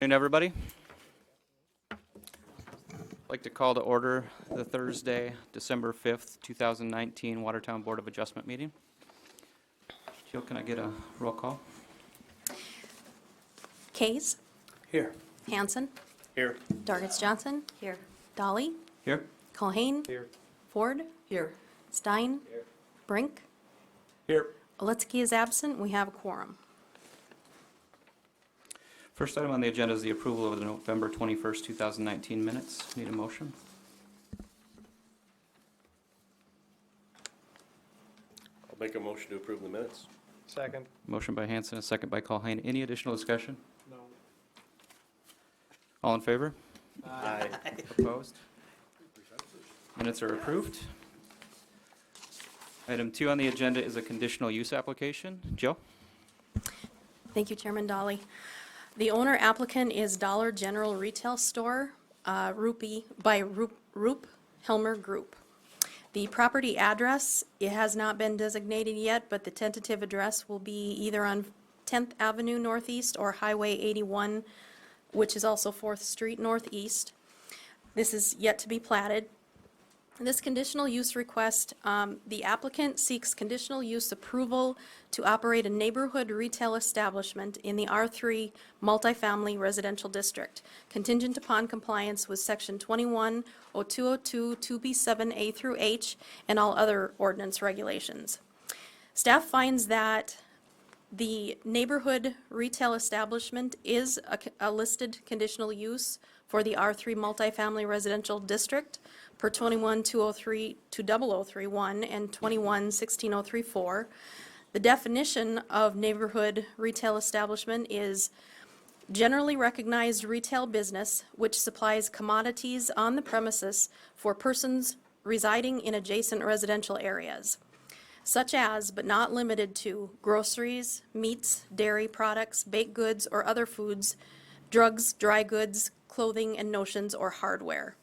Good afternoon, everybody. I'd like to call to order the Thursday, December 5th, 2019 Watertown Board of Adjustment meeting. Jill, can I get a roll call? Kays, Here. Hanson, Here. Dargis Johnson. Here. Dolly, Here? Culhane. Here. Ford. Here. Stein. Here. Brink. Here. Oletsky is absent. We have a quorum. First item on the agenda is the approval of the November 21st, 2019 minutes. Need a motion? I'll make a motion to approve the minutes. Second. Motion by Hanson, a second by Culhane. Any additional discussion? No. All in favor? Aye. Opposed? Minutes are approved. Item 2 on the agenda is a conditional use application. Jill? Thank you, Chairman Dolly. The owner applicant is Dollar General Retail Store, Roop Helmer Group. The property address, it has not been designated yet, but the tentative address will be either on 10th Avenue Northeast or Highway 81, which is also 4th Street Northeast. This is yet to be platted. This conditional use request, the applicant seeks conditional use approval to operate a neighborhood retail establishment in the R3 multifamily residential district, contingent upon compliance with Section 21-0202 2B7A through H and all other ordinance regulations. Staff finds that the neighborhood retail establishment is a listed conditional use for the R3 multifamily residential district per 21-203-20031 and 21-16034. The definition of neighborhood retail establishment is generally recognized retail business which supplies commodities on the premises for persons residing in adjacent residential areas, such as, but not limited to, groceries, meats, dairy products, baked goods or other foods, drugs, dry goods, clothing and notions or hardware,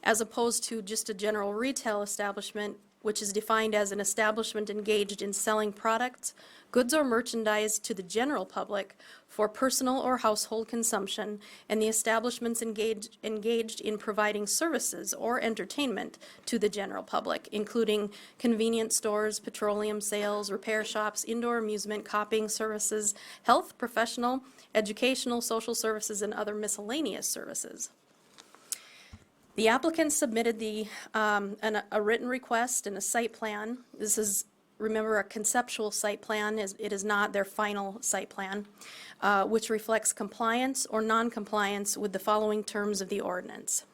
as opposed to just a general retail establishment, which is defined as an establishment engaged in selling products, goods or merchandise to the general public for personal or household consumption, and the establishments engaged in providing services or entertainment to the general public, including convenience stores, petroleum sales, repair shops, indoor amusement, copying services, health, professional, educational, social services, and other miscellaneous services. The applicant submitted a written request and a site plan. This is, remember, a conceptual site plan. It is not their final site plan, which reflects compliance or non-compliance with the following terms of the ordinance.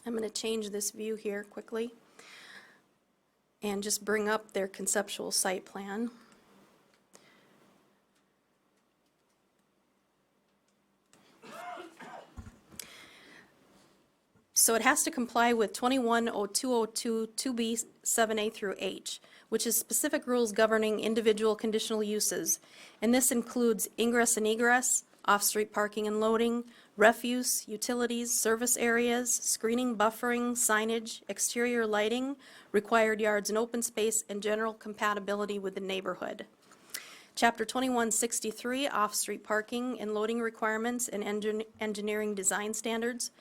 I'm going to change this view here quickly and just bring up their conceptual site plan. So it has to comply with 21-0202 2B7A through H, which is specific rules governing individual conditional uses. And this includes ingress and egress, off-street parking and loading, refuse, utilities, service areas, screening, buffering, signage, exterior lighting, required yards and open space, and general compatibility with the neighborhood. Chapter 2163, off-street parking and loading requirements and engineering design standards.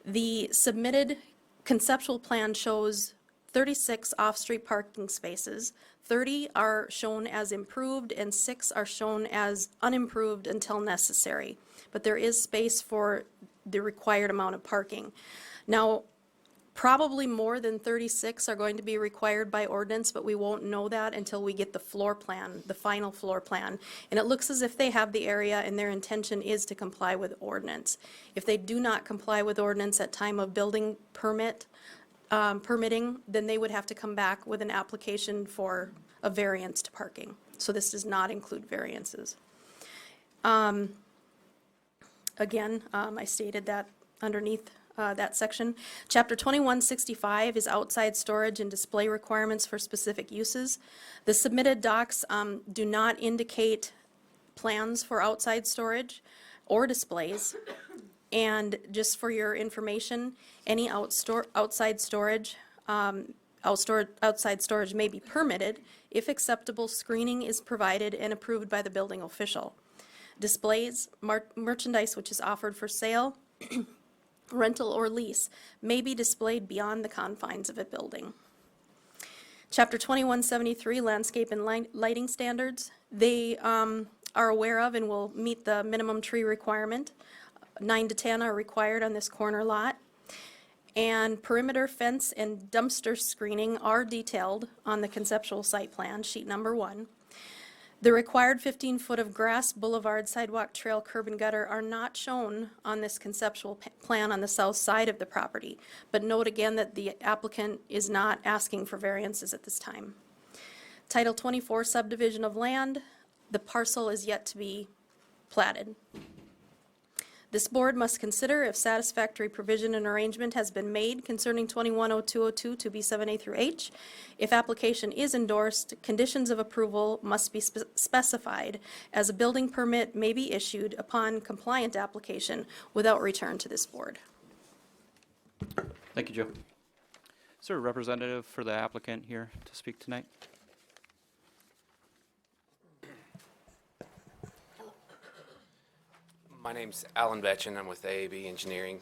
The submitted conceptual plan shows 36 off-street parking spaces. 30 are shown as improved and 6 are shown as unimproved until necessary. But there is space for the required amount of parking. Now, probably more than 36 are going to be required by ordinance, but we won't know that until we get the floor plan, the final floor plan. And it looks as if they have the area and their intention is to comply with ordinance. If they do not comply with ordinance at time of building permitting, then they would have to come back with an application for a variance to parking. So this does not include variances. Again, I stated that underneath that section. Chapter 2165 is outside storage and display requirements for specific uses. The submitted docs do not indicate plans for outside storage or displays. And just for your information, any outside storage may be permitted if acceptable screening is provided and approved by the building official. Displays, merchandise which is offered for sale, rental, or lease may be displayed beyond the confines of a building. Chapter 2173, landscape and lighting standards. They are aware of and will meet the minimum tree requirement. 9 to 10 are required on this corner lot. And perimeter fence and dumpster screening are detailed on the conceptual site plan, sheet number 1. The required 15-foot of grass, boulevard, sidewalk, trail, curb, and gutter are not shown on this conceptual plan on the south side of the property. But note again that the applicant is not asking for variances at this time. Title 24 subdivision of land, the parcel is yet to be platted. This board must consider if satisfactory provision and arrangement has been made concerning 210202 to B7A through H. If application is endorsed, conditions of approval must be specified, as a building permit may be issued upon compliant application without return to this board. Thank you, Joe. Is there a representative for the applicant here to speak tonight? My name's Alan Betchen. I'm with AAB Engineering.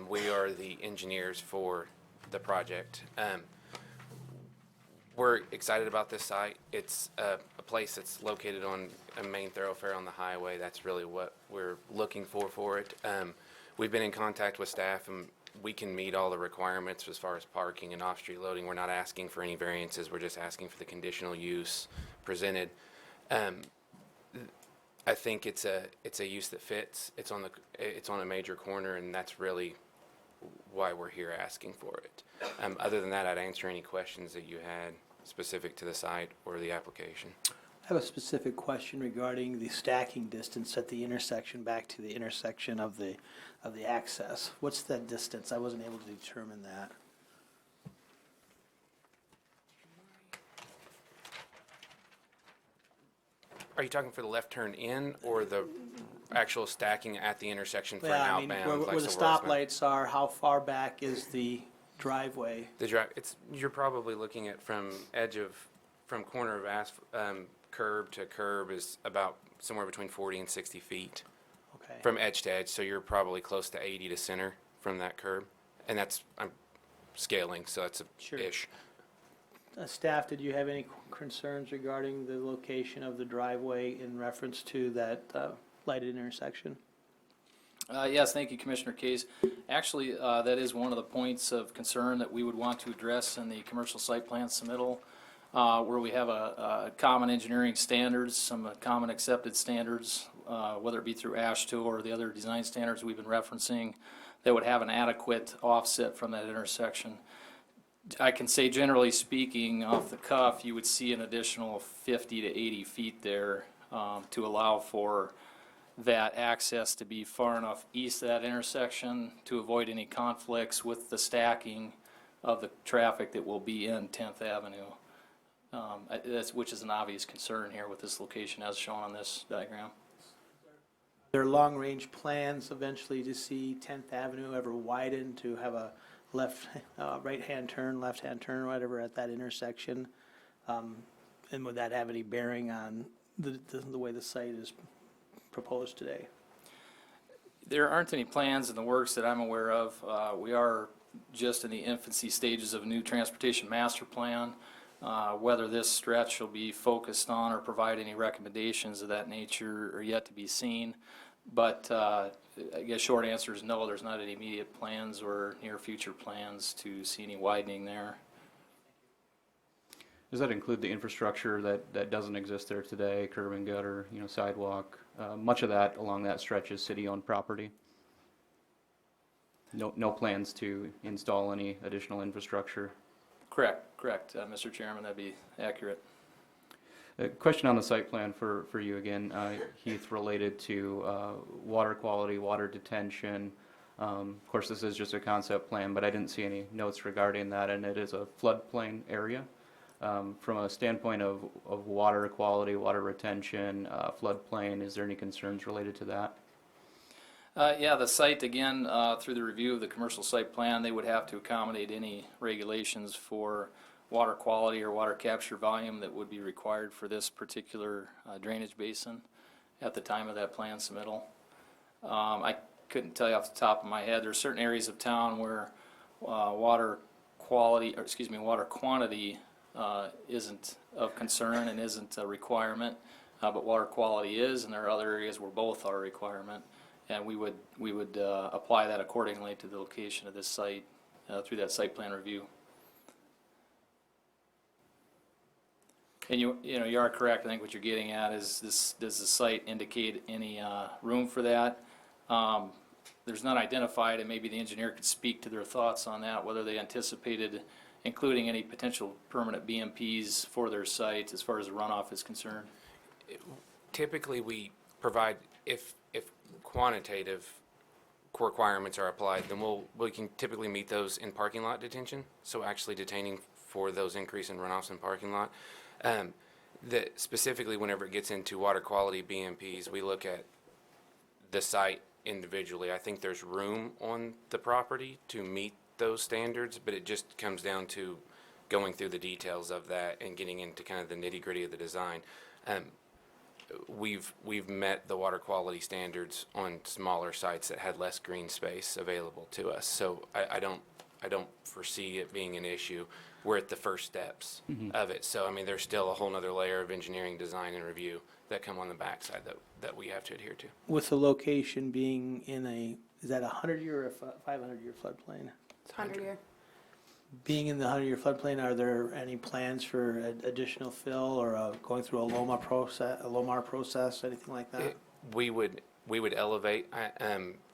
We are the engineers for the project. We're excited about this site. It's a place that's located on a main thoroughfare on the highway. That's really what we're looking for it. We've been in contact with staff, and we can meet all the requirements as far as parking and off-street loading. We're not asking for any variances. We're just asking for the conditional use presented. I think it's a use that fits. It's on a major corner, and that's really why we're here asking for it. Other than that, I'd answer any questions that you had specific to the site or the application. I have a specific question regarding the stacking distance at the intersection back to the intersection of the access. What's that distance? I wasn't able to determine that. Are you talking for the left turn in or the actual stacking at the intersection for an Yeah, I mean, outbound? where the stoplights are, how far back is the driveway? You're probably looking at from corner of curb to curb is about somewhere between 40 and 60 feet Okay. from edge to edge. So you're probably close to 80 to center from that curb, and I'm scaling, so that's Sure. ish. Staff, did you have any concerns regarding the location of the driveway in reference to that lighted intersection? Yes, thank you, Commissioner Case. Actually, that is one of the points of concern that we would want to address in the commercial site plan submittal, where we have a common engineering standards, some common accepted standards, whether it be through AASHTO or the other design standards we've been referencing, that would have an adequate offset from that intersection. I can say, generally speaking, off the cuff, you would see an additional 50 to 80 feet there to allow for that access to be far enough east of that intersection to avoid any conflicts with the stacking of the traffic that will be in 10th Avenue, which is an obvious concern here with this location as shown on this diagram. There are long-range plans eventually to see 10th Avenue ever widen to have a right-hand turn, left-hand turn, whatever, at that intersection? And would that have any bearing on the way the site is proposed today? There aren't any plans in the works that I'm aware of. We are just in the infancy stages of a new transportation master plan. Whether this stretch will be focused on or provide any recommendations of that nature are yet to be seen. But I guess short answer is no, there's not any immediate plans or near future plans to see any widening there. Does that include the infrastructure that doesn't exist there today, curb and gutter, sidewalk? Much of that along that stretch is city-owned property. No plans to install any additional infrastructure. Correct, Mr. Chairman, that'd be accurate. A question on the site plan for you again, Heath, related to water quality, water detention. Of course, this is just a concept plan, but I didn't see any notes regarding that, and it is a floodplain area. From a standpoint of water quality, water retention, floodplain, is there any concerns related to that? Yeah, the site, again, through the review of the commercial site plan, they would have to accommodate any regulations for water quality or water capture volume that would be required for this particular drainage basin. at the time of that plan submittal. I couldn't tell you off the top of my head. There's certain areas of town where water quality, or excuse me, water quantity isn't of concern and isn't a requirement, but water quality is, and there are other areas where both are a requirement. And we would apply that accordingly to the location of this site through that site plan review. And you are correct. I think what you're getting at is this: does the site indicate any room for that? There's none identified, and maybe the engineer could speak to their thoughts on that, whether they anticipated including any potential permanent BMPs for their site as far as the runoff is concerned. Typically, we provide, if quantitative requirements are applied, then we can typically meet those in parking lot detention, so actually detaining for those increase in runoffs in parking lot. Specifically, whenever it gets into water quality BMPs, we look at the site individually. I think there's room on the property to meet those standards, but it just comes down to going through the details of that and getting into kind of the nitty-gritty of the design. We've met the water quality standards on smaller sites that had less green space available to us, so I don't foresee it being an issue. We're at the first steps of it, so I mean there's still a whole nother layer of engineering, design, and review that come on the backside that we have to adhere to. With the location being in is that a 100-year or a 500-year floodplain? 100-year. Being in the 100-year floodplain, are there any plans for additional fill or going through a LOMAR process, anything like that? We would elevate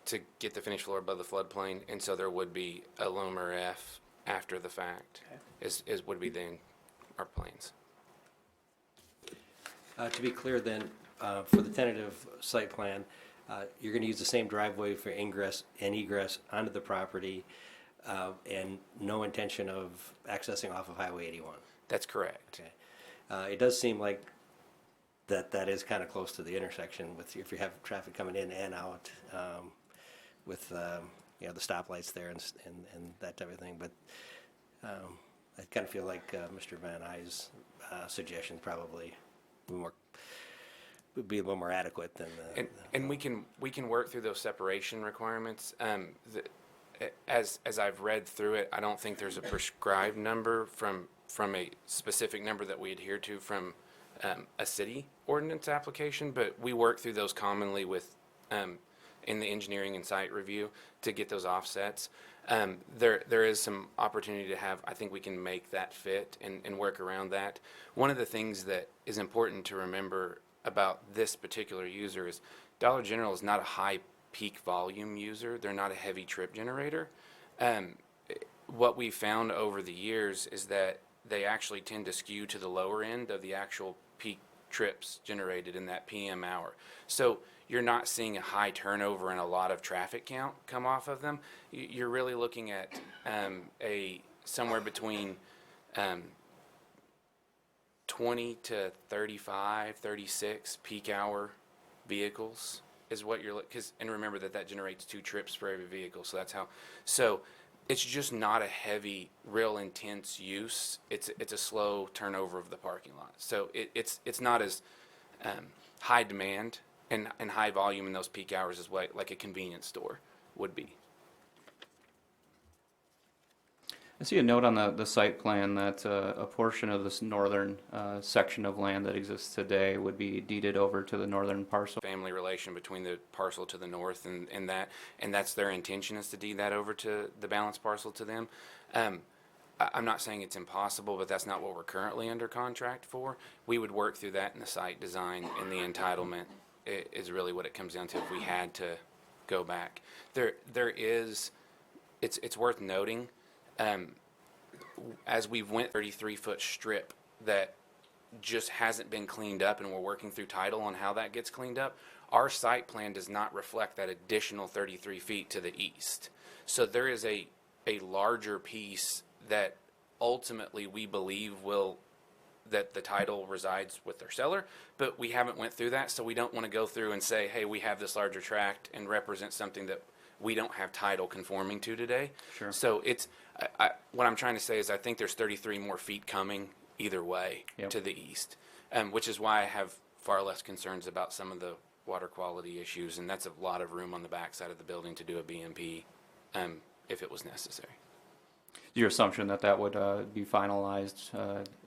to get the finished floor above the floodplain, and so there would be a LOMAR F after the fact. Okay. Would be then our plans. To be clear then, for the tentative site plan, you're going to use the same driveway for ingress and egress onto the property, and no intention of accessing off of Highway 81. That's correct. Okay. It does seem like that is kind of close to the intersection with, if you have traffic coming in and out, with the stoplights there and that type of thing. But I kind of feel like Mr. Van Ey's suggestion probably would be a little more adequate than And we can work through those separation requirements. As I've read through it, I don't think there's a prescribed number from a specific number that we adhere to from a city ordinance application, but we work through those commonly with in the engineering and site review to get those offsets. There is some opportunity to have, I think we can make that fit and work around that. One of the things that is important to remember about this particular user is Dollar General is not a high peak volume user. They're not a heavy trip generator. What we found over the years is that they actually tend to skew to the lower end of the actual peak trips generated in that PM hour. So you're not seeing a high turnover and a lot of traffic count come off of them. You're really looking at somewhere between 20 to 35, 36 peak hour vehicles is what you're and remember that generates 2 trips for every vehicle. So that's how. So it's just not a heavy, real intense use. It's a slow turnover of the parking lot. So it's not as high demand and high volume in those peak hours as what like a convenience store would be. I see a note on the site plan that a portion of this northern section of land that exists today would be deeded over to the northern parcel. Family relation between the parcel to the north and that's their intention, is to deed that over to the balance parcel to them. I'm not saying it's impossible, but that's not what we're currently under contract for. We would work through that in the site design, and the entitlement is really what it comes down to if we had to go back. It's worth noting, as we've went 33-foot strip that just hasn't been cleaned up, and we're working through title on how that gets cleaned up, our site plan does not reflect that additional 33 feet to the east. So there is a larger piece that ultimately we believe that the title resides with their seller, but we haven't went through that, so we don't want to go through and say, hey, we have this larger tract and represent something that we don't have title conforming to today. Sure. So it's what I'm trying to say is I think there's 33 more feet coming either way. Yep. To the east, which is why I have far less concerns about some of the water quality issues, and that's a lot of room on the backside of the building to do a BMP if it was necessary. Your assumption that that would be finalized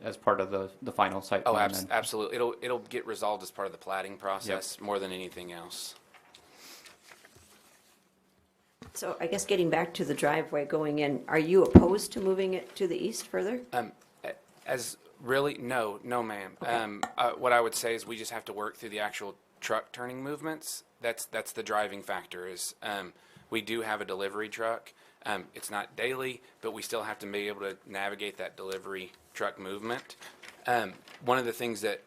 as part of the final site Oh, plan? Then? absolutely. It'll get resolved as part of the plating process more than anything else. So I guess getting back to the driveway going in, are you opposed to moving it to the east further? No, ma'am. Okay. What I would say is we just have to work through the actual truck turning movements. That's the driving factor is we do have a delivery truck. It's not daily, but we still have to be able to navigate that delivery truck movement. One of the things that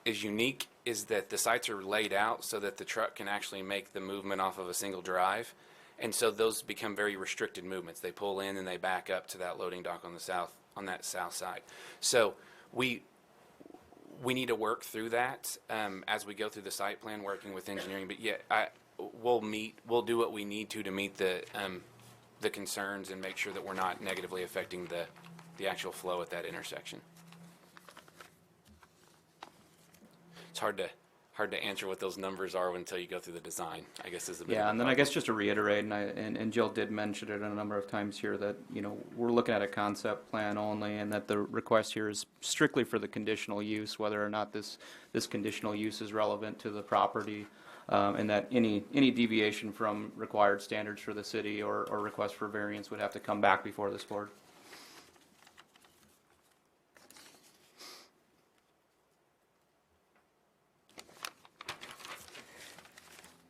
is unique is that the sites are laid out so that the truck can actually make the movement off of a single drive. And so those become very restricted movements. They pull in and they back up to that loading dock on that south side. So we need to work through that as we go through the site plan, working with engineering. But yeah, we'll do what we need to meet the concerns and make sure that we're not negatively affecting the actual flow at that intersection. It's hard to answer what those numbers are until you go through the design, I guess is a bit. Yeah, and then I guess just to reiterate, and Jill did mention it a number of times here, that, you know, we're looking at a concept plan only, and that the request here is strictly for the conditional use, whether or not this conditional use is relevant to the property, and that any deviation from required standards for the city or request for variance would have to come back before this board.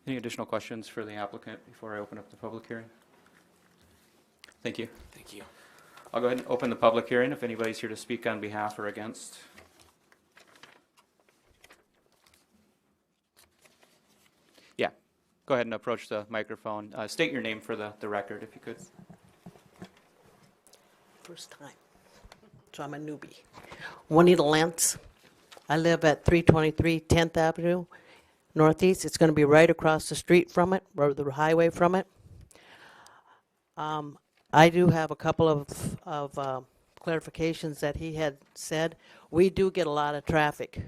Any additional questions for the applicant before I open up the public hearing? Thank you. Thank you. I'll go ahead and open the public hearing if anybody's here to speak on behalf or against. Yeah, go ahead and approach the microphone. State your name for the record, if you could. First time, so I'm a newbie. Juanita Lentz. I live at 323 10th Avenue Northeast. It's going to be right across the street from it, or the highway from it. I do have a couple of clarifications that he had said. We do get a lot of traffic.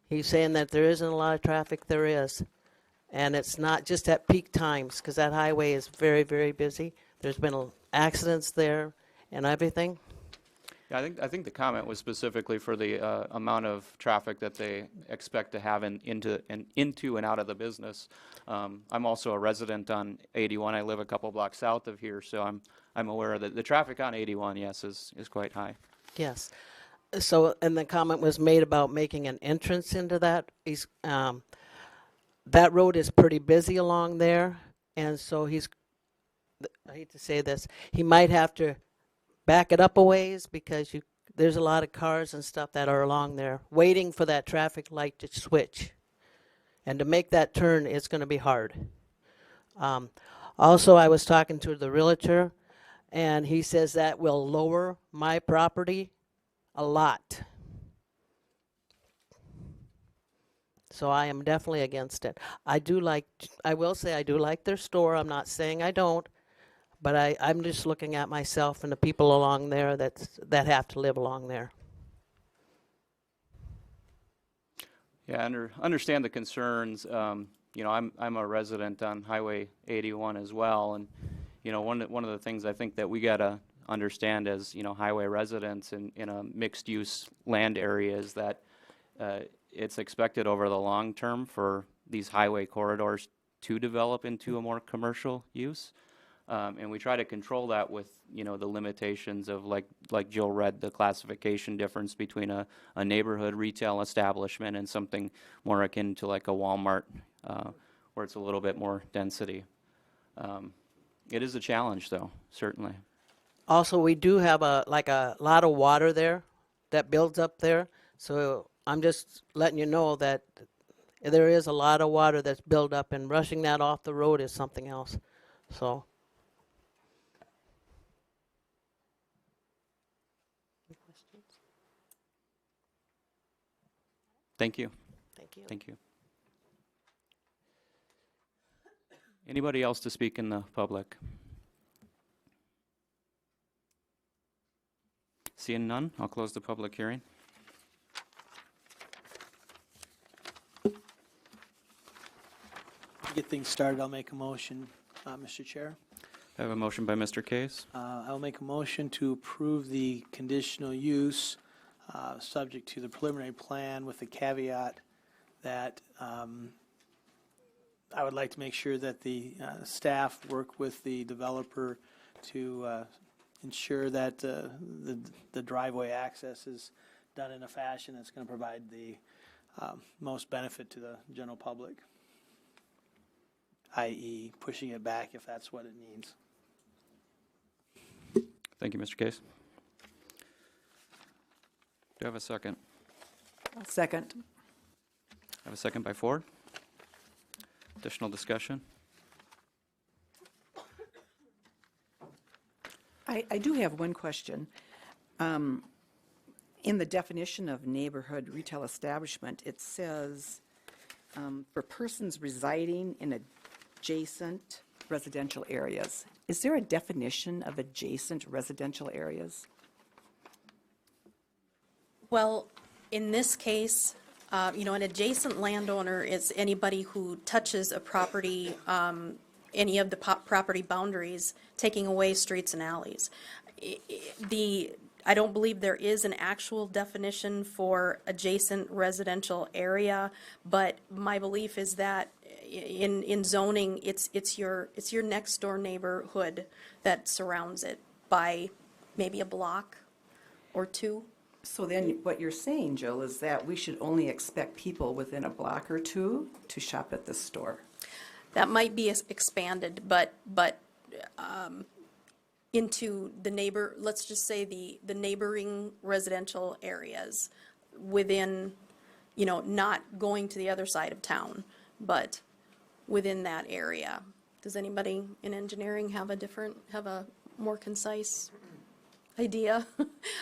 He's saying that there isn't a lot of traffic. There is. And it's not just at peak times, because that highway is very, very busy. There's been accidents there and everything. Yeah, I think the comment was specifically for the amount of traffic that they expect to have into and out of the business. I'm also a resident on 81. I live a couple blocks south of here, so I'm aware that the traffic on 81, yes, is quite high. Yes. So, and the comment was made about making an entrance into that. That road is pretty busy along there, and so I hate to say this, he might have to back it up a ways, because there's a lot of cars and stuff that are along there waiting for that traffic light to switch. And to make that turn, it's going to be hard. Also, I was talking to the realtor, and he says that will lower my property a lot. So I am definitely against it. I will say I do like their store. I'm not saying I don't. But I'm just looking at myself and the people along there that have to live along there. Yeah, understand the concerns. You know, I'm a resident on Highway 81 as well, and you know, one of the things I think that we gotta understand as, you know, highway residents in a mixed-use land area is that it's expected over the long term for these highway corridors to develop into a more commercial use. And we try to control that with, you know, the limitations of, like Jill read, the classification difference between a neighborhood retail establishment and something more akin to like a Walmart, where it's a little bit more density. It is a challenge, though, certainly. Also, we do have a lot of water there that builds up there. So I'm just letting you know that there is a lot of water that's built up, and rushing that off the road is something else. So. Thank you. Thank you. Thank you. Anybody else to speak in the public? Seeing none, I'll close the public hearing. to get things started, I'll make a motion, Mr. Chair. I have a motion by Mr. Case, I'll make a motion to approve the conditional use, subject to the preliminary plan with the caveat that I would like to make sure that the staff work with the developer to ensure that the driveway access is done in a fashion that's going to provide the most benefit to the general public, i.e. pushing it back if that's what it needs. thank you, Mr. Case. Do I have a second? Second. I have a second by Ford. Additional discussion? I do have one question. In the definition of neighborhood retail establishment, it says, for persons residing in adjacent residential areas. Is there a definition of adjacent residential areas? Well, in this case, an adjacent landowner is anybody who touches a property, any of the property boundaries, taking away streets and alleys. I don't believe there is an actual definition for adjacent residential area, but my belief is that in zoning, it's your next door neighborhood that surrounds it by maybe a block or two. So then what you're saying, Jill, is that we should only expect people within a block or two to shop at this store? That might be expanded, but into the let's just say the neighboring residential areas within, not going to the other side of town, but within that area. Does anybody in engineering have a more concise idea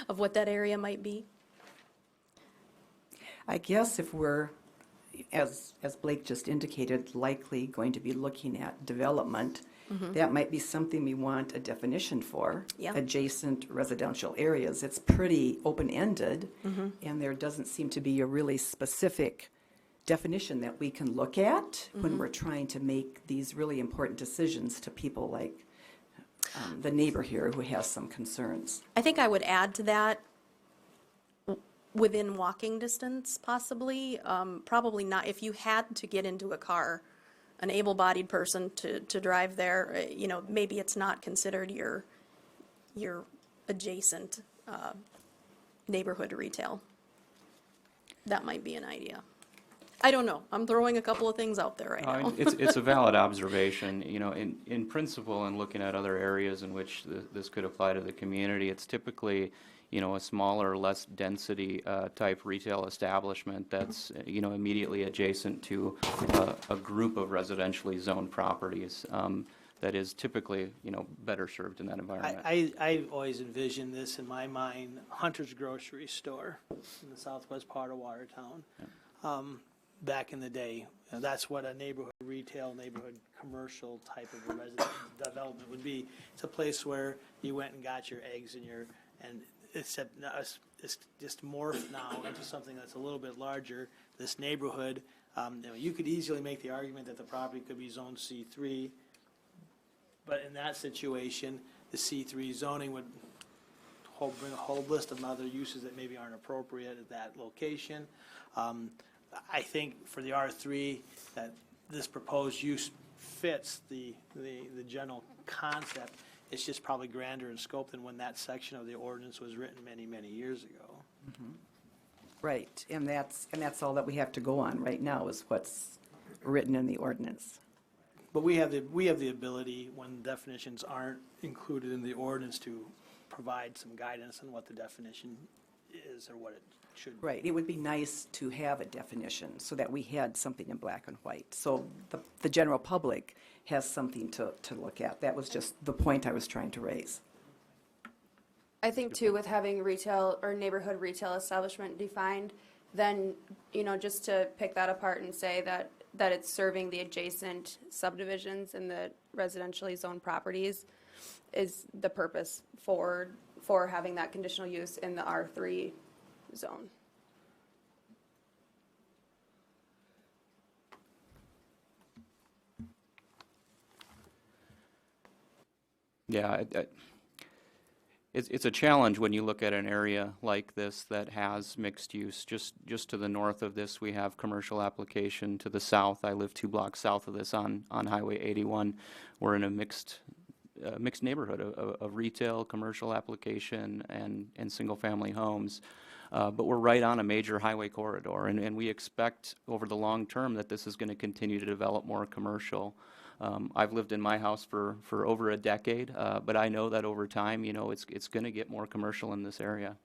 of what that area might be? I guess if we're, as Blake just indicated, likely going to be looking at development, that might be something we want a definition for. Yeah. Adjacent residential areas. It's pretty open-ended, and there doesn't seem to be a really specific definition that we can look at when we're trying to make these really important decisions to people like the neighbor here who has some concerns. I think I would add to that within walking distance, possibly. Probably not. If you had to get into a car, an able-bodied person to drive there, maybe it's not considered your adjacent neighborhood retail. That might be an idea. I don't know. I'm throwing a couple of things out there right now. It's a valid observation. In principle, and looking at other areas in which this could apply to the community, it's typically, a smaller, less density type retail establishment that's, immediately adjacent to a group of residentially zoned properties that is typically, better served in that environment. I always envisioned this in my mind, Hunter's grocery store in the southwest part of Watertown. Back in the day, that's what a neighborhood retail, neighborhood commercial type of a residential development would be. It's a place where you went and got your eggs and except now it's just morphed now into something that's a little bit larger. This neighborhood, you could easily make the argument that the property could be zone C3, but in that situation, the C3 zoning would bring a whole list of other uses that maybe aren't appropriate at that location. I think for the R3, that this proposed use fits the general concept. It's just probably grander in scope than when that section of the ordinance was written many, many years ago. Right, and that's all that we have to go on right now is what's written in the ordinance. But we have the ability, when definitions aren't included in the ordinance, to provide some guidance on what the definition is or what it should be. Right, it would be nice to have a definition so that we had something in black and white. So the general public has something to look at. That was just the point I was trying to raise. I think too, with having retail or neighborhood retail establishment defined, then, just to pick that apart and say that it's serving the adjacent subdivisions and the residentially zoned properties is the purpose for having that conditional use in the R3 zone. Yeah, it's a challenge when you look at an area like this that has mixed use. Just to the north of this, we have commercial application. To the south, I live 2 blocks south of this on Highway 81. We're in a mixed neighborhood of retail, commercial application, and single-family homes. But we're right on a major highway corridor, and we expect over the long term that this is going to continue to develop more commercial. I've lived in my house for over a decade, but I know that over time, it's going to get more commercial in this area.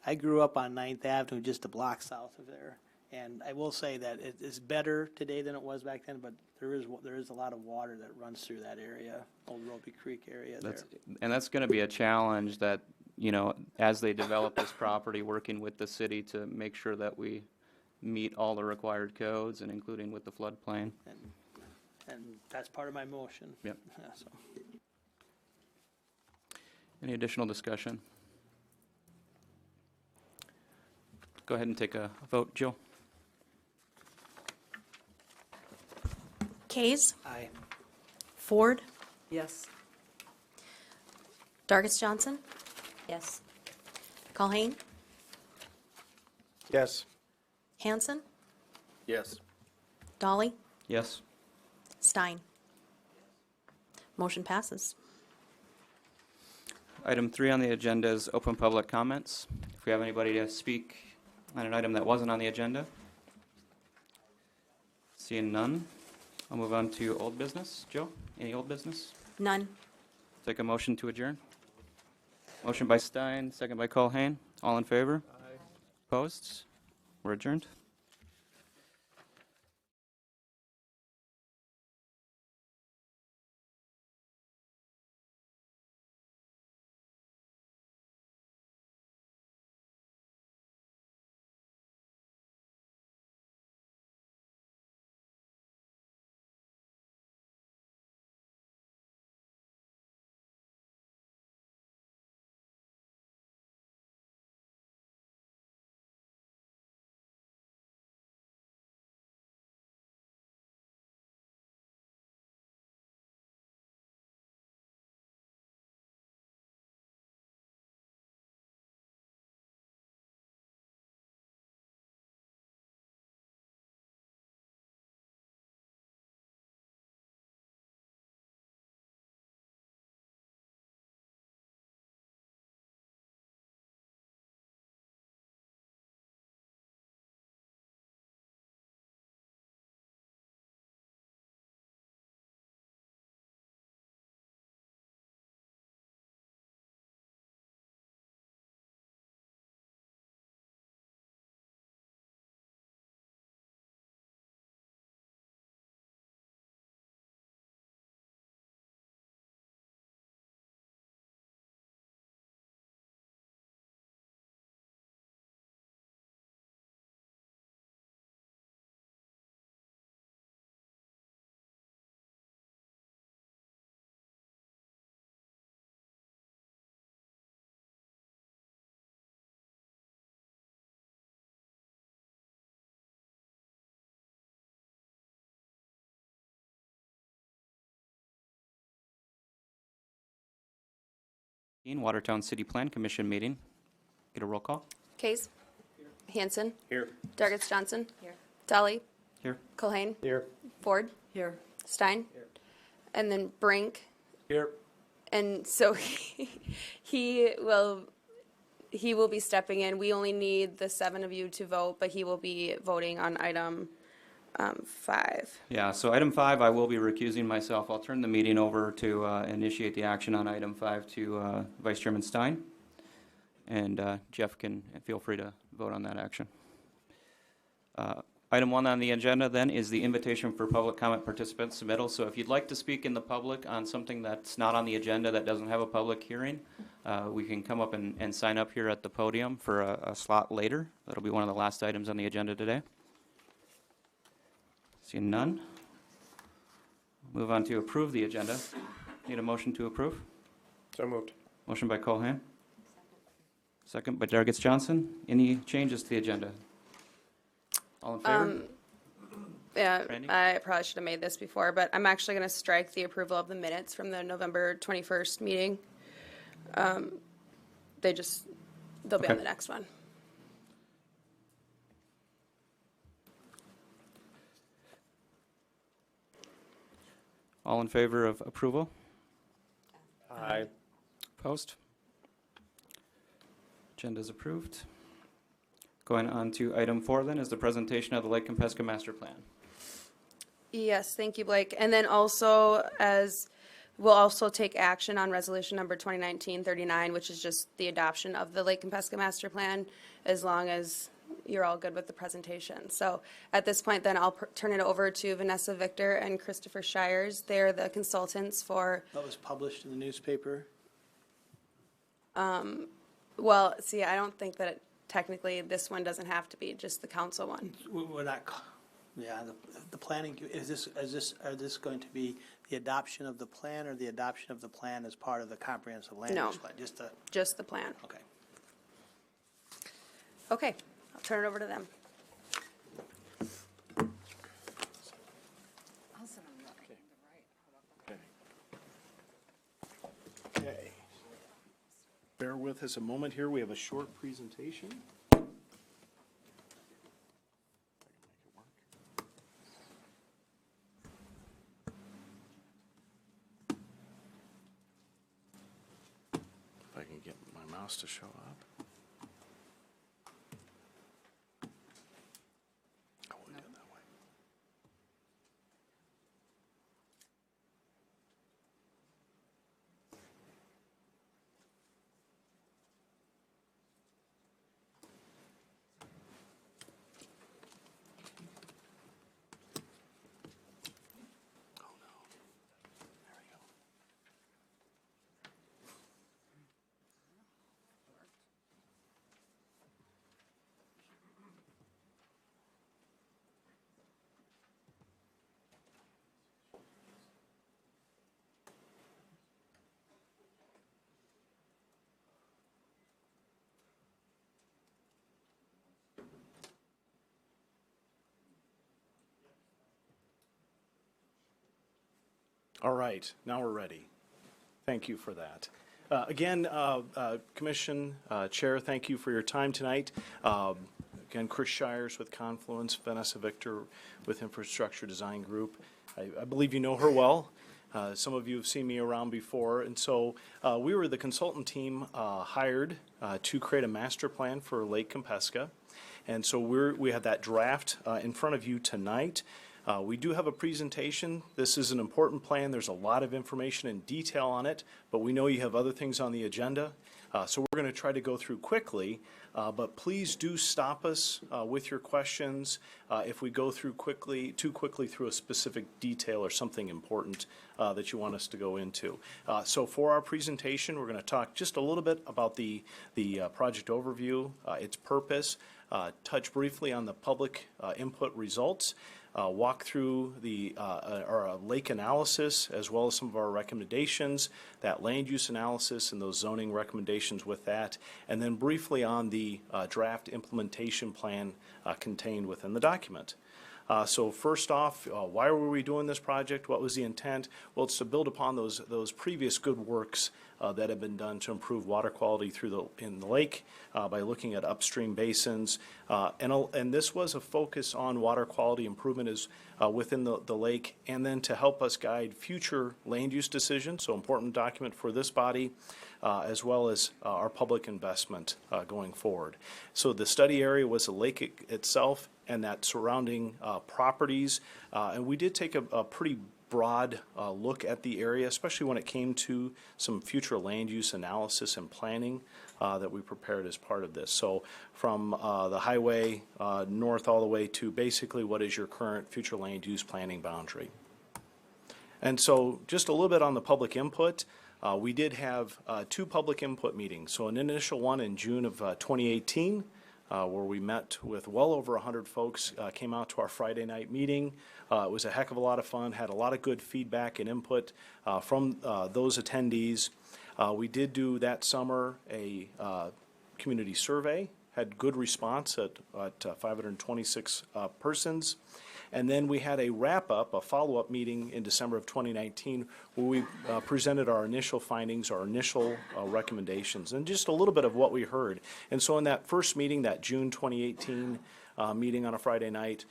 I grew up on 9th Avenue, just a block south of there. And I will say that it is better today than it was back then, but there is a lot of water that runs through that area, Old Roby Creek area there. That's going to be a challenge that, as they develop this property, working with the city to make sure that we meet all the required codes, and including with the floodplain. And that's part of my motion. Yep. Yeah, so. Any additional discussion? Go ahead and take a vote. Jill? Kays, Aye. Ford, Yes. Dargis Johnson, Yes. Colhane, Yes. Hanson, Yes. Dolly, Yes. Stein. Motion passes. Item 3 on the agenda is open public comments. If we have anybody to speak on an item that wasn't on the agenda. Seeing none, I'll move on to old business. Joe, any old business? None. Take a motion to adjourn. Motion by Stein, second by Colhane. All in favor? Aye. Opposed? We're adjourned. Watertown City Plan Commission meeting. Get a roll call. Kays, Hanson, Here. Dargis Johnson. Here. Dolly, Here. Colhane, Here. Ford, Here. Stein. And then Brink. Here. And so he will be stepping in. We only need the 7 of you to vote, but he will be voting on item 5. Yeah, so item 5, I will be recusing myself. I'll turn the meeting over to initiate the action on item 5 to Vice Chairman Stein. And Jeff can feel free to vote on that action. Item 1 on the agenda then is the invitation for public comment participant submittal. So if you'd like to speak in the public on something that's not on the agenda that doesn't have a public hearing, we can come up and sign up here at the podium for a slot later. That'll be one of the last items on the agenda today. Seeing none. Move on to approve the agenda. Need a motion to approve? So moved. Motion by Colhane. Second by Dargis Johnson. Any changes to the agenda? All in favor? Yeah, Randy? I probably should have made this before, but I'm actually going to strike the approval of the minutes from the November 21st meeting. They'll be on Okay. the next one. All in favor of approval? Aye. Opposed? Agenda is approved. Going on to item 4 then is the presentation of the Lake Compesca Master Plan. Yes, thank you, Blake. And then also, we'll also take action on resolution number 2019-39, which is just the adoption of the Lake Compesca Master Plan, as long as you're all good with the presentation. So at this point, then I'll turn it over to Vanessa Victor and Christopher Shires. They're the consultants for, That was published in the newspaper. well, see, I don't think that technically this one doesn't have to be just the council one. We're not, yeah, the planning, are this going to be the adoption of the plan or the adoption of the plan as part of the comprehensive land No. use plan? Just the plan. Okay. Okay, I'll turn it over to them. Okay. Bear with us a moment here. We have a short presentation. If I can get my mouse to show up. Oh, we'll do it that way. Oh, no. There we go. All right, now we're ready. Thank you for that. Again, Commission Chair, thank you for your time tonight. Again, Chris Shires with Confluence, Vanessa Victor with Infrastructure Design Group. I believe you know her well. Some of you have seen me around before. And so we were the consultant team hired to create a master plan for Lake Compesca. And so we have that draft in front of you tonight. We do have a presentation. This is an important plan. There's a lot of information and detail on it, but we know you have other things on the agenda. So we're going to try to go through quickly, but please do stop us with your questions if we go through too quickly through a specific detail or something important that you want us to go into. So for our presentation, we're going to talk just a little bit about the project overview, its purpose, touch briefly on the public input results, walk through our lake analysis as well as some of our recommendations, that land use analysis and those zoning recommendations with that, and then briefly on the draft implementation plan contained within the document. So first off, why were we doing this project? What was the intent? Well, it's to build upon those previous good works that have been done to improve water quality in the lake by looking at upstream basins. And this was a focus on water quality improvement within the lake, and then to help us guide future land use decisions, so important document for this body, as well as our public investment going forward. So the study area was the lake itself and that surrounding properties. And we did take a pretty broad look at the area, especially when it came to some future land use analysis and planning that we prepared as part of this. So from the highway north all the way to basically what is your current future land use planning boundary. And so just a little bit on the public input. We did have 2 public input meetings. So an initial one in June of 2018, where we met with well over 100 folks, came out to our Friday night meeting. It was a heck of a lot of fun, had a lot of good feedback and input from those attendees. We did do that summer a community survey, had good response at 526 persons. And then we had a wrap-up, a follow-up meeting in December of 2019 where we presented our initial findings, our initial recommendations, and just a little bit of what we heard. And so in that first meeting, that June 2018 meeting on a Friday night,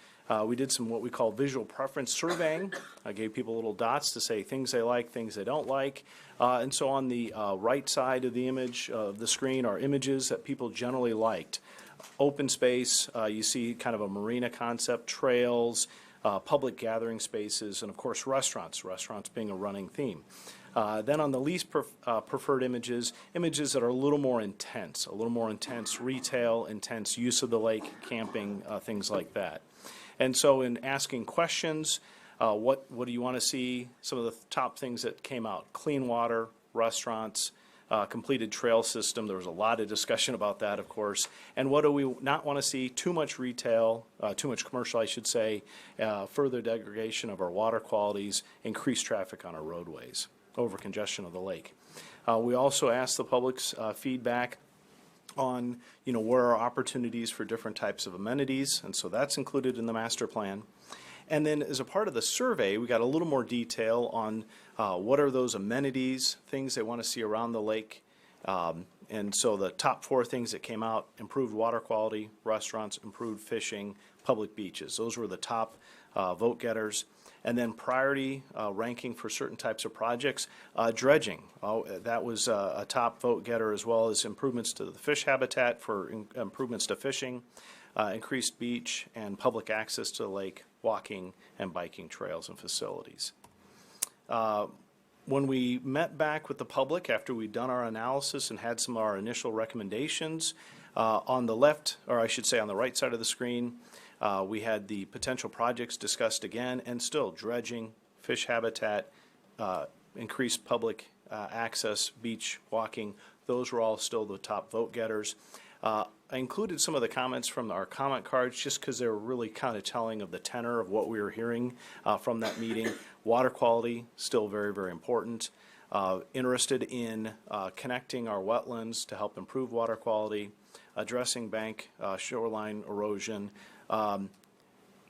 we did some what we call visual preference surveying. I gave people little dots to say things they like, things they don't like. And so on the right side of the image of the screen are images that people generally liked. Open space, you see kind of a marina concept, trails, public gathering spaces, and of course restaurants, restaurants being a running theme. Then on the least preferred images, images that are a little more intense, retail, intense use of the lake, camping, things like that. And so in asking questions, what do you want to see? Some of the top things that came out: clean water, restaurants, completed trail system. There was a lot of discussion about that, of course. And what do we not want to see? Too much retail, too much commercial, I should say, further degradation of our water qualities, increased traffic on our roadways, over congestion of the lake. We also asked the public's feedback on, where are opportunities for different types of amenities, and so that's included in the master plan. And then as a part of the survey, we got a little more detail on what are those amenities, things they want to see around the lake. And so the top 4 things that came out: improved water quality, restaurants, improved fishing, public beaches. Those were the top vote getters. And then priority ranking for certain types of projects, dredging. That was a top vote getter, as well as improvements to the fish habitat for improvements to fishing, increased beach and public access to the lake, walking and biking trails and facilities. When we met back with the public after we'd done our analysis and had some of our initial recommendations, on the left, or I should say on the right side of the screen, we had the potential projects discussed again, and still dredging, fish habitat, increased public access, beach walking. Those were all still the top vote getters. I included some of the comments from our comment cards just because they were really kind of telling of the tenor of what we were hearing from that meeting. Water quality, still very, very important. Interested in connecting our wetlands to help improve water quality, addressing bank shoreline erosion.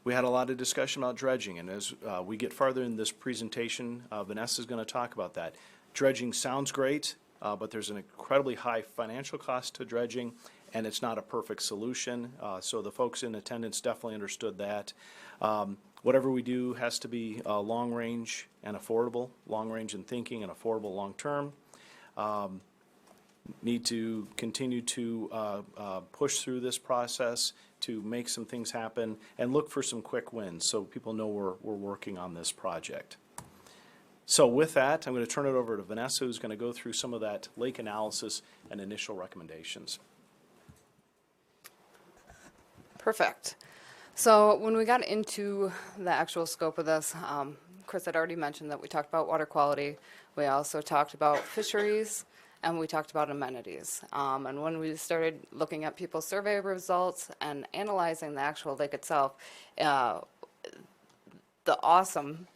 We had a lot of discussion about dredging, and as we get farther in this presentation, Vanessa's going to talk about that. Dredging sounds great, but there's an incredibly high financial cost to dredging, and it's not a perfect solution. So the folks in attendance definitely understood that. Whatever we do has to be long range and affordable, long range in thinking and affordable long term. Need to continue to push through this process to make some things happen and look for some quick wins so people know we're working on this project. So with that, I'm going to turn it over to Vanessa, who's going to go through some of that lake analysis and initial recommendations. Perfect. So when we got into the actual scope of this, Chris had already mentioned that we talked about water quality. We also talked about fisheries, and we talked about amenities. And when we started looking at people's survey results and analyzing the actual lake itself, the awesome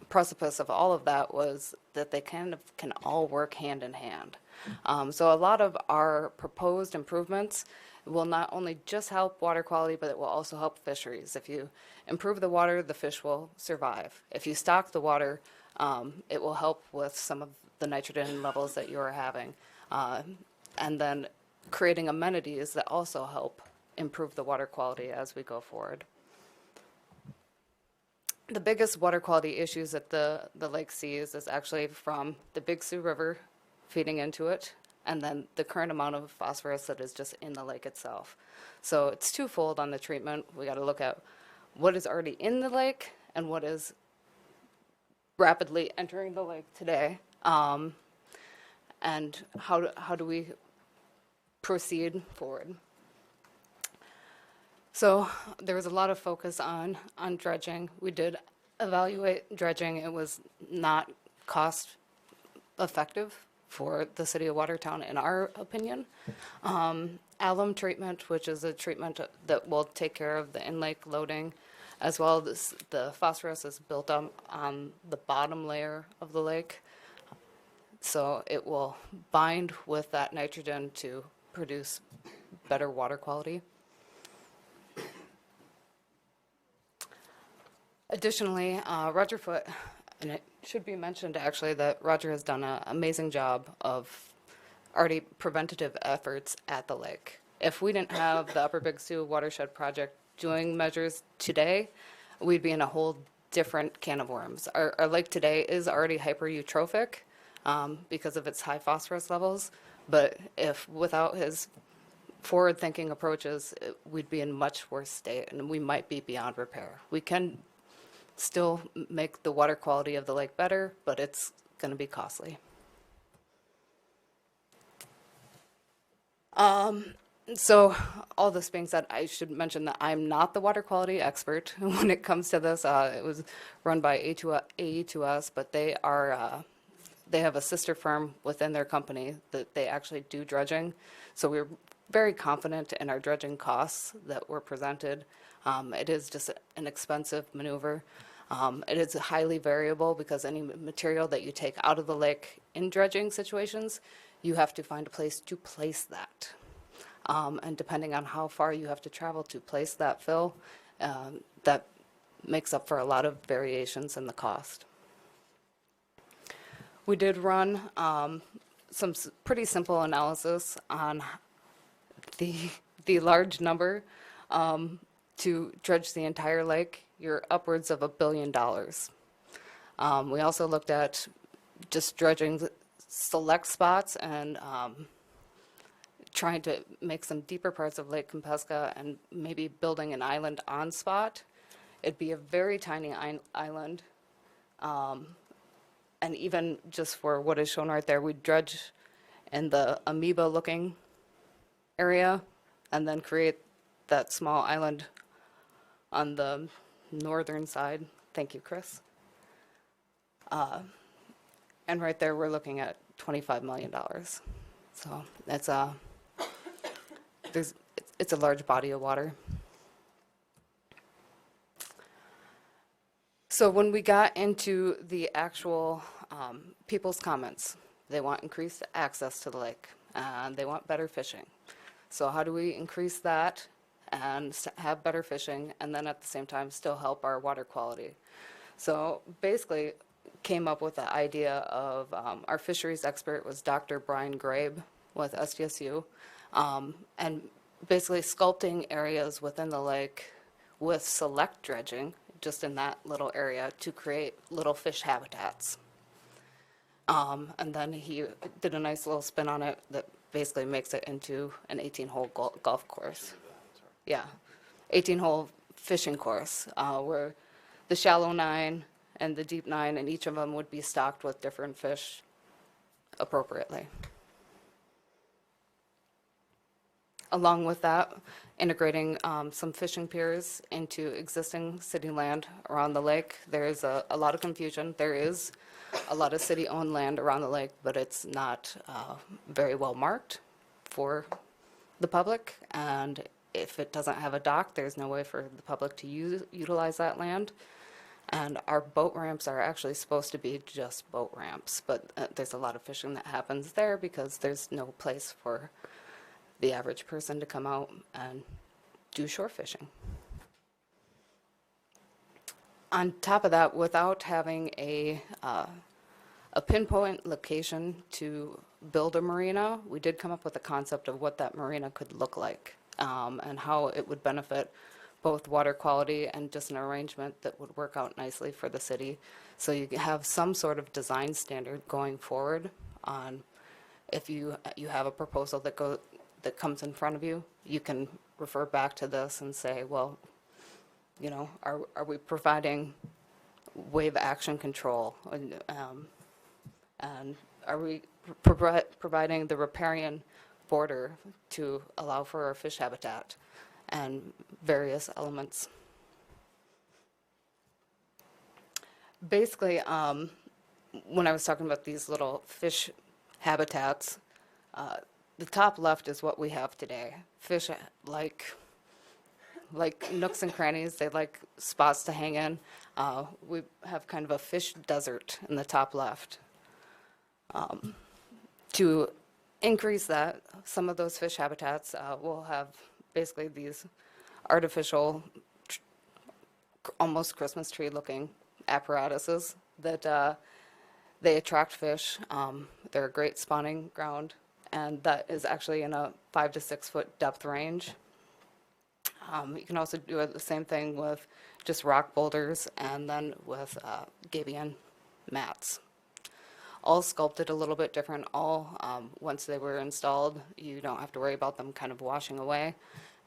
precipice of all of that was that they kind of can all work hand in hand. So a lot of our proposed improvements will not only just help water quality, but it will also help fisheries. If you improve the water, the fish will survive. If you stock the water, it will help with some of the nitrogen levels that you are having. And then creating amenities that also help improve the water quality as we go forward. The biggest water quality issues that the lake sees is actually from the Big Sioux River feeding into it, and then the current amount of phosphorus that is just in the lake itself. So it's twofold on the treatment. We got to look at what is already in the lake and what is rapidly entering the lake today, and how do we proceed forward. So there was a lot of focus on dredging. We did evaluate dredging. It was not cost effective for the city of Watertown, in our opinion. Alum treatment, which is a treatment that will take care of the in-lake loading, as well as the phosphorus is built up on the bottom layer of the lake. So it will bind with that nitrogen to produce better water quality. Additionally, Roger Foote, and it should be mentioned actually that Roger has done an amazing job of already preventative efforts at the lake. If we didn't have the Upper Big Sioux Watershed Project doing measures today, we'd be in a whole different can of worms. Our lake today is already hyper-eutrophic because of its high phosphorus levels, but if without his forward-thinking approaches, we'd be in much worse state and we might be beyond repair. We can still make the water quality of the lake better, but it's going to be costly. So all this being said, I should mention that I'm not the water quality expert when it comes to this. It was run by AE2S, but they have a sister firm within their company that they actually do dredging. So we're very confident in our dredging costs that were presented. It is just an expensive maneuver. It is highly variable because any material that you take out of the lake in dredging situations, you have to find a place to place that. And depending on how far you have to travel to place that fill, that makes up for a lot of variations in the cost. We did run some pretty simple analysis on the large number to dredge the entire lake. You're upwards of $1 billion. We also looked at just dredging select spots and trying to make some deeper parts of Lake Kempesca and maybe building an island on spot. It'd be a very tiny island. And even just for what is shown right there, we'd dredge in the amoeba-looking area and then create that small island on the northern side. Thank you, Chris. And right there, we're looking at $25 million. So that's it's a large body of water. So when we got into the actual people's comments, they want increased access to the lake and they want better fishing. So how do we increase that and have better fishing and then at the same time still help our water quality? So basically came up with the idea of our fisheries expert was Dr. Brian Grabe with SDSU, and basically sculpting areas within the lake with select dredging just in that little area to create little fish habitats. And then he did a nice little spin on it that basically makes it into an 18-hole golf course. Yeah, 18-hole fishing course where the shallow 9 and the deep 9 and each of them would be stocked with different fish appropriately. Along with that, integrating some fishing piers into existing city land around the lake. There is a lot of confusion. There is a lot of city-owned land around the lake, but it's not very well marked for the public. And if it doesn't have a dock, there's no way for the public to utilize that land. And our boat ramps are actually supposed to be just boat ramps, but there's a lot of fishing that happens there because there's no place for the average person to come out and do shore fishing. On top of that, without having a pinpoint location to build a marina, we did come up with a concept of what that marina could look like and how it would benefit both water quality and just an arrangement that would work out nicely for the city. So you have some sort of design standard going forward on if you have a proposal that comes in front of you, you can refer back to this and say, well, you know, are we providing wave action control? And are we providing the riparian border to allow for our fish habitat and various elements? Basically, when I was talking about these little fish habitats, the top left is what we have today. Fish like nooks and crannies. They like spots to hang in. We have kind of a fish desert in the top left. To increase that, some of those fish habitats will have basically these artificial almost Christmas tree looking apparatuses that they attract fish. They're a great spawning ground, and that is actually in a 5 to 6 foot depth range. You can also do the same thing with just rock boulders and then with gabion mats. All sculpted a little bit different. All, once they were installed, you don't have to worry about them kind of washing away,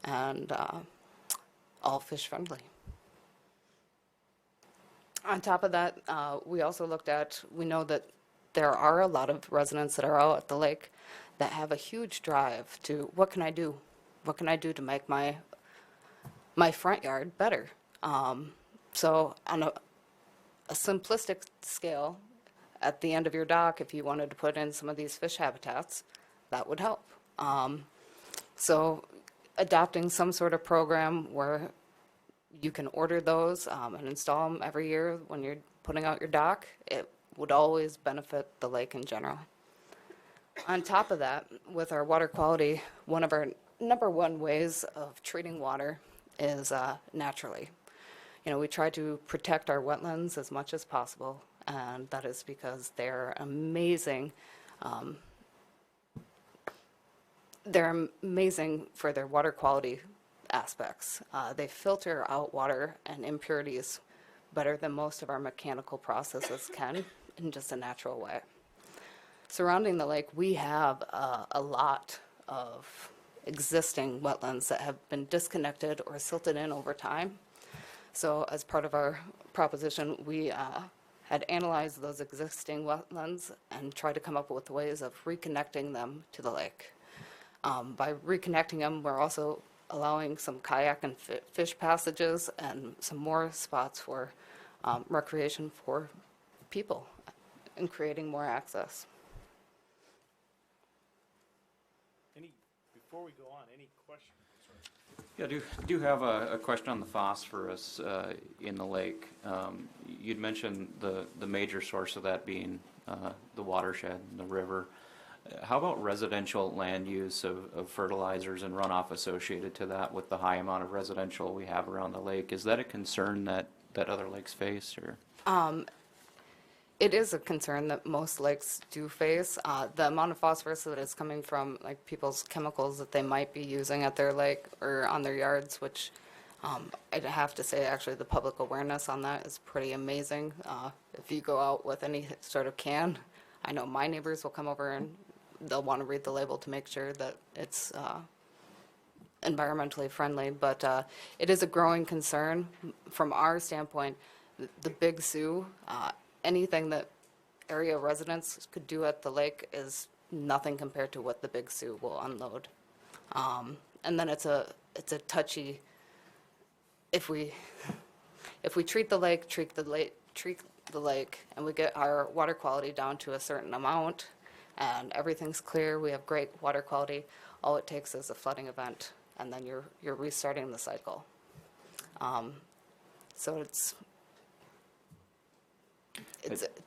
and all fish friendly. On top of that, we also looked at, we know that there are a lot of residents that are out at the lake that have a huge drive to, what can I do? What can I do to make my front yard better? So on a simplistic scale, at the end of your dock, if you wanted to put in some of these fish habitats, that would help. So adopting some sort of program where you can order those and install them every year when you're putting out your dock, it would always benefit the lake in general. On top of that, with our water quality, one of our number one ways of treating water is naturally. You know, we try to protect our wetlands as much as possible, and that is because they're amazing. They're amazing for their water quality aspects. They filter out water and impurities better than most of our mechanical processes can in just a natural way. Surrounding the lake, we have a lot of existing wetlands that have been disconnected or silted in over time. So as part of our proposition, we had analyzed those existing wetlands and tried to come up with ways of reconnecting them to the lake. By reconnecting them, we're also allowing some kayak and fish passages and some more spots for recreation for people and creating more access. Before we go on, any questions? Yeah, do have a question on the phosphorus in the lake. You'd mentioned the major source of that being the watershed, the river. How about residential land use of fertilizers and runoff associated to that with the high amount of residential we have around the lake? Is that a concern that other lakes face, or? It is a concern that most lakes do face. The amount of phosphorus that is coming from like people's chemicals that they might be using at their lake or on their yards, which I'd have to say actually the public awareness on that is pretty amazing. If you go out with any sort of can, I know my neighbors will come over and they'll want to read the label to make sure that it's environmentally friendly, but it is a growing concern. From our standpoint, the Big Sioux, anything that area residents could do at the lake is nothing compared to what the Big Sioux will unload. And then it's a touchy, if we treat the lake, and we get our water quality down to a certain amount, and everything's clear, we have great water quality, all it takes is a flooding event, and then you're restarting the cycle. So it's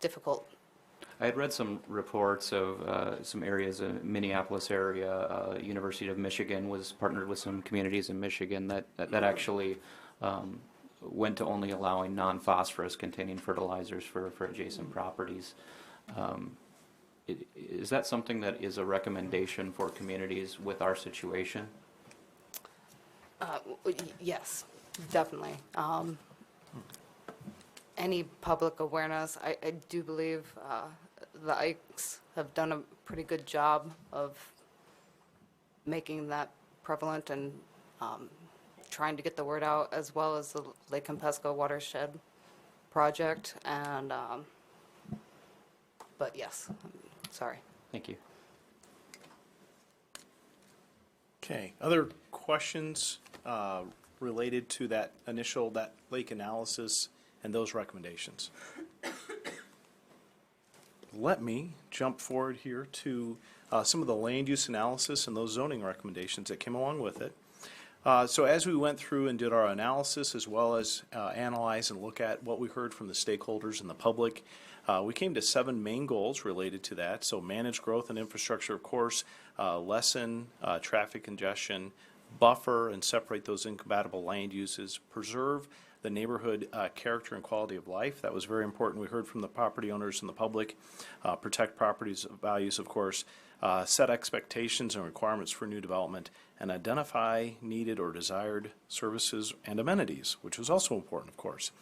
difficult. I had read some reports of some areas in Minneapolis area. University of Michigan was partnered with some communities in Michigan that actually went to only allowing non-phosphorus containing fertilizers for adjacent properties. Is that something that is a recommendation for communities with our situation? Yes, definitely. Any public awareness, I do believe the Ikes have done a pretty good job of making that prevalent and trying to get the word out, as well as the Lake Compesco Watershed Project. And but yes, sorry. Thank you. Okay, other questions related to that lake analysis and those recommendations? Let me jump forward here to some of the land use analysis and those zoning recommendations that came along with it. So as we went through and did our analysis, as well as analyze and look at what we heard from the stakeholders and the public, we came to 7 main goals related to that. So manage growth and infrastructure, of course, lessen traffic congestion, buffer and separate those incompatible land uses, preserve the neighborhood character and quality of life. That was very important. We heard from the property owners and the public. Protect properties' values, of course. Set expectations and requirements for new development, and identify needed or desired services and amenities, which was also important, of course.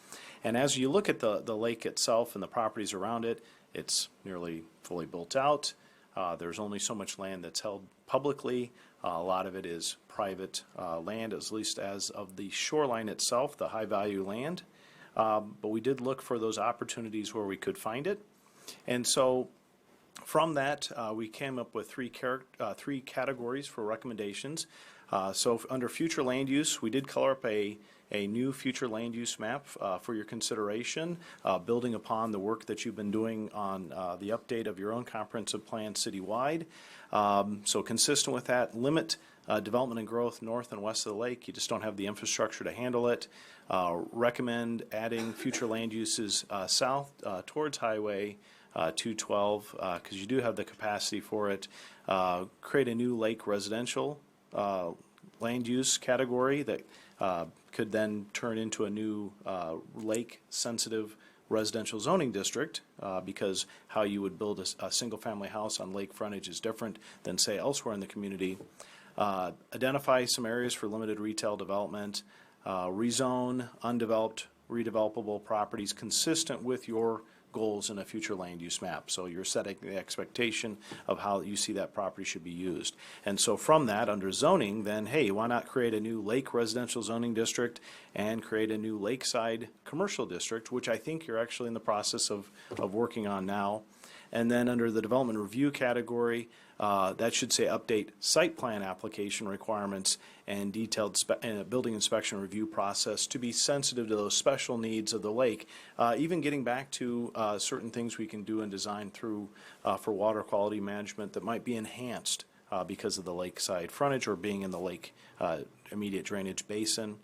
And as you look at the lake itself and the properties around it, it's nearly fully built out. There's only so much land that's held publicly. A lot of it is private land, at least as of the shoreline itself, the high-value land. But we did look for those opportunities where we could find it. And so from that, we came up with three categories for recommendations. So under future land use, we did color up a new future land use map for your consideration, building upon the work that you've been doing on the update of your own comprehensive plan citywide. So consistent with that, limit development and growth north and west of the lake. You just don't have the infrastructure to handle it. Recommend adding future land uses south towards Highway 212 because you do have the capacity for it. Create a new lake residential land use category that could then turn into a new lake-sensitive residential zoning district because how you would build a single-family house on lake frontage is different than, say, elsewhere in the community. Identify some areas for limited retail development. Rezone undeveloped, redevelopable properties consistent with your goals in a future land use map. So you're setting the expectation of how you see that property should be used. And so from that, under zoning, then, hey, why not create a new lake residential zoning district and create a new lakeside commercial district, which I think you're actually in the process of working on now. And then under the development review category, that should say update site plan application requirements and detailed building inspection review process to be sensitive to those special needs of the lake, even getting back to certain things we can do and design through for water quality management that might be enhanced because of the lakeside frontage or being in the lake immediate drainage basin.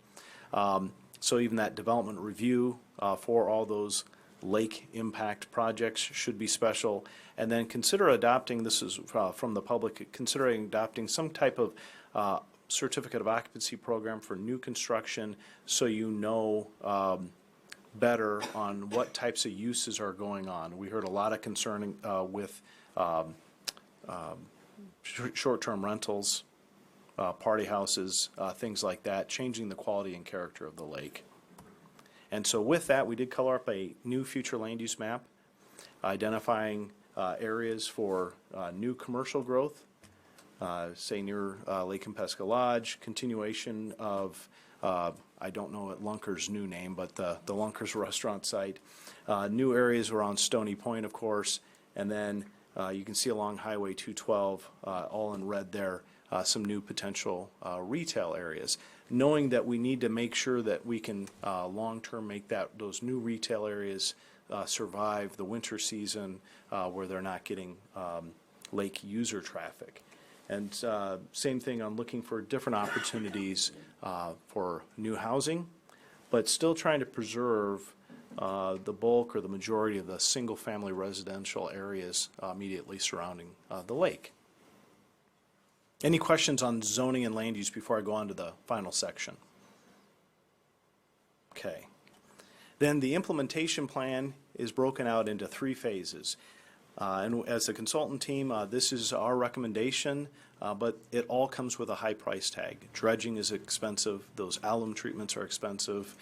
So even that development review for all those lake impact projects should be special. And then consider adopting, this is from the public, considering adopting some type of certificate of occupancy program for new construction so you know better on what types of uses are going on. We heard a lot of concern with short-term rentals, party houses, things like that, changing the quality and character of the lake. And so with that, we did color up a new future land use map, identifying areas for new commercial growth, say near Lake and Pesca Lodge, continuation of, I don't know Lunker's new name, but the Lunker's restaurant site, new areas around Stony Point, of course, and then you can see along Highway 212, all in red there, some new potential retail areas, knowing that we need to make sure that we can long-term make those new retail areas survive the winter season where they're not getting lake user traffic. And same thing on looking for different opportunities for new housing, but still trying to preserve the bulk or the majority of the single-family residential areas immediately surrounding the lake. Any questions on zoning and land use before I go on to the final section? Okay. Then the implementation plan is broken out into 3 phases. And as a consultant team, this is our recommendation, but it all comes with a high price tag. Dredging is expensive. Those alum treatments are expensive.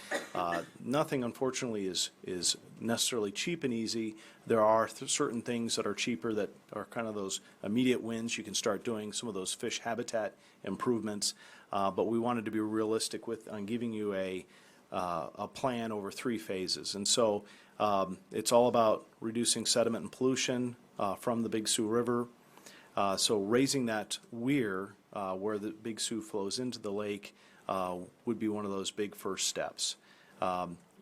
Nothing, unfortunately, is necessarily cheap and easy. There are certain things that are cheaper that are kind of those immediate wins. You can start doing some of those fish habitat improvements, but we wanted to be realistic on giving you a plan over 3 phases. And so it's all about reducing sediment and pollution from the Big Sioux River. So raising that weir where the Big Sioux flows into the lake would be one of those big first steps.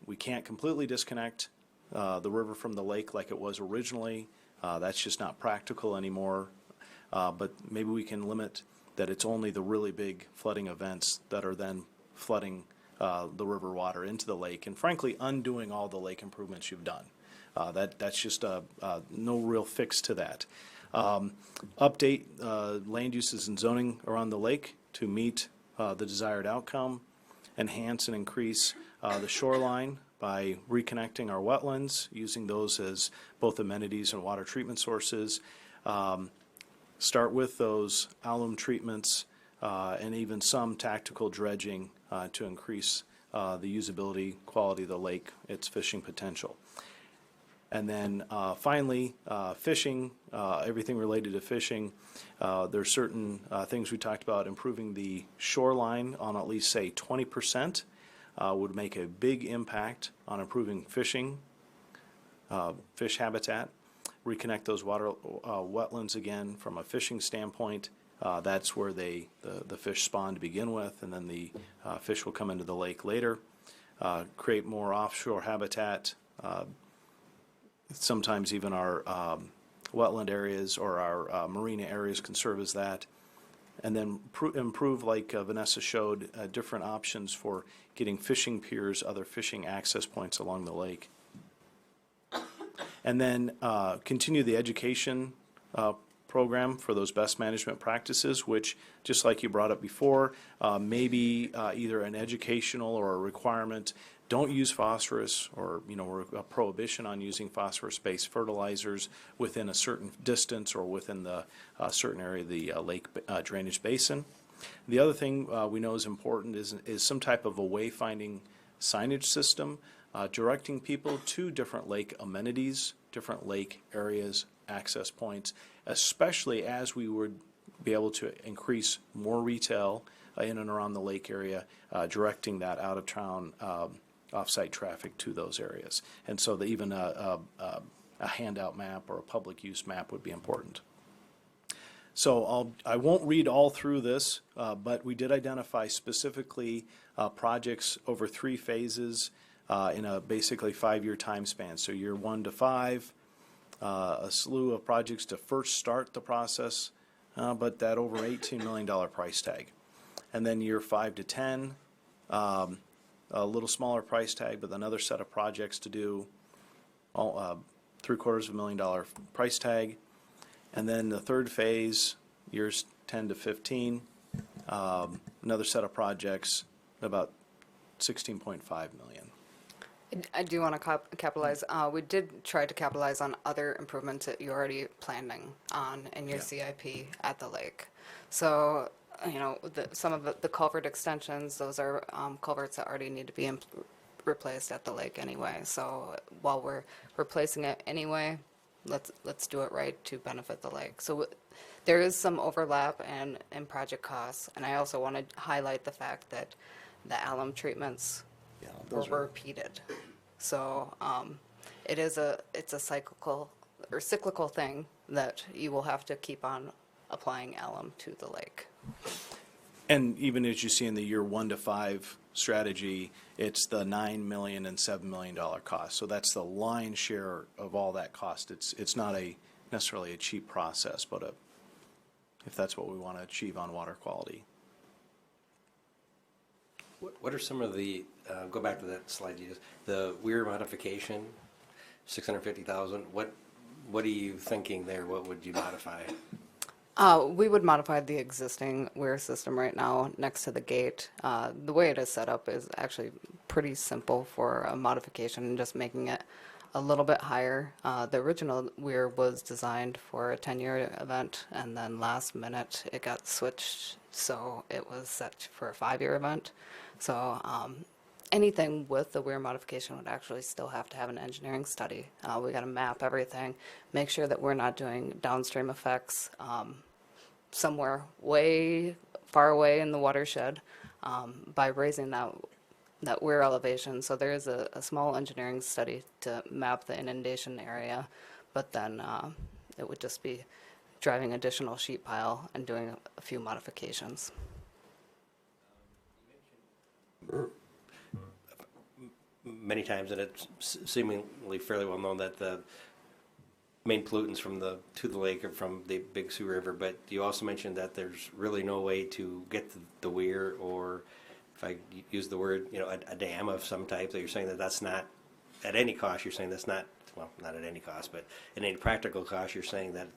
We can't completely disconnect the river from the lake like it was originally. That's just not practical anymore. But maybe we can limit that it's only the really big flooding events that are then flooding the river water into the lake, and frankly undoing all the lake improvements you've done. That's just no real fix to that. Update land uses and zoning around the lake to meet the desired outcome. Enhance and increase the shoreline by reconnecting our wetlands, using those as both amenities and water treatment sources. Start with those alum treatments and even some tactical dredging to increase the usability, quality of the lake, its fishing potential. And then finally, fishing, everything related to fishing. There's certain things we talked about, improving the shoreline on at least, say, 20% would make a big impact on improving fishing, fish habitat. Reconnect those water wetlands again from a fishing standpoint. That's where the fish spawn to begin with, and then the fish will come into the lake later. Create more offshore habitat. Sometimes even our wetland areas or our marina areas can serve as that. And then improve, like Vanessa showed, different options for getting fishing piers, other fishing access points along the lake. And then continue the education program for those best management practices, which, just like you brought up before, maybe either an educational or a requirement. Don't use phosphorus, or a prohibition on using phosphorus-based fertilizers within a certain distance or within the certain area of the lake drainage basin. The other thing we know is important is some type of a wayfinding signage system, directing people to different lake amenities, different lake areas, access points, especially as we would be able to increase more retail in and around the lake area, directing that out of town off-site traffic to those areas. And so even a handout map or a public use map would be important. So I won't read all through this, but we did identify specifically projects over 3 phases in a basically 5-year time span. So year 1 to 5, a slew of projects to first start the process, but that over $18 million price tag. And then year 5 to 10, a little smaller price tag, but another set of projects to do, $750,000 price tag. And then the third phase, years 10 to 15, another set of projects, about $16.5 million. I do want to capitalize. We did try to capitalize on other improvements that you're already planning on in your CIP at the lake. So, some of the culvert extensions, those are culverts that already need to be replaced at the lake anyway. So while we're replacing it anyway, let's do it right to benefit the lake. So there is some overlap in project costs, and I also want to highlight the fact that the alum treatments were repeated. So it's a cyclical thing that you will have to keep on applying alum to the lake. And even as you see in the year 1 to 5 strategy, it's the $9 million and $7 million cost. So that's the lion's share of all that cost. It's not necessarily a cheap process, but if that's what we want to achieve on water quality. What are some of the, go back to that slide you used, the weir modification, 650,000, what are you thinking there? What would you modify? We would modify the existing weir system right now next to the gate. The way it is set up is actually pretty simple for a modification, and just making it a little bit higher. The original weir was designed for a 10-year event, and then last minute it got switched, so it was set for a 5-year event. So anything with the weir modification would actually still have to have an engineering study. We got to map everything, make sure that we're not doing downstream effects somewhere way far away in the watershed by raising that weir elevation. So there is a small engineering study to map the inundation area, but then it would just be driving additional sheet pile and doing a few modifications. Many times, and it's seemingly fairly well known that the main pollutants to the lake are from the Big Sioux River, but you also mentioned that there's really no way to get the weir, or if I use the word, a dam of some type, that you're saying that's not at any cost. You're saying that's not, well, not at any cost, but at any practical cost, you're saying that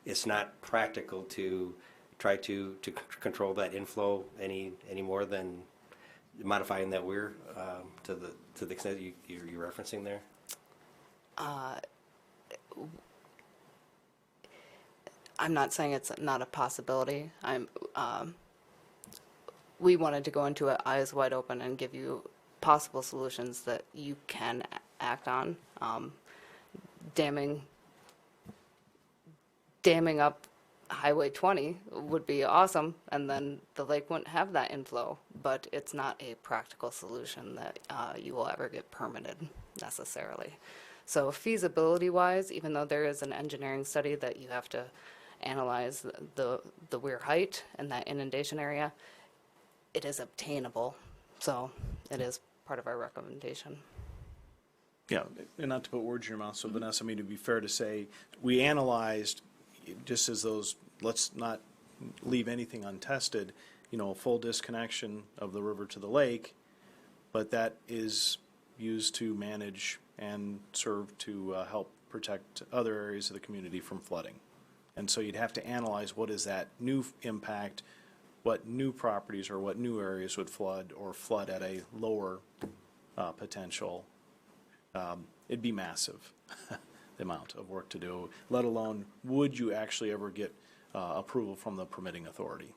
it's not practical to try to control that inflow any more than modifying that weir to the extent you're referencing there? I'm not saying it's not a possibility. We wanted to go into it eyes wide open and give you possible solutions that you can act on. Damming up Highway 20 would be awesome, and then the lake wouldn't have that inflow, but it's not a practical solution that you will ever get permitted necessarily. So feasibility-wise, even though there is an engineering study that you have to analyze the weir height and that inundation area, it is obtainable. So it is part of our recommendation. Yeah, and not to put words in your mouth, so Vanessa, I mean, to be fair to say, we analyzed, just as those, let's not leave anything untested, you know, a full disconnection of the river to the lake, but that is used to manage and serve to help protect other areas of the community from flooding. And so you'd have to analyze what is that new impact, what new properties or what new areas would flood or flood at a lower potential. It'd be massive, the amount of work to do, let alone would you actually ever get approval from the permitting authority.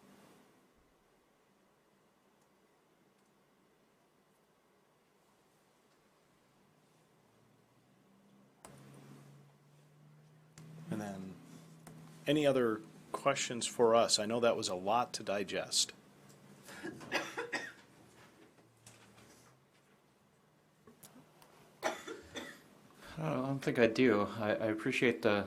And then, any other questions for us? I know that was a lot to digest. I don't think I do. I appreciate the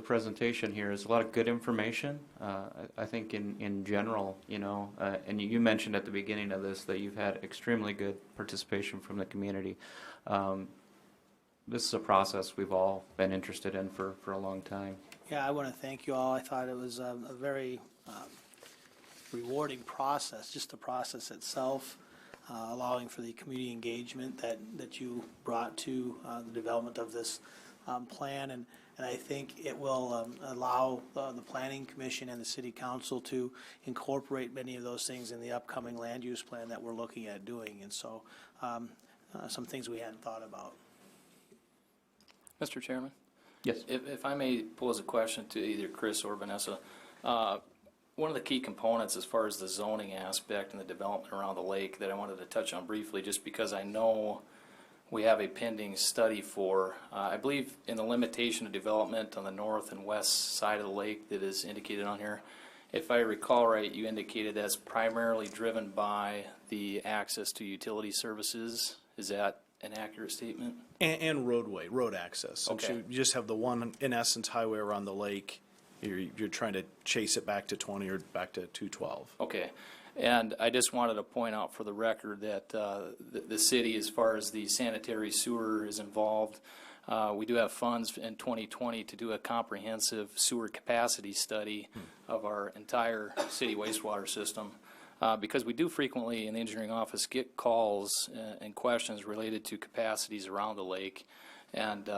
presentation here. There's a lot of good information. I think in general, you know, and you mentioned at the beginning of this that you've had extremely good participation from the community. This is a process we've all been interested in for a long time. Yeah, I want to thank you all. I thought it was a very rewarding process, just the process itself, allowing for the community engagement that you brought to the development of this plan. And I think it will allow the Planning Commission and the City Council to incorporate many of those things in the upcoming land use plan that we're looking at doing. And so some things we hadn't thought about. Mr. Chairman? Yes. If I may pose a question to either Chris or Vanessa, one of the key components as far as the zoning aspect and the development around the lake that I wanted to touch on briefly, just because I know we have a pending study for, I believe in the limitation of development on the north and west side of the lake that is indicated on here. If I recall right, you indicated that's primarily driven by the access to utility services. Is that an accurate statement? And road access. Okay. Since you just have the one, in essence, highway around the lake, you're trying to chase it back to 20 or back to 212. Okay. And I just wanted to point out for the record that the city, as far as the sanitary sewer is involved, we do have funds in 2020 to do a comprehensive sewer capacity study of our entire city wastewater system. Because we do frequently in the engineering office get calls and questions related to capacities around the lake. And,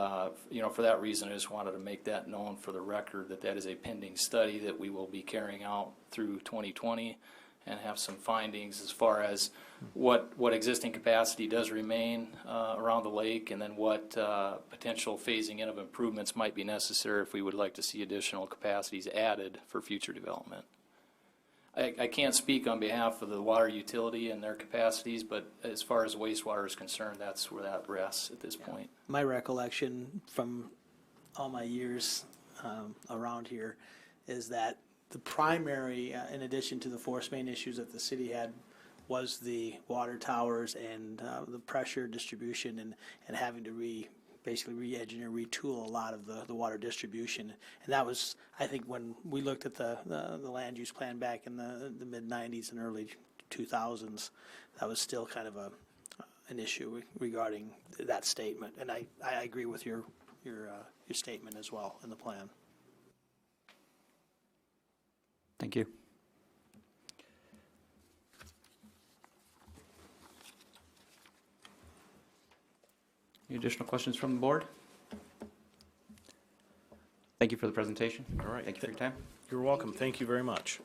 you know, for that reason, I just wanted to make that known for the record that that is a pending study that we will be carrying out through 2020 and have some findings as far as what existing capacity does remain around the lake, and then what potential phasing in of improvements might be necessary if we would like to see additional capacities added for future development. I can't speak on behalf of the water utility and their capacities, but as far as wastewater is concerned, that's where that rests at this point. My recollection from all my years around here is that the primary, in addition to the force main issues that the city had, was the water towers and the pressure distribution and having to basically re-engineer, retool a lot of the water distribution. And that was, I think, when we looked at the land use plan back in the mid-90s and early 2000s, that was still kind of an issue regarding that statement. And I agree with your statement as well in the plan. Thank you. Any additional questions from the board? Thank you for the presentation. All right. Thank you for your time. You're welcome. Thank you very much.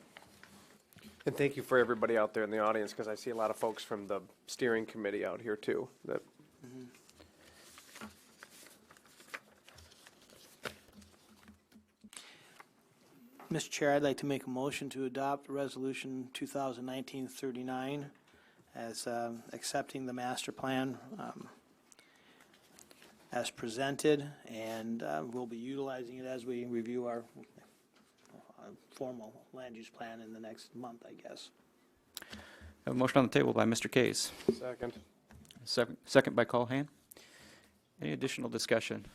And thank you for everybody out there in the audience, because I see a lot of folks from the steering committee out here too. That Mr. Chair, I'd like to make a motion to adopt Resolution 2019-39 as accepting the master plan as presented, and we'll be utilizing it as we review our formal land use plan in the next month, I guess. I have a motion on the table by Mr. Case. second. Second by Colhan. Any additional discussion?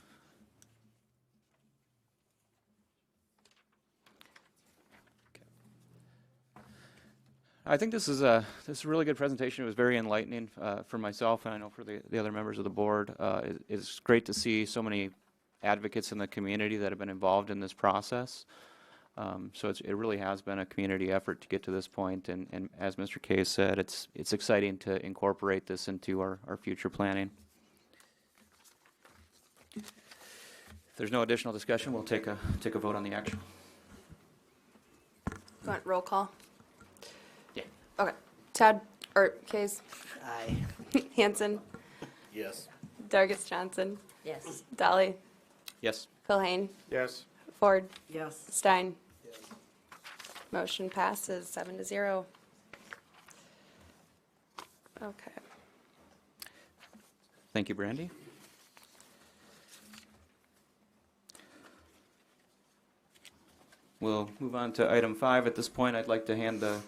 I think this is a really good presentation. It was very enlightening for myself, and I know for the other members of the board. It's great to see so many advocates in the community that have been involved in this process. So it really has been a community effort to get to this point, and as Mr. Case said, it's exciting to incorporate this into our future planning. If there's no additional discussion, we'll take a vote on the action. Want roll call? Yeah. Okay. Todd, or Kays, Aye. Hanson, Yes. Dargis Johnson, Yes. Dolly, Yes. Culhane, Yes. Ford, Yes. Stein. Motion passes 7-0. Okay. Thank you, Brandy. We'll move on to item 5. At this point, I'd like to hand the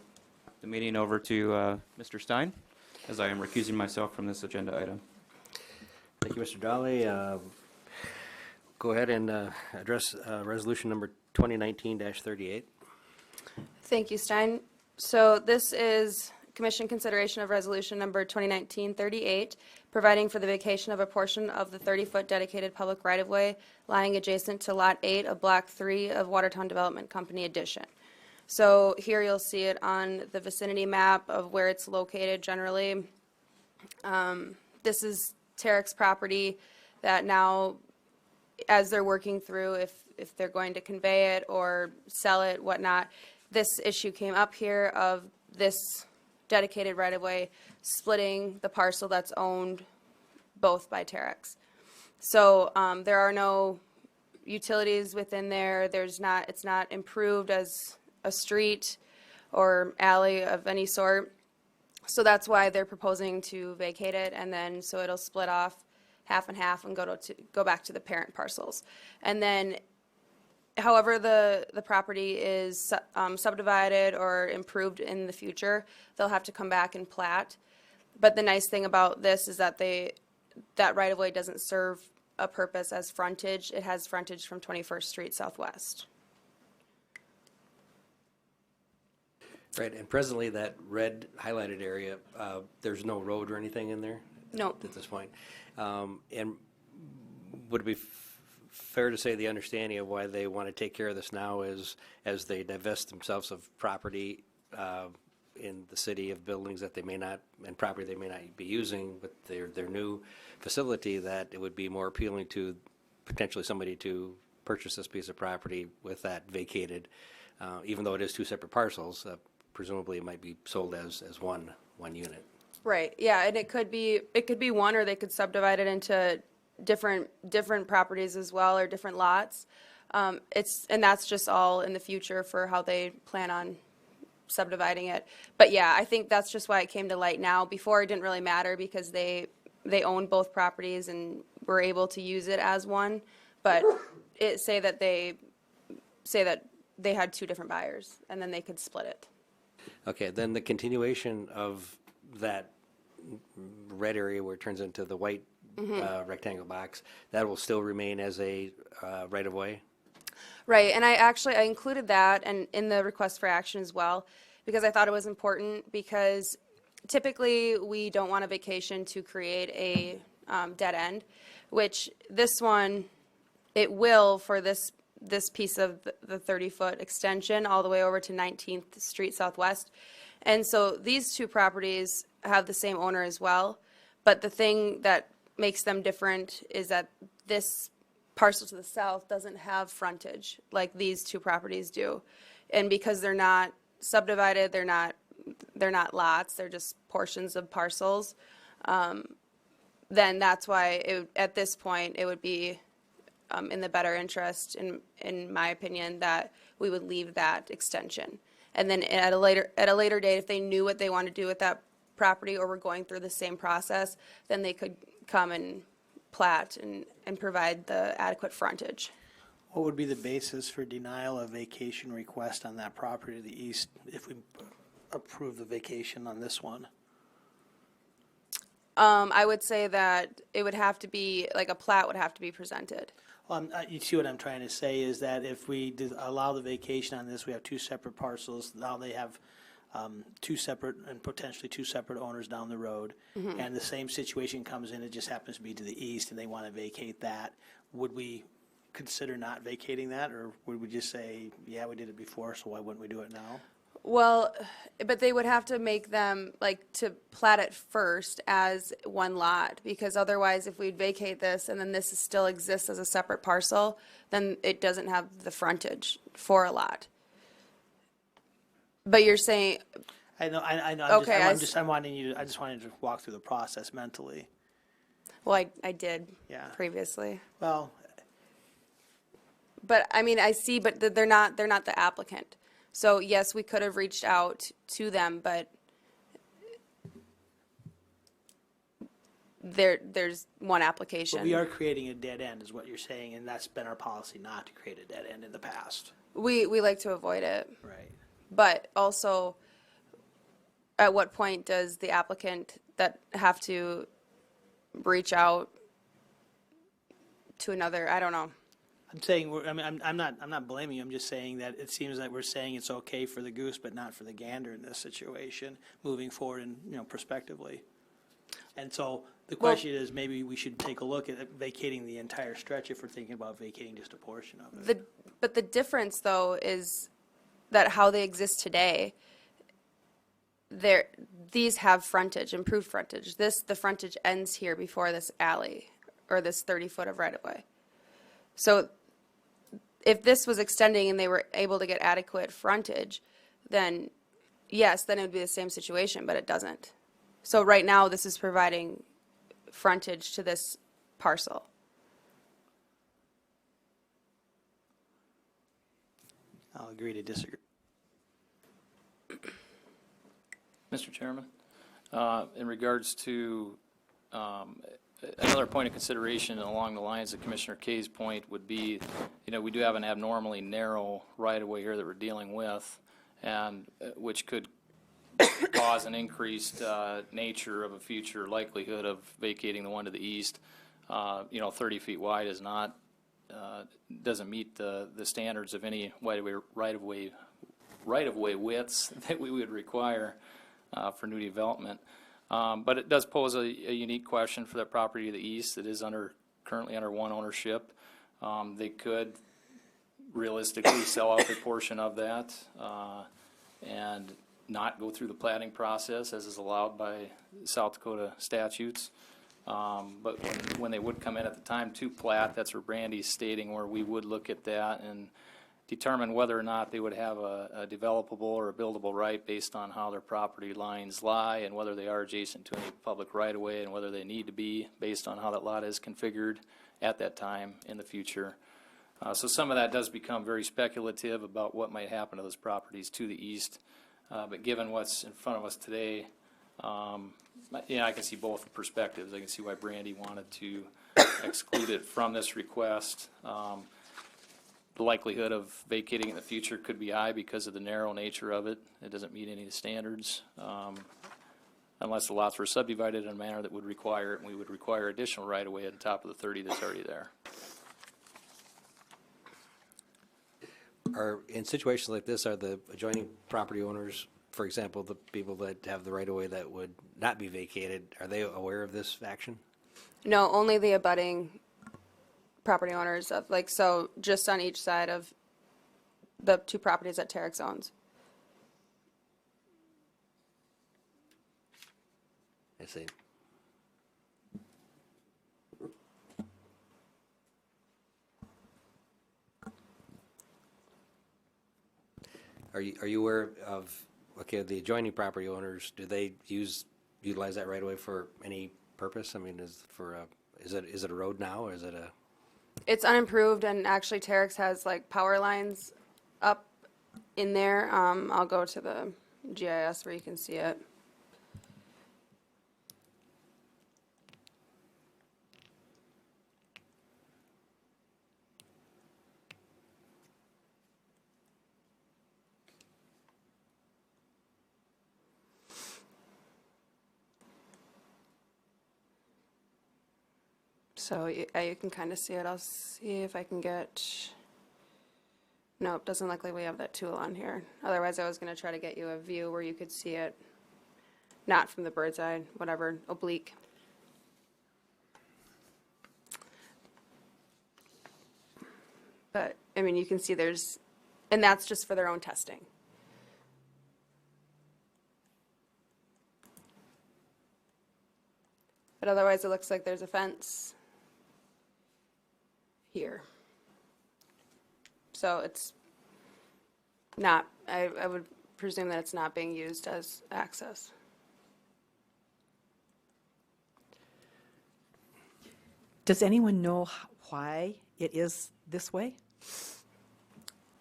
meeting over to Mr. Stein, as I am recusing myself from this agenda item. Thank you, Mr. Dolly. Go ahead and address resolution number 2019-38. Thank you, Stein. So this is Commission consideration of resolution number 2019-38, providing for the vacation of a portion of the 30-foot dedicated public right-of-way lying adjacent to Lot 8 of Block 3 of Watertown Development Company Addition. So here you'll see it on the vicinity map of where it's located generally. This is Tarek's property that now, as they're working through if they're going to convey it or sell it, whatnot, this issue came up here of this dedicated right-of-way splitting the parcel that's owned both by Tarek's. So there are no utilities within there. It's not improved as a street or alley of any sort. So that's why they're proposing to vacate it, and then so it'll split off half and half and go back to the parent parcels. And then, however the property is subdivided or improved in the future, they'll have to come back and plat. But the nice thing about this is that that right-of-way doesn't serve a purpose as frontage. It has frontage from 21st Street Southwest. Right, and presently that red highlighted area, there's no road or anything in there? Nope. At this point. And would it be fair to say the understanding of why they want to take care of this now is as they divest themselves of property in the city of buildings that they may not, and property they may not be using with their new facility, that it would be more appealing to potentially somebody to purchase this piece of property with that vacated, even though it is two separate parcels, presumably it might be sold as one unit. Right, yeah, and it could be one, or they could subdivide it into different properties as well, or different lots. And that's just all in the future for how they plan on subdividing it. But yeah, I think that's just why it came to light now. Before, it didn't really matter because they owned both properties and were able to use it as one. But say that they had two different buyers, and then they could split it. Okay, then the continuation of that red area where it turns into the white rectangle box, that will still remain as a right-of-way? Right, and I included that and in the request for action as well, because I thought it was important, because typically we don't want a vacation to create a dead end, which this one, it will for this piece of the 30-foot extension all the way over to 19th Street Southwest. And so these two properties have the same owner as well, but the thing that makes them different is that this parcel to the south doesn't have frontage like these two properties do. And because they're not subdivided, they're not lots, they're just portions of parcels, then that's why at this point, it would be in the better interest, in my opinion, that we would leave that extension. And then at a later date, if they knew what they wanted to do with that property or were going through the same process, then they could come and plat and provide the adequate frontage. What would be the basis for denial of vacation request on that property to the east if we approve the vacation on this one? I would say that it would have to be, like a plat would have to be presented. You see what I'm trying to say is that if we allow the vacation on this, we have two separate parcels. Now they have two separate and potentially two separate owners down the road. And the same situation comes in, it just happens to be to the east and they want to vacate that. Would we consider not vacating that, or would we just say, yeah, we did it before, so why wouldn't we do it now? Well, but they would have to make them, like, to plat it first as one lot, because otherwise if we vacate this and then this still exists as a separate parcel, then it doesn't have the frontage for a lot. But you're saying, I know. Okay, I just wanted to walk through the process mentally. well, I did Yeah. previously. Well, But, I mean, I see, but they're not the applicant. So, yes, we could have reached out to them, but there's one application. but we are creating a dead end, is what you're saying, and that's been our policy not to create a dead end in the past. We like to avoid it. Right. But also, at what point does the applicant that have to reach out to another, I don't know. I'm saying, I'm not blaming you, I'm just saying that it seems that we're saying it's okay for the goose, but not for the gander in this situation, moving forward and, prospectively. And so the question is, maybe we should take a look at vacating the entire stretch if we're thinking about vacating just a portion of it. But the difference, though, is that how they exist today, these have frontage, improved frontage. The frontage ends here before this alley, or this 30-foot of right-of-way. So if this was extending and they were able to get adequate frontage, then yes, then it would be the same situation, but it doesn't. So right now, this is providing frontage to this parcel. I'll agree to disagree. Mr. Chairman, in regards to another point of consideration along the lines of Commissioner Kay's point would be, we do have an abnormally narrow right-of-way here that we're dealing with, and which could cause an increased nature of a future likelihood of vacating the one to the east. 30 feet wide is not, doesn't meet the standards of any right-of-way widths that we would require for new development. But it does pose a unique question for that property to the east that is currently under one ownership. They could realistically sell out a portion of that and not go through the platting process as is allowed by South Dakota statutes. But when they would come in at the time to plat, that's where Brandy's stating where we would look at that and determine whether or not they would have a developable or a buildable right based on how their property lines lie and whether they are adjacent to any public right-of-way and whether they need to be based on how that lot is configured at that time in the future. So some of that does become very speculative about what might happen to those properties to the east. But given what's in front of us today, I can see both perspectives. I can see why Brandy wanted to exclude it from this request. The likelihood of vacating in the future could be high because of the narrow nature of it. It doesn't meet any of the standards unless the lots were subdivided in a manner that would require it, and we would require additional right-of-way on top of the 30 that's already there. In situations like this, are the adjoining property owners, for example, the people that have the right-of-way that would not be vacated, are they aware of this action? No, only the abutting property owners of, so just on each side of the two properties that Terex owns. I see. are you aware of, okay, the adjoining property owners, do they utilize that right away for any purpose? I mean, is it a road now, or is it a? It's unimproved, and actually Terex has like power lines up in there. I'll go to the GIS where you can see it. So you can kind of see it. I'll see if I can get, nope, doesn't look like we have that tool on here. Otherwise, I was going to try to get you a view where you could see it, not from the bird's eye, whatever, oblique. But, I mean, you can see there's, and that's just for their own testing. But otherwise, it looks like there's a fence here. So it's not, I would presume that it's not being used as access. Does anyone know why it is this way?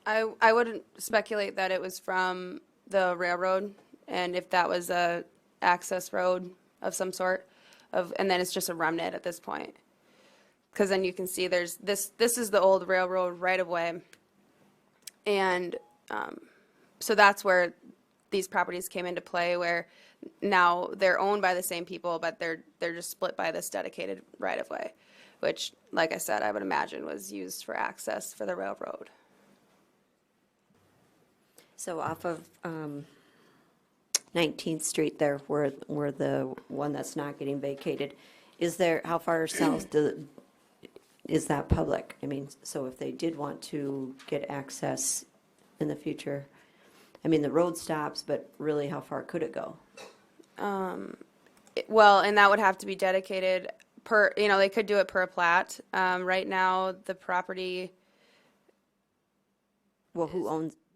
I wouldn't speculate that it was from the railroad, and if that was a access road of some sort, and then it's just a remnant at this point. Because then you can see there's this is the old railroad right of way, and so that's where these properties came into play, where now they're owned by the same people, but they're just split by this dedicated right of way, which, like I said, I would imagine was used for access for the railroad. So off of 19th Street there, where the one that's not getting vacated, how far south is that public? I mean, so if they did want to get access in the future, I mean, the road stops, but really how far could it go? Well, and that would have to be dedicated per, they could do it per plat. Right now, the property Well, who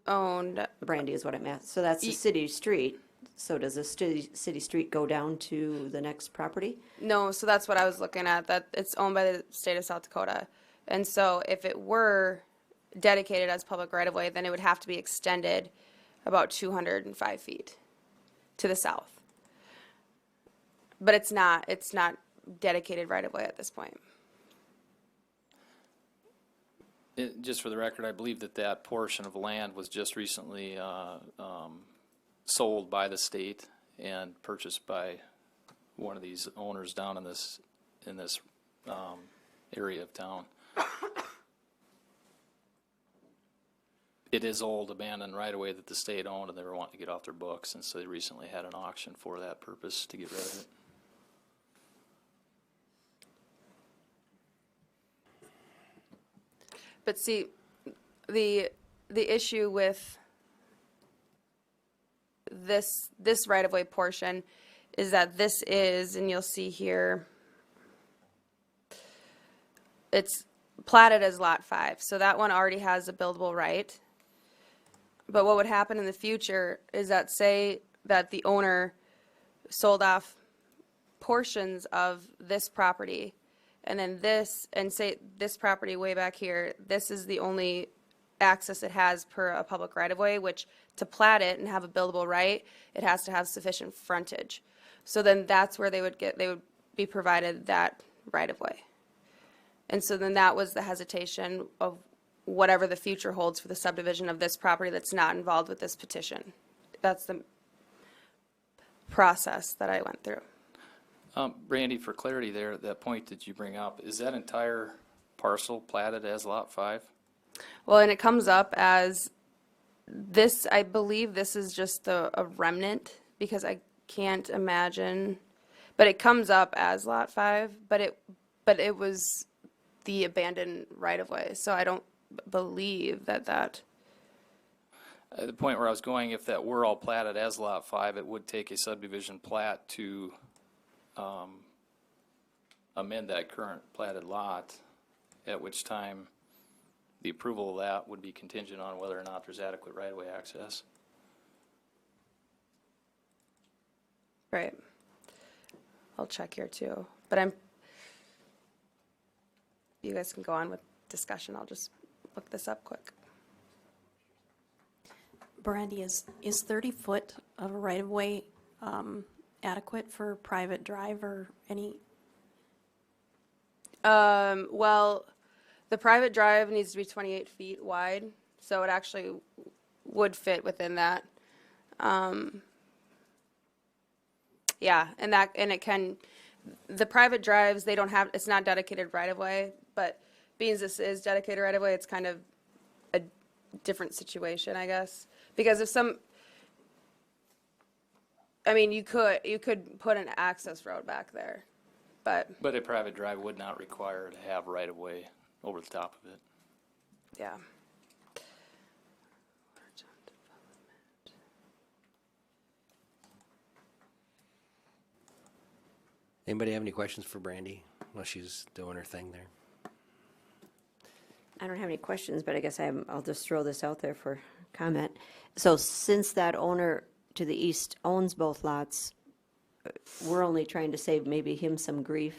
owned, Brandy is what I meant. So that's the city street. So does the city street go down to the next property? no, so that's what I was looking at, that it's owned by the state of South Dakota. And so if it were dedicated as public right-of-way, then it would have to be extended about 205 feet to the south. But it's not dedicated right-of-way at this point. Just for the record, I believe that portion of land was just recently sold by the state and purchased by one of these owners down in this area of town. It is old abandoned right away that the state owned, and they were wanting to get off their books, and so they recently had an auction for that purpose to get rid of it. But see, the issue with this right-of-way portion is that this is, and you'll see here, it's platted as Lot 5. So that one already has a buildable right. But what would happen in the future is that, say that the owner sold off portions of this property, and then say this property way back here, this is the only access it has per a public right-of-way, which to plat it and have a buildable right, it has to have sufficient frontage. So then that's where they would be provided that right-of-way. And so then that was the hesitation of whatever the future holds for the subdivision of this property that's not involved with this petition. That's the process that I went through. Brandy, for clarity there, that point that you bring up, is that entire parcel platted as Lot 5? Well, and it comes up as this, I believe this is just a remnant, because I can't imagine, but it comes up as Lot 5, but it was the abandoned right-of-way, so I don't believe that. The point where I was going, if that were all platted as Lot 5, it would take a subdivision plat to amend that current platted lot, at which time the approval of that would be contingent on whether or not there's adequate right-of-way access. Right. I'll check here too, but you guys can go on with discussion. I'll just look this up quick. Brandy, is 30 foot of a right-of-way adequate for private drive or any? Well, the private drive needs to be 28 feet wide, so it actually would fit within that. Yeah, and it can, the private drives, they don't have, it's not dedicated right of way, but being this is dedicated right of way, it's kind of a different situation, I guess. Because if I mean, you could put an access road back there, but But a private drive would not require to have right-of-way over the top of it. yeah. Anybody have any questions for Brandy while she's doing her thing there? I don't have any questions, but I guess I'll just throw this out there for comment. So since that owner to the east owns both lots, we're only trying to save maybe him some grief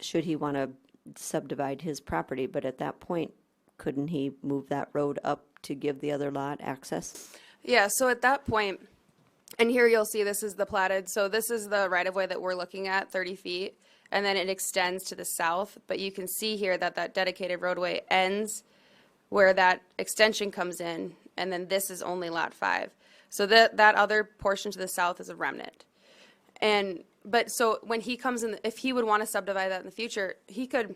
should he want to subdivide his property, but at that point, couldn't he move that road up to give the other lot access? Yeah, so at that point, and here you'll see this is the platted, so this is the right-of-way that we're looking at, 30 feet, and then it extends to the south, but you can see here that that dedicated roadway ends where that extension comes in, and then this is only Lot 5. So that other portion to the south is a remnant. But so when he comes in, if he would want to subdivide that in the future, he could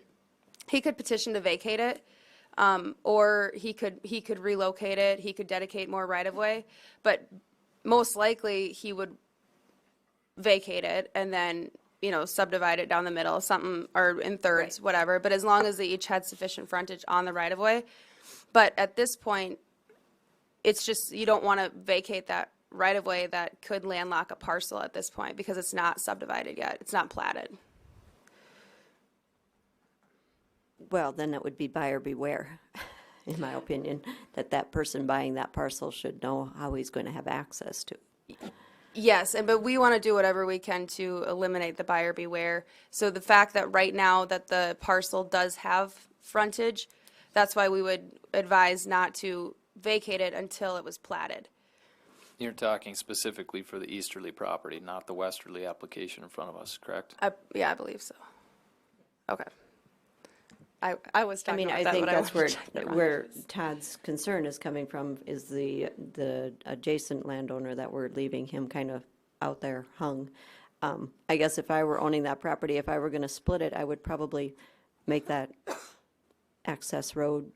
petition to vacate it, or he could relocate it, he could dedicate more right-of-way, but most likely he would vacate it and then, subdivide it down the middle, something, or in thirds, whatever, but as long as they each had sufficient frontage on the right-of-way. But at this point, it's just, you don't want to vacate that right-of-way that could landlock a parcel at this point because it's not subdivided yet, it's not platted. Well, then it would be buyer beware, in my opinion, that person buying that parcel should know how he's going to have access to it. Yes, but we want to do whatever we can to eliminate the buyer beware. So the fact that right now that the parcel does have frontage, that's why we would advise not to vacate it until it was platted. You're talking specifically for the easterly property, not the westerly application in front of us, correct? Yeah, I believe so. Okay. I was I talking mean, about I that, think but that's wanted to check that where Todd's concern is coming from, is the adjacent landowner that we're leaving him kind of out there hung. I guess if I were owning that property, if I were going to split it, I would probably make that access road,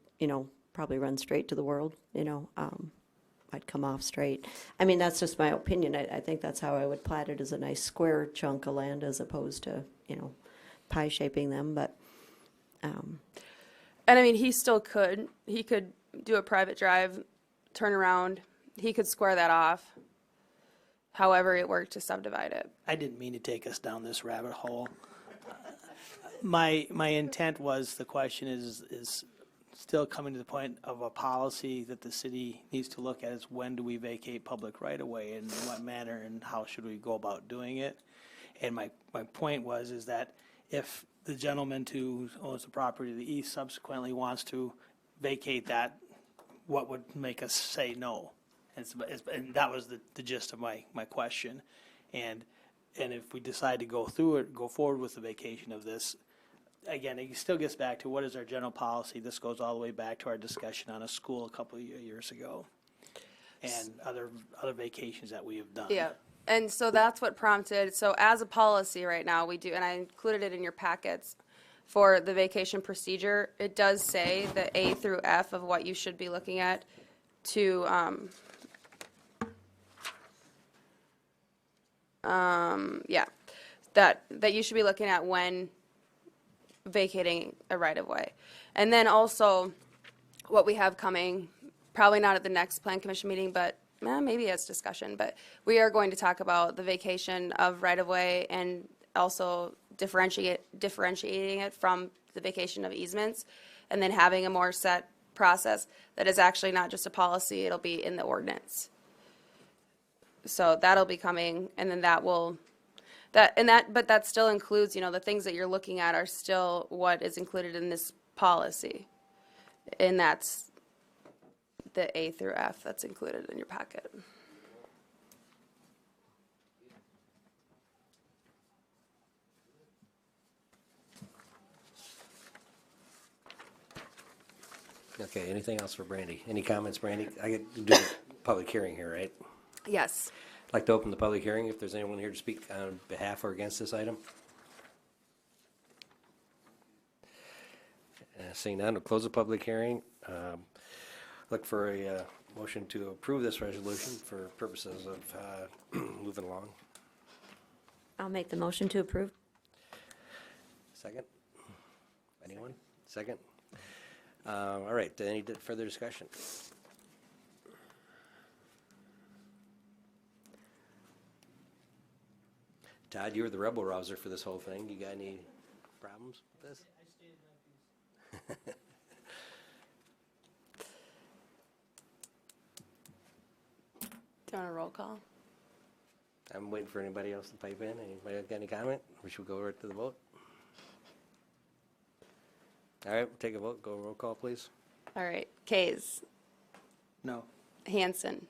probably run straight to the world, I'd come off straight. I mean, that's just my opinion. I think that's how I would plat it, as a nice square chunk of land as opposed to, pie shaping them, but. And I mean, he could do a private drive, turn around, he could square that off, however it worked to subdivide it. I didn't mean to take us down this rabbit hole. My intent was, the question is still coming to the point of a policy that the city needs to look at, is when do we vacate public right-of-way, and in what manner, and how should we go about doing it? And my point is that if the gentleman who owns the property to the east subsequently wants to vacate that, what would make us say no? And that was the gist of my question. And if we decide to go forward with the vacation of this, again, it still gets back to what is our general policy. This goes all the way back to our discussion on a school a couple of years ago, and other vacations that we have done. Yeah. And so that's what prompted, so as a policy right now, we do, and I included it in your packets, for the vacation procedure, it does say the A through F of what you should be looking at to, that you should be looking at when vacating a right-of-way. And then also, what we have coming, probably not at the next Plan Commission meeting, but maybe as discussion, but we are going to talk about the vacation of right-of-way and also differentiating it from the vacation of easements. and then having a more set process that is actually not just a policy, it'll be in the ordinance. So that'll be coming, and then but that still includes, the things that you're looking at are still what is included in this policy. And that's the A through F that's included in your packet. Okay, anything else for Brandy? Any comments, Brandy? I get to do the public hearing here, right? Yes. I'd like to open the public hearing if there's anyone here to speak on behalf or against this item. Seeing none, we'll close the public hearing. Look for a motion to approve this resolution for purposes of moving along. I'll make the motion to approve. Second? Anyone? Second? All right, any further discussion? Todd, you were the rebel rouser for this whole thing. You got any problems with this? Do you want a roll call? I'm waiting for anybody else to pipe in. Anybody got any comment? Or should we go right to the vote? All right, we'll take a vote. Go roll call, please. All right. Kays, No. Hanson,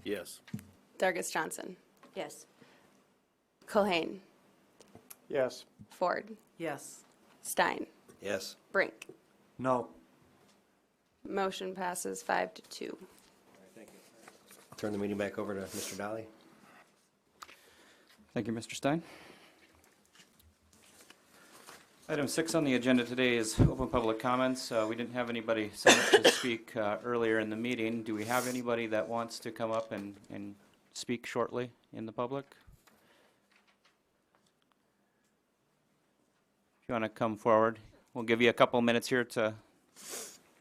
Yes. Dargis Johnson, Yes. Culhane, Yes. Ford, Yes. Stein, Yes. Brink. No. Motion passes 5-2. I'll turn the meeting back over to Mr. Dolly. Thank you, Mr. Stein. Item 6 on the agenda today is open public comments. We didn't have anybody sign up to speak earlier in the meeting. Do we have anybody that wants to come up and speak shortly in the public? If you want to come forward, we'll give you a couple minutes here to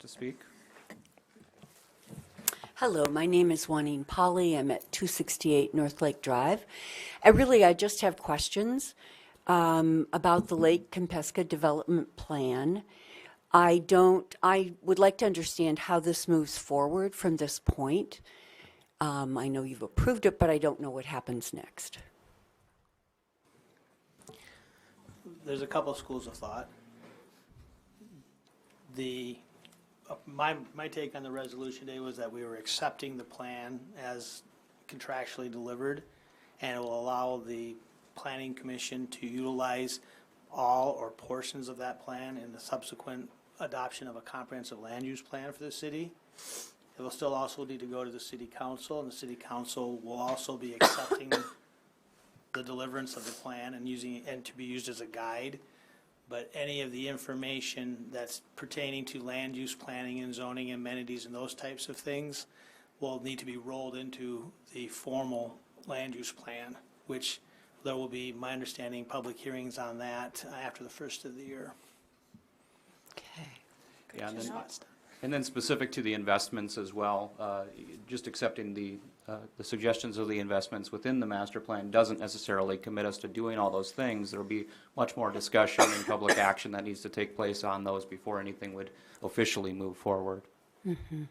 speak. Hello, my name is Juanine Polly. I'm at 268 North Lake Drive. I just have questions about the Lake Kempesca Development Plan. I would like to understand how this moves forward from this point. I know you've approved it, but I don't know what happens next. There's a couple schools of thought. My take on the resolution today was that we were accepting the plan as contractually delivered, and it will allow the planning commission to utilize all or portions of that plan in the subsequent adoption of a comprehensive land use plan for the city. It will still also need to go to the city council, and the city council will also be accepting the deliverance of the plan and using it and to be used as a guide. But any of the information that's pertaining to land use planning and zoning amenities and those types of things will need to be rolled into the formal land use plan, which there will be, my understanding, public hearings on that after the first of the year. Okay. Yeah, and then specific to the investments as well, just accepting the suggestions of the investments within the master plan doesn't necessarily commit us to doing all those things. There will be much more discussion and public action that needs to take place on those before anything would officially move forward. Mm-hmm.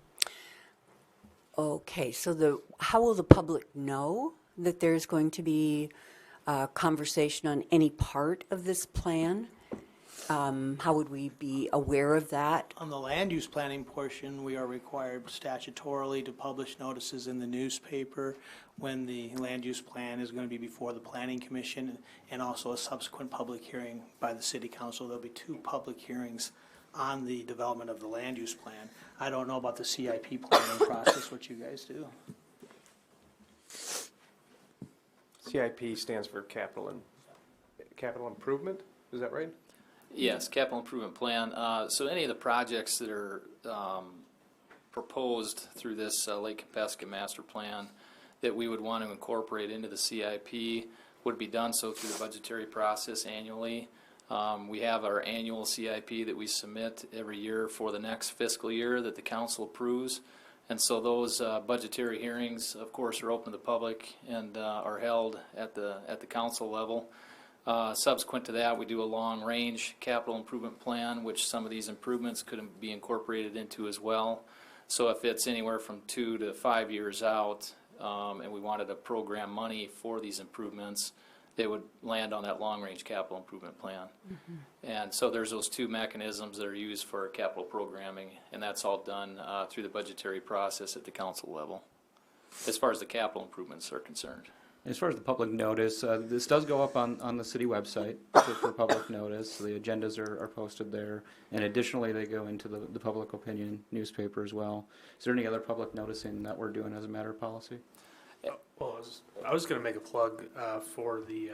Okay, so how will the public know that there's going to be a conversation on any part of this plan? How would we be aware of that? On the land use planning portion, we are required statutorily to publish notices in the newspaper when the land use plan is going to be before the planning commission, and also a subsequent public hearing by the city council. There'll be 2 public hearings on the development of the land use plan. I don't know about the CIP planning process, what you guys do. CIP stands for capital improvement, is that right? Yes, capital improvement plan. So any of the projects that are proposed through this Lake Kempesca master plan that we would want to incorporate into the CIP would be done so through the budgetary process annually. We have our annual CIP that we submit every year for the next fiscal year that the council approves. And so those budgetary hearings, of course, are open to the public and are held at the council level. Subsequent to that, we do a long-range capital improvement plan, which some of these improvements could be incorporated into as well. So if it's anywhere from 2 to 5 years out, and we wanted to program money for these improvements, they would land on that long-range capital improvement plan. And so there's those two mechanisms that are used for capital programming, and that's all done through the budgetary process at the council level, as far as the capital improvements are concerned. As far as the public notice, this does go up on the city website for public notice. The agendas are posted there, and additionally, they go into the public opinion newspaper as well. Is there any other public noticing that we're doing as a matter of policy? Well, I was going to make a plug for the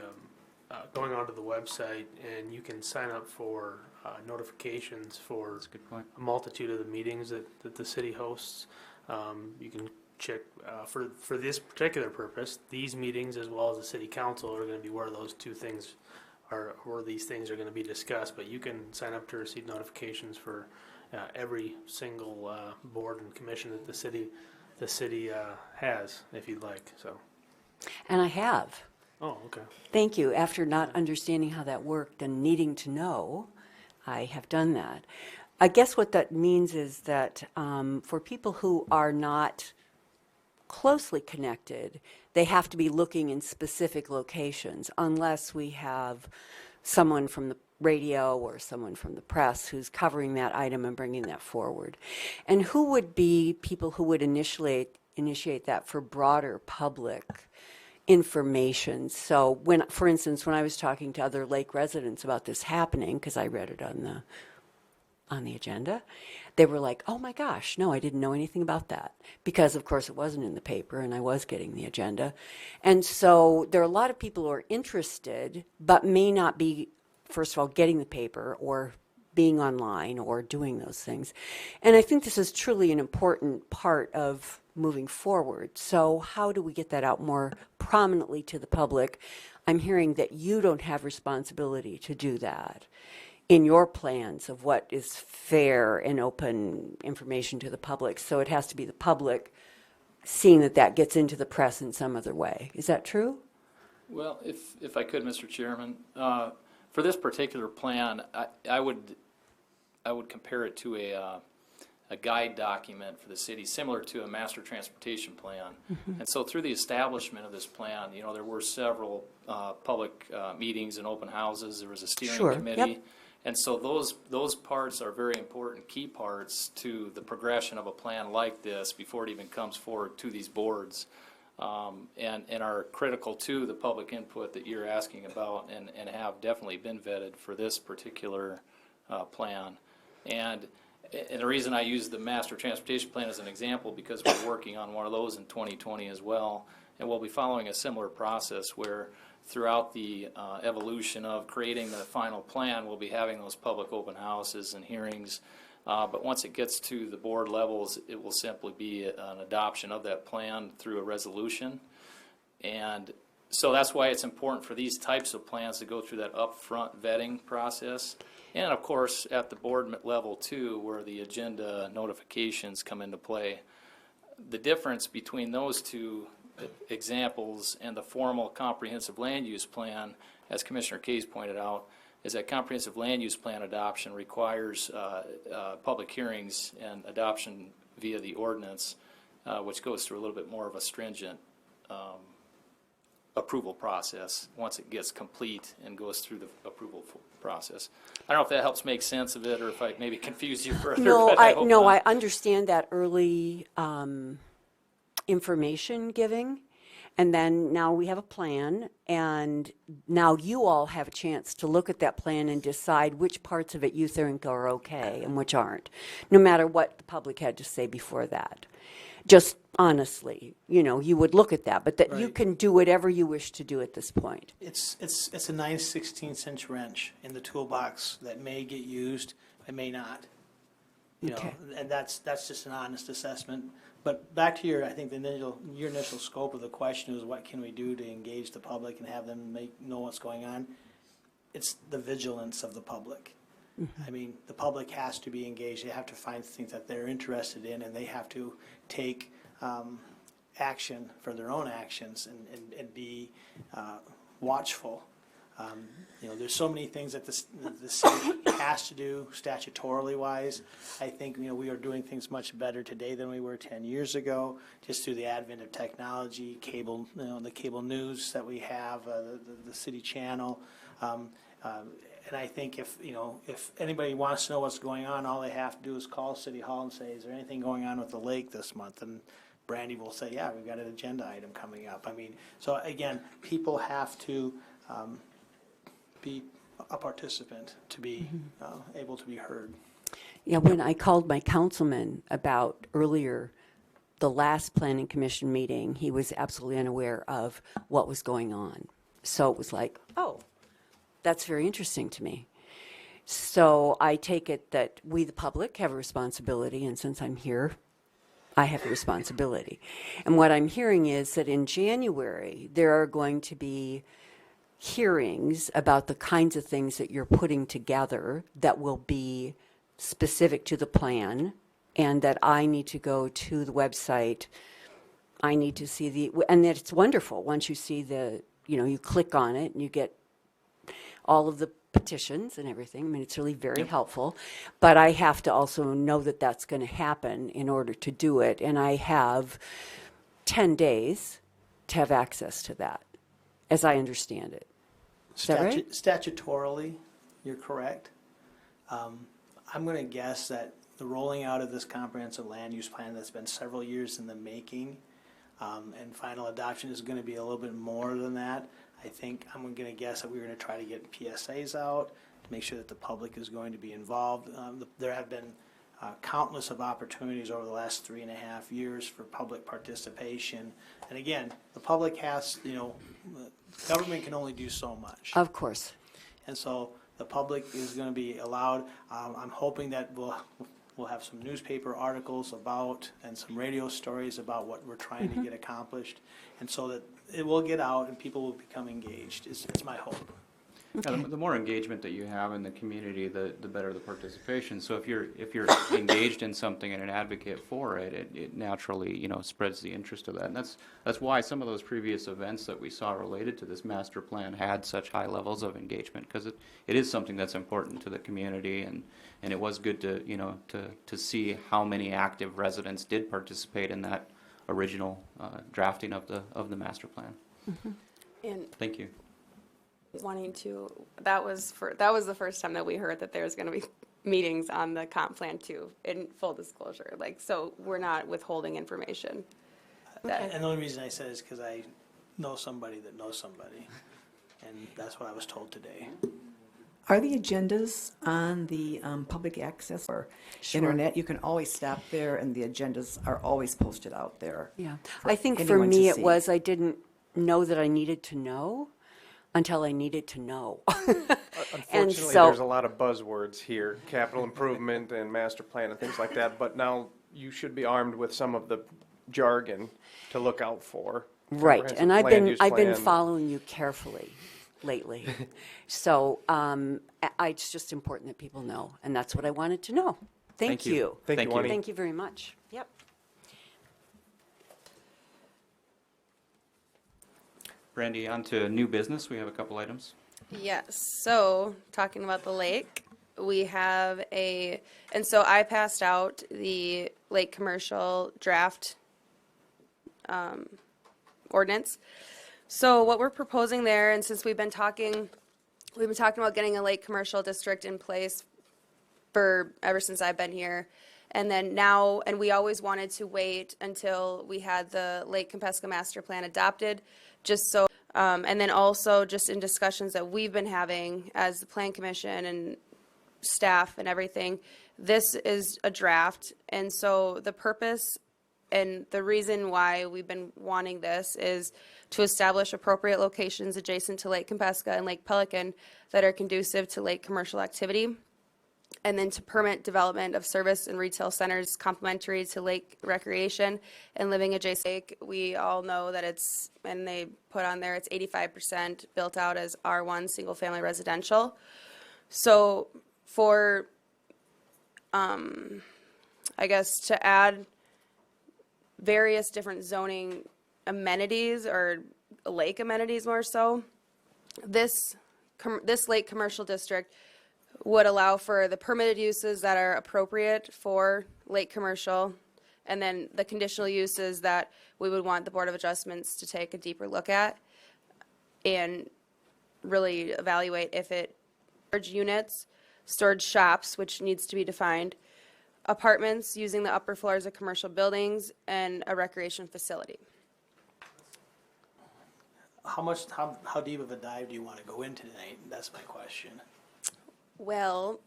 going onto the website, and you can sign up for notifications for That's a good point. a multitude of the meetings that the city hosts. You can check for this particular purpose. These meetings, as well as the city council, are going to be where those two things are, where these things are going to be discussed. But you can sign up to receive notifications for every single board and commission that the city has, if you'd like. So. And I have. Oh, okay. Thank you. After not understanding how that worked and needing to know, I have done that. I guess what that means is that for people who are not closely connected, they have to be looking in specific locations, unless we have someone from the radio or someone from the press who's covering that item and bringing that forward. And who would be people who would initiate that for broader public information? So when, for instance, when I was talking to other lake residents about this happening, because I read it on the agenda, they were like, oh my gosh, no, I didn't know anything about that, because of course it wasn't in the paper and I was getting the agenda. And so there are a lot of people who are interested but may not be, first of all, getting the paper or being online or doing those things. And I think this is truly an important part of moving forward. So how do we get that out more prominently to the public? I'm hearing that you don't have responsibility to do that in your plans of what is fair and open information to the public. So it has to be the public seeing that that gets into the press in some other way. Is that true? Well, if I could, Mr. Chairman, for this particular plan, I would compare it to a guide document for the city, similar to a master transportation plan. And so through the establishment of this plan, there were several public meetings and open houses. There was a steering committee. Yep. And so those parts are very important, key parts to the progression of a plan like this before it even comes forward to these boards. And are critical to the public input that you're asking about, and have definitely been vetted for this particular plan. And the reason I use the master transportation plan as an example, because we're working on one of those in 2020 as well, and we'll be following a similar process where throughout the evolution of creating the final plan, we'll be having those public open houses and hearings. But once it gets to the board levels, it will simply be an adoption of that plan through a resolution. And so that's why it's important for these types of plans to go through that upfront vetting process. And of course, at the board level too, where the agenda notifications come into play. The difference between those two examples and the formal comprehensive land use plan, as Commissioner Case pointed out, is that comprehensive land use plan adoption requires public hearings and adoption via the ordinance, which goes through a little bit more of a stringent approval process once it gets complete and goes through the approval process. I don't know if that helps make sense of it, or if I maybe confuse you further. No, but I hope not. I understand that early information giving. And then now we have a plan, and now you all have a chance to look at that plan and decide which parts of it you think are okay and which aren't, no matter what the public had to say before that. Just honestly, you would look at that, but that you can do whatever you wish to do at this point. It's a 9/16" wrench in the toolbox that may get used, it may not. Okay. And that's just an honest assessment. But back to your initial scope of the question was, what can we do to engage the public and have them know what's going on? It's the vigilance of the public. I mean, the public has to be engaged. They have to find things that they're interested in, and they have to take action for their own actions and be watchful There's so many things that the city has to do statutorily wise. I think, we are doing things much better today than we were 10 years ago, just through the advent of technology, cable, the cable news that we have, the city channel. And I think if anybody wants to know what's going on, all they have to do is call City Hall and say, is there anything going on with the lake this month? And Brandy will say, yeah, we've got an agenda item coming up. So again, people have to be a participant to be able to be heard. Yeah, when I called my councilman about earlier, the last planning commission meeting, he was absolutely unaware of what was going on. So it was like, oh, that's very interesting to me. So I take it that we, the public, have a responsibility, and since I'm here, I have a responsibility. And what I'm hearing is that in January, there are going to be hearings about the kinds of things that you're putting together that will be specific to the plan, and that I need to go to the website. I need to see and it's wonderful once you see you click on it and you get all of the petitions and everything. It's really very helpful, but I have to also know that that's going to happen in order to do it, and I have 10 days to have access to that, as I understand it. Is that right? Statutorily, you're correct. I'm going to guess that the rolling out of this comprehensive land use plan that's been several years in the making, and final adoption is going to be a little bit more than that. I think I'm going to guess that we're going to try to get PSAs out to make sure that the public is going to be involved. There have been countless of opportunities over the last 3.5 years for public participation. And again, the public has, government can only do so much. Of course. And so the public is going to be allowed. I'm hoping that we'll have some newspaper articles about and some radio stories about what we're trying to get accomplished, and so that it will get out and people will become engaged. It's my hope. Yeah, the more engagement that you have in the community, the better the participation. So if you're engaged in something and an advocate for it, it naturally spreads the interest of that. And that's why some of those previous events that we saw related to this master plan had such high levels of engagement, because it is something that's important to the community, and it was good to see how many active residents did participate in that original drafting of the master plan. And Thank you. that was the first time that we heard that there's going to be meetings on the comp plan too, in full disclosure. So we're not withholding information. And the only reason I said it is because I know somebody that knows somebody, and that's what I was told today. Are the agendas on the public access or internet? You can always stop there, and the agendas are always posted out there. Yeah. I think for anyone to me it see. was, I didn't know that I needed to know until I needed to know. Unfortunately, there's a lot of buzzwords here, capital improvement and master plan and things like that, but now you should be armed with some of the jargon to look out for. Right, and I've been plan. following you carefully lately. So it's just important that people know, and that's what I wanted to know. Thank you. Thank you, Juanita. Thank you very much. Yep. Brandy, on to new business. We have a couple items. Yes, so talking about the lake, we have and so I passed out the lake commercial draft ordinance. So what we're proposing there, and since we've been talking about getting a lake commercial district in place ever since I've been here. And then now, and we always wanted to wait until we had the Lake Compesca Master Plan adopted, just so, and then also just in discussions that we've been having as the Plan Commission and staff and everything, this is a draft. And so the purpose and the reason why we've been wanting this is to establish appropriate locations adjacent to Lake Compesca and Lake Pelican that are conducive to lake commercial activity, and then to permit development of service and retail centers complementary to lake recreation and living adjacent lake. We all know that and they put on there, it's 85% built out as R1 single family residential. So for, I guess to add various different zoning amenities or lake amenities more so, this this lake commercial district would allow for the permitted uses that are appropriate for lake commercial, and then the conditional uses that we would want the Board of Adjustments to take a deeper look at and really evaluate if it, storage units, storage shops, which needs to be defined, apartments using the upper floors of commercial buildings, and a recreation facility. How deep of a dive do you want to go into tonight? That's my question. Well,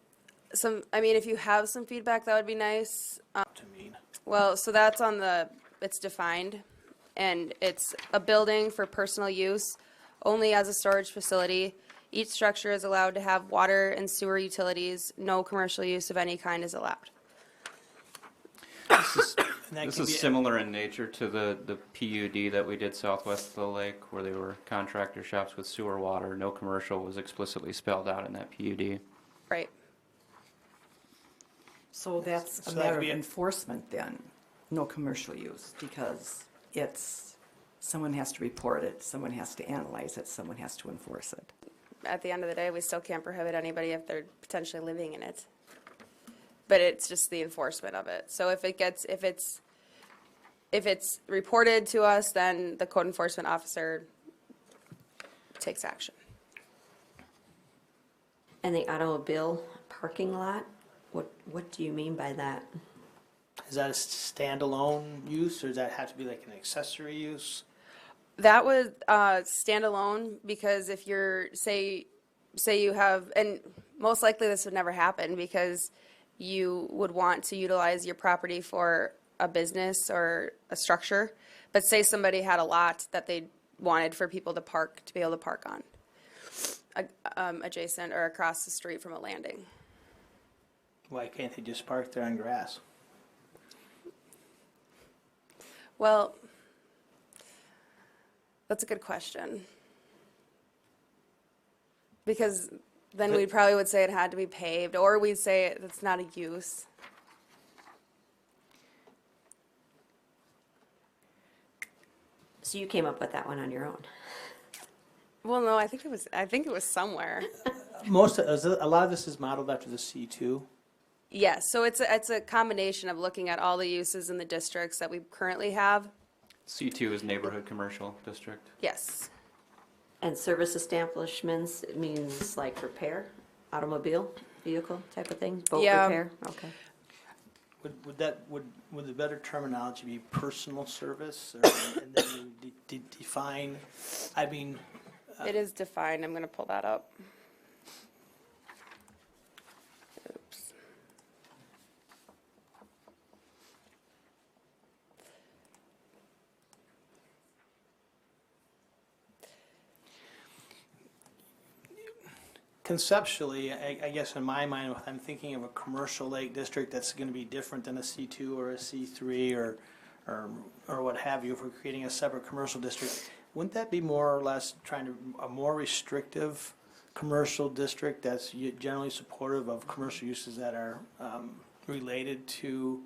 if you have some feedback, that would be nice. To me. Well, so that's it's defined, and it's a building for personal use, only as a storage facility. Each structure is allowed to have water and sewer utilities. No commercial use of any kind is allowed. This is similar in nature to the PUD that we did southwest of the lake, where they were contractor shops with sewer water. No commercial was explicitly spelled out in that PUD. Right. So that's a So matter that'd of be enforcement then, no commercial use, because someone has to report it, someone has to analyze it, someone has to enforce it. At the end of the day, we still can't prohibit anybody if they're potentially living in it. But it's just the enforcement of it. So if it's reported to us, then the code enforcement officer takes action. And the automobile parking lot, what do you mean by that? Is that a standalone use, or does that have to be like an accessory use? That would stand alone, because if you're, say you have, and most likely this would never happen because you would want to utilize your property for a business or a structure, but say somebody had a lot that they wanted for people to park, to be able to park on, adjacent or across the street from a landing. Why can't they just park there on grass? Well, that's a good question. Because then we probably would say it had to be paved, or we'd say it's not a use. So you came up with that one on your own? Well, no, I think it was somewhere. A lot of this is modeled after the C2. Yes, so it's a combination of looking at all the uses in the districts that we currently have. C2 is neighborhood commercial district. Yes. And service establishments, it means like repair, automobile, vehicle type of thing, boat Yeah. repair? Okay. Would the better terminology be personal service, or, and then you define? I mean, It is defined. I'm going to pull that up. Oops. conceptually, I guess in my mind, I'm thinking of a commercial lake district that's going to be different than a C2 or a C3 or what have you. If we're creating a separate commercial district, wouldn't that be more or less a more restrictive commercial district that's generally supportive of commercial uses that are related to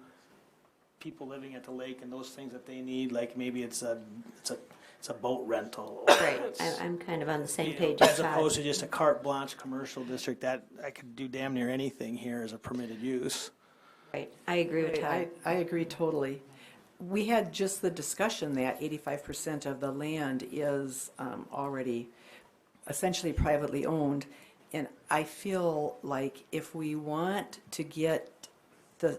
people living at the lake and those things that they need? Like maybe it's a boat rental. Or Right, it's, I'm kind of on the same you know, page as as Todd. opposed to just a carte blanche commercial district that I could do damn near anything here as a permitted use. Right, I agree with Todd. I agree totally. We had just the discussion that 85% of the land is already essentially privately owned. And I feel like if we want to get the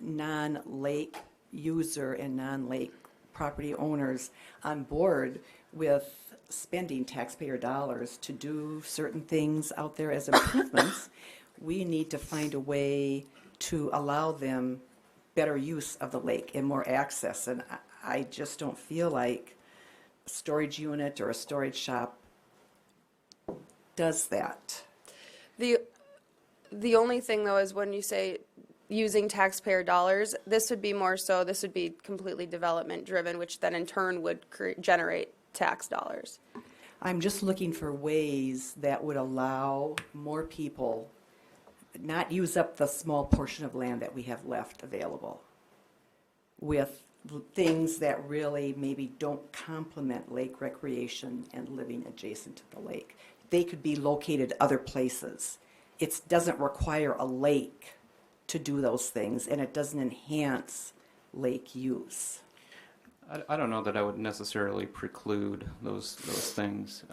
non-lake user and non-lake property owners on board with spending taxpayer dollars to do certain things out there as improvements, we need to find a way to allow them better use of the lake and more access. And I just don't feel like a storage unit or a storage shop does that. The only thing though is when you say using taxpayer dollars, this would be completely development driven, which then in turn would generate tax dollars. I'm just looking for ways that would allow more people not use up the small portion of land that we have left available with things that really maybe don't complement lake recreation and living adjacent to the lake. they could be located other places. It doesn't require a lake to do those things, and it doesn't enhance lake use. I don't know that I would necessarily preclude those things.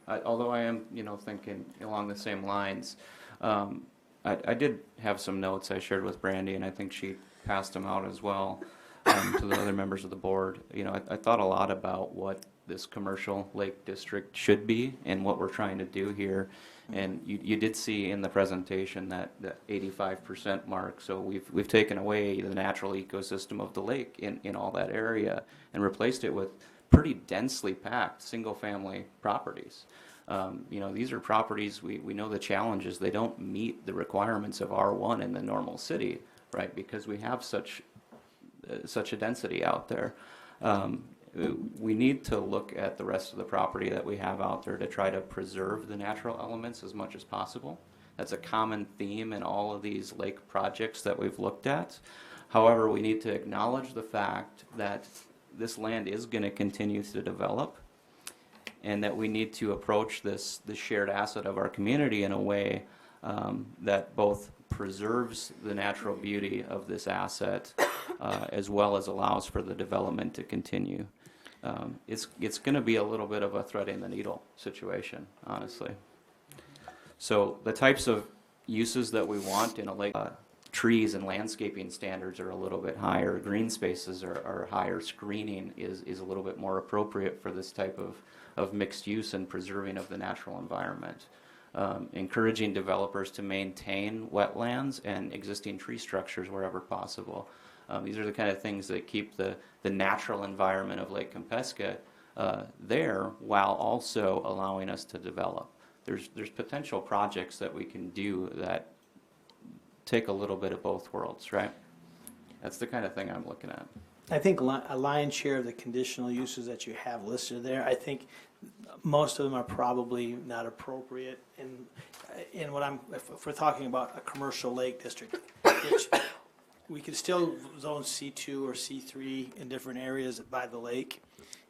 Although I am, thinking along the same lines. I did have some notes I shared with Brandy, and I think she passed them out as well to the other members of the board. I thought a lot about what this commercial lake district should be and what we're trying to do here. And you did see in the presentation that 85% mark. So we've taken away the natural ecosystem of the lake in all that area and replaced it with pretty densely packed single-family properties. These are properties, we know the challenges. They don't meet the requirements of R1 in the normal city, right? Because we have such a density out there. We need to look at the rest of the property that we have out there to try to preserve the natural elements as much as possible. That's a common theme in all of these lake projects that we've looked at. However, we need to acknowledge the fact that this land is going to continue to develop, and that we need to approach the shared asset of our community in a way that both preserves the natural beauty of this asset as well as allows for the development to continue. It's going to be a little bit of a threading the needle situation, honestly. So the types of uses that we want in a lake, trees and landscaping standards are a little bit higher, green spaces are higher, screening is a little bit more appropriate for this type of mixed use and preserving of the natural environment. Encouraging developers to maintain wetlands and existing tree structures wherever possible. These are the kind of things that keep the natural environment of Lake Kempesca there while also allowing us to develop. There's potential projects that we can do that take a little bit of both worlds, right? That's the kind of thing I'm looking at. I think a lion's share of the conditional uses that you have listed there, I think most of them are probably not appropriate. In what if we're talking about a commercial lake district, which we could still zone C2 or C3 in different areas by the lake.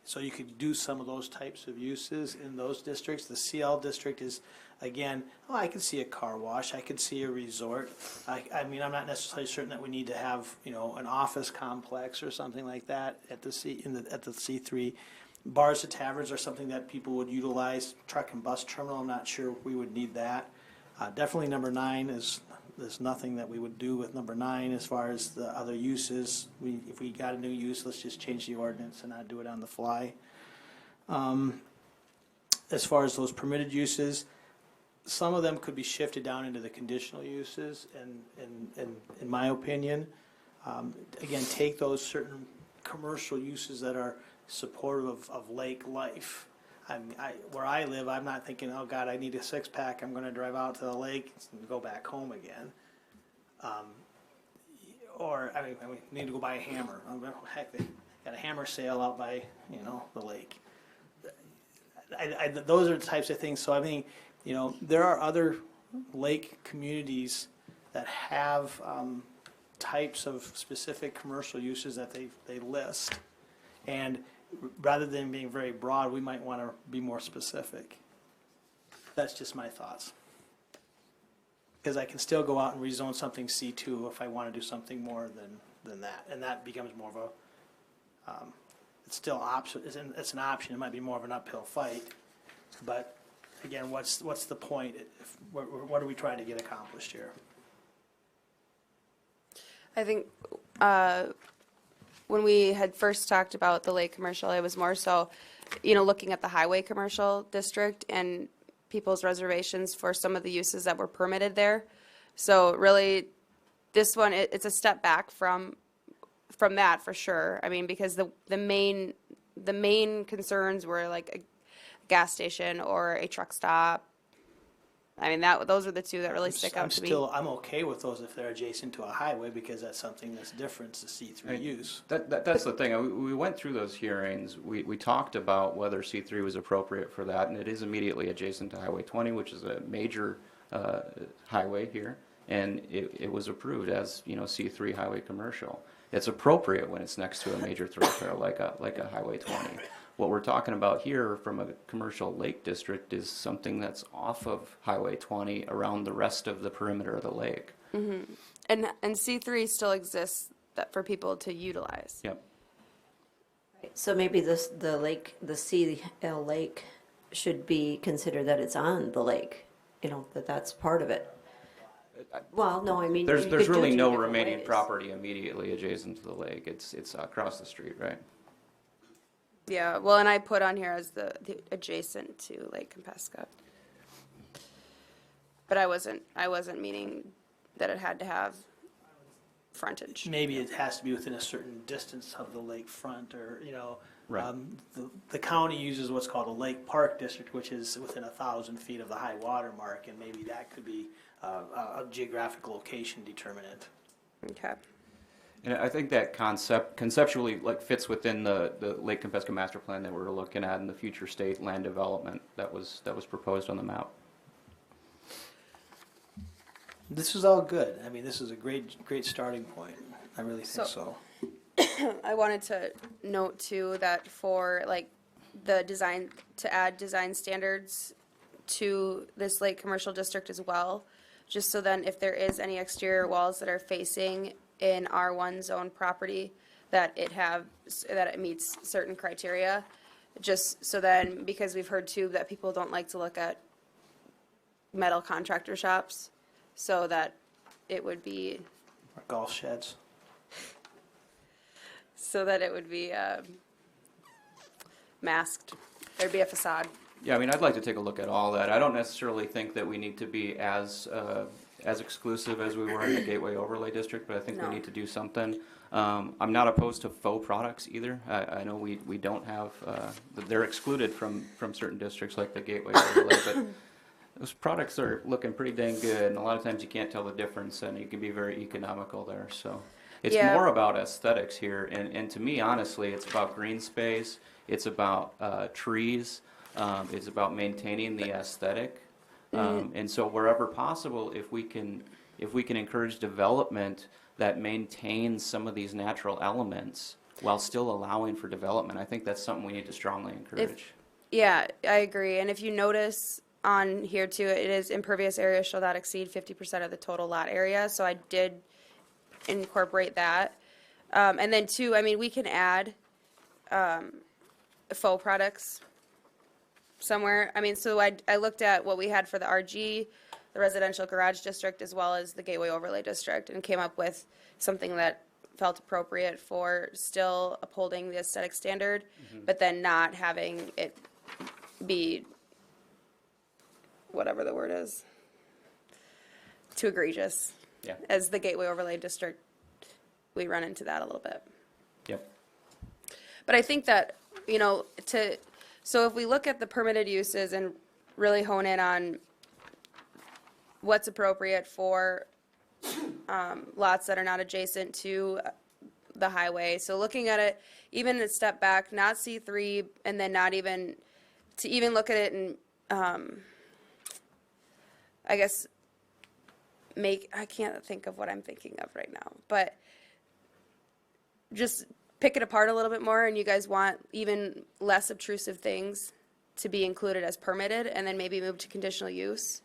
So you could do some of those types of uses in those districts. The CL district is, again, I could see a car wash, I could see a resort. I mean, I'm not necessarily certain that we need to have, an office complex or something like that at the C3. Bars and taverns are something that people would utilize. Truck and bus terminal, I'm not sure we would need that. Definitely number 9 there's nothing that we would do with number 9 as far as the other uses. If we got a new use, let's just change the ordinance and not do it on the fly. As far as those permitted uses, some of them could be shifted down into the conditional uses, in my opinion. Again, take those certain commercial uses that are supportive of lake life. Where I live, I'm not thinking, oh God, I need a 6-pack, I'm going to drive out to the lake and go back home again. Or I need to go buy a hammer. Heck, they got a hammer sale out by the lake. Those are the types of things. So I mean, there are other lake communities that have types of specific commercial uses that they list, and rather than being very broad, we might want to be more specific. That's just my thoughts. Because I can still go out and rezone something C2 if I want to do something more than that. And that becomes more of a, it's still option. It's an option. It might be more of an uphill fight. But again, what's the point? What are we trying to get accomplished here? I think when we had first talked about the lake commercial, it was more so, looking at the highway commercial district and people's reservations for some of the uses that were permitted there. So really, this one, it's a step back from that for sure. I mean, because the main concerns were like a gas station or a truck stop. I mean, those are the two that really stick out to me. I'm okay with those if they're adjacent to a highway, because that's something that's different to C3 use. That's the thing. We went through those hearings. We talked about whether C3 was appropriate for that, and it is immediately adjacent to Highway 20, which is a major highway here, and it was approved as C3 highway commercial. It's appropriate when it's next to a major thoroughfare like a Highway 20. What we're talking about here from a commercial lake district is something that's off of Highway 20 around the rest of the perimeter of the lake. And C3 still exists that for people to utilize. Yep. So maybe the lake, the CL Lake should be considered that it's on the lake, that's part of it. Well, no, I mean. There's you could do really it two no different remaining ways. property immediately adjacent to the lake. It's across the street, right? Yeah, well, and I put on here as the adjacent to Lake Compesca. But I wasn't meaning that it had to have frontage. Maybe it has to be within a certain distance of the lakefront, or, Right. the county uses what's called a lake park district, which is within 1,000 feet of the high water mark, and maybe that could be a geographic location determinant. Okay. And I think that conceptually fits within the Lake Compesca master plan that we're looking at in the future state land development that was proposed on the map. This is all good. I mean, this is a great starting point. I really think so. I wanted to note too that for the design, to add design standards to this lake commercial district as well, just so then if there is any exterior walls that are facing in R1 zone property, that it meets certain criteria, just so then, because we've heard too that people don't like to look at metal contractor shops, so that it would be Or golf sheds. masked. There'd be a facade. Yeah, I mean, I'd like to take a look at all that. I don't necessarily think that we need to be as exclusive as we were in the Gateway Overlay District, but I think No. we need to do something. I'm not opposed to faux products either. I know we don't have, they're excluded from certain districts like the Gateway Overlay, but those products are looking pretty dang good, and a lot of times you can't tell the difference, and you can be very economical there, so. It's Yeah. more about aesthetics here, and to me, honestly, it's about green space, it's about trees, it's about maintaining the aesthetic. And so wherever possible, if we can encourage development that maintains some of these natural elements while still allowing for development, I think that's something we need to strongly encourage. Yeah, I agree. And if you notice on here too, it is impervious area shall not exceed 50% of the total lot area. So I did incorporate that. And then too, I mean, we can add faux products somewhere. I mean, so I looked at what we had for the RG, the residential garage district, as well as the Gateway Overlay District, and came up with something that felt appropriate for still upholding the aesthetic standard, but then not having it be, whatever the word is, too egregious. Yeah. As the Gateway Overlay District, we run into that a little bit. Yep. But I think that, so if we look at the permitted uses and really hone in on what's appropriate for lots that are not adjacent to the highway. So looking at it, even a step back, not C3, and then not even, to even look at it and, I guess, I can't think of what I'm thinking of right now, but just pick it apart a little bit more, and you guys want even less obtrusive things to be included as permitted, and then maybe move to conditional use.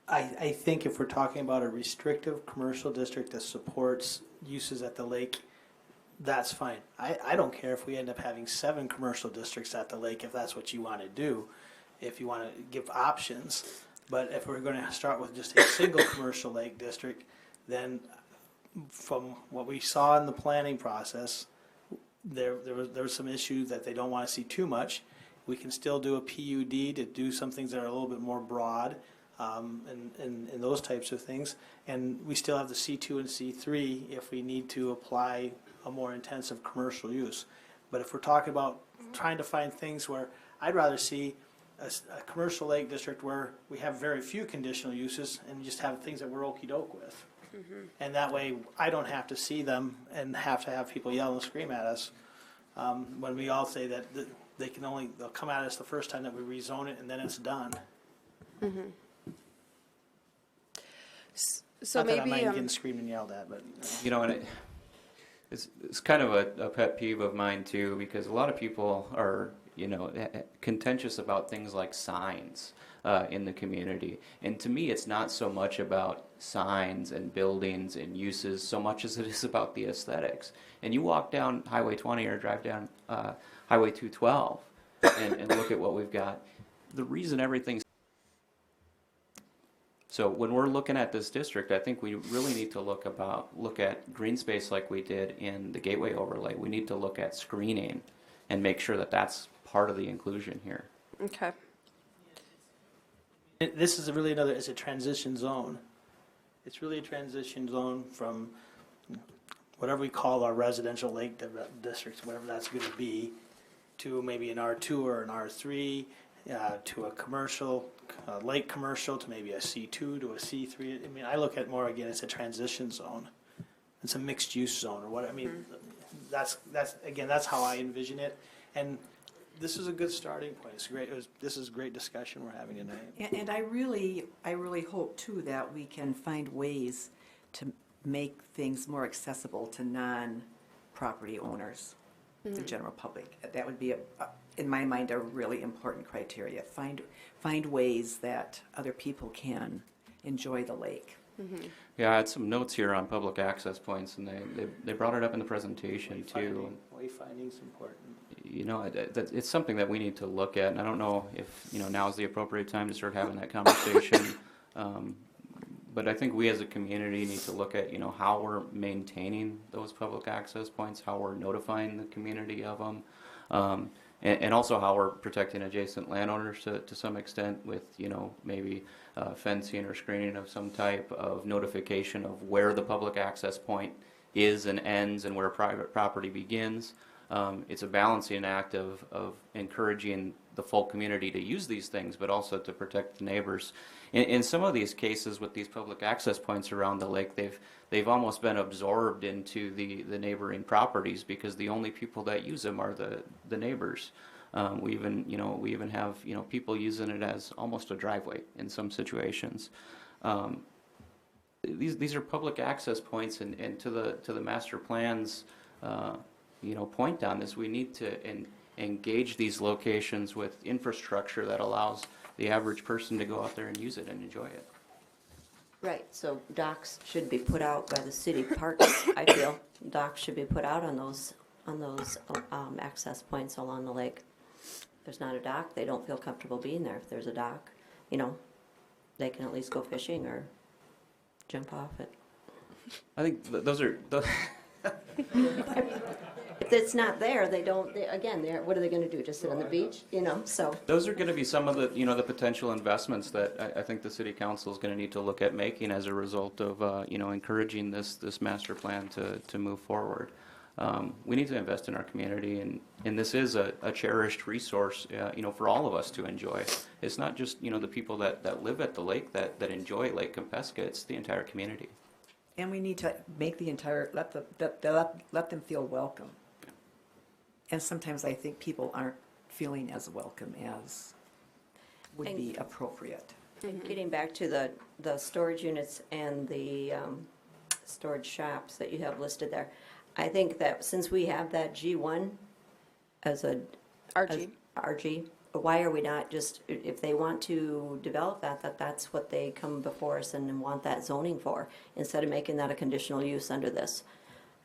I think if we're talking about a restrictive commercial district that supports uses at the lake, that's fine. I don't care if we end up having 7 commercial districts at the lake, if that's what you want to do, if you want to give options. But if we're going to start with just a single commercial lake district, then from what we saw in the planning process, there was some issues that they don't want to see too much. We can still do a PUD to do some things that are a little bit more broad, and those types of things. And we still have the C2 and C3 if we need to apply a more intensive commercial use. But if we're talking about trying to find things where I'd rather see a commercial lake district where we have very few conditional uses and just have things that we're okey-doke with. And that way, I don't have to see them and have to have people yell and scream at us when we all say that they'll come at us the first time that we rezone it, and then it's done. So Not that maybe I'm not getting screamed and yelled at, but And It's kind of a pet peeve of mine too, because a lot of people are, contentious about things like signs in the community. And to me, it's not so much about signs and buildings and uses so much as it is about the aesthetics. And you walk down Highway 20 or drive down Highway 212 and look at what we've got. The reason everything's So when we're looking at this district, I think we really need to look at green space like we did in the Gateway overlay. We need to look at screening and make sure that that's part of the inclusion here. Okay. This is it's a transition zone. It's really a transition zone from whatever we call our residential lake districts, whatever that's going to be, to maybe an R2 or an R3, to a commercial, lake commercial, to maybe a C2 to a C3. I mean, I look at more, again, it's a transition zone. It's a mixed use zone or what, I mean, that's how I envision it. And this is a good starting point. It's great. This is great discussion we're having tonight. And I really hope too that we can find ways to make things more accessible to non-property owners, the general public. That would be, in my mind, a really important criteria. Find ways that other people can enjoy the lake. Yeah, I had some notes here on public access points, and they brought it up in the presentation too. Wayfinding's important. It's something that we need to look at, and I don't know if now is the appropriate time to start having that conversation. But I think we as a community need to look at how we're maintaining those public access points, how we're notifying the community of them, and also how we're protecting adjacent landowners to some extent with maybe fencing or screening of some type, of notification of where the public access point is and ends and where private property begins. It's a balancing act of encouraging the full community to use these things, but also to protect the neighbors. In some of these cases with these public access points around the lake, they've almost been absorbed into the neighboring properties because the only people that use them are the neighbors. We even have people using it as almost a driveway in some situations. These are public access points, and to the master plans point on this, we need to engage these locations with infrastructure that allows the average person to go out there and use it and enjoy it. Right, so docks should be put out by the city parks, I feel. Docks should be put out on those access points along the lake. If there's not a dock, they don't feel comfortable being there. If there's a dock, they can at least go fishing or jump off it. I think those are... If it's not there, what are they going to do? Just sit on the beach? So. Those are going to be some of the, the potential investments that I think the city council is going to need to look at making as a result of, encouraging this master plan to move forward. We need to invest in our community, and this is a cherished resource, for all of us to enjoy. It's not just, the people that live at the lake that enjoy Lake Kempesca, it's the entire community. And we need to make let them feel welcome. And sometimes I think people aren't feeling as welcome as would be appropriate. And getting back to the storage units and the storage shops that you have listed there, I think that since we have that G1 as a RG, why are we not just, if they want to develop that's what they come before us and want that zoning for, instead of making that a conditional use under this?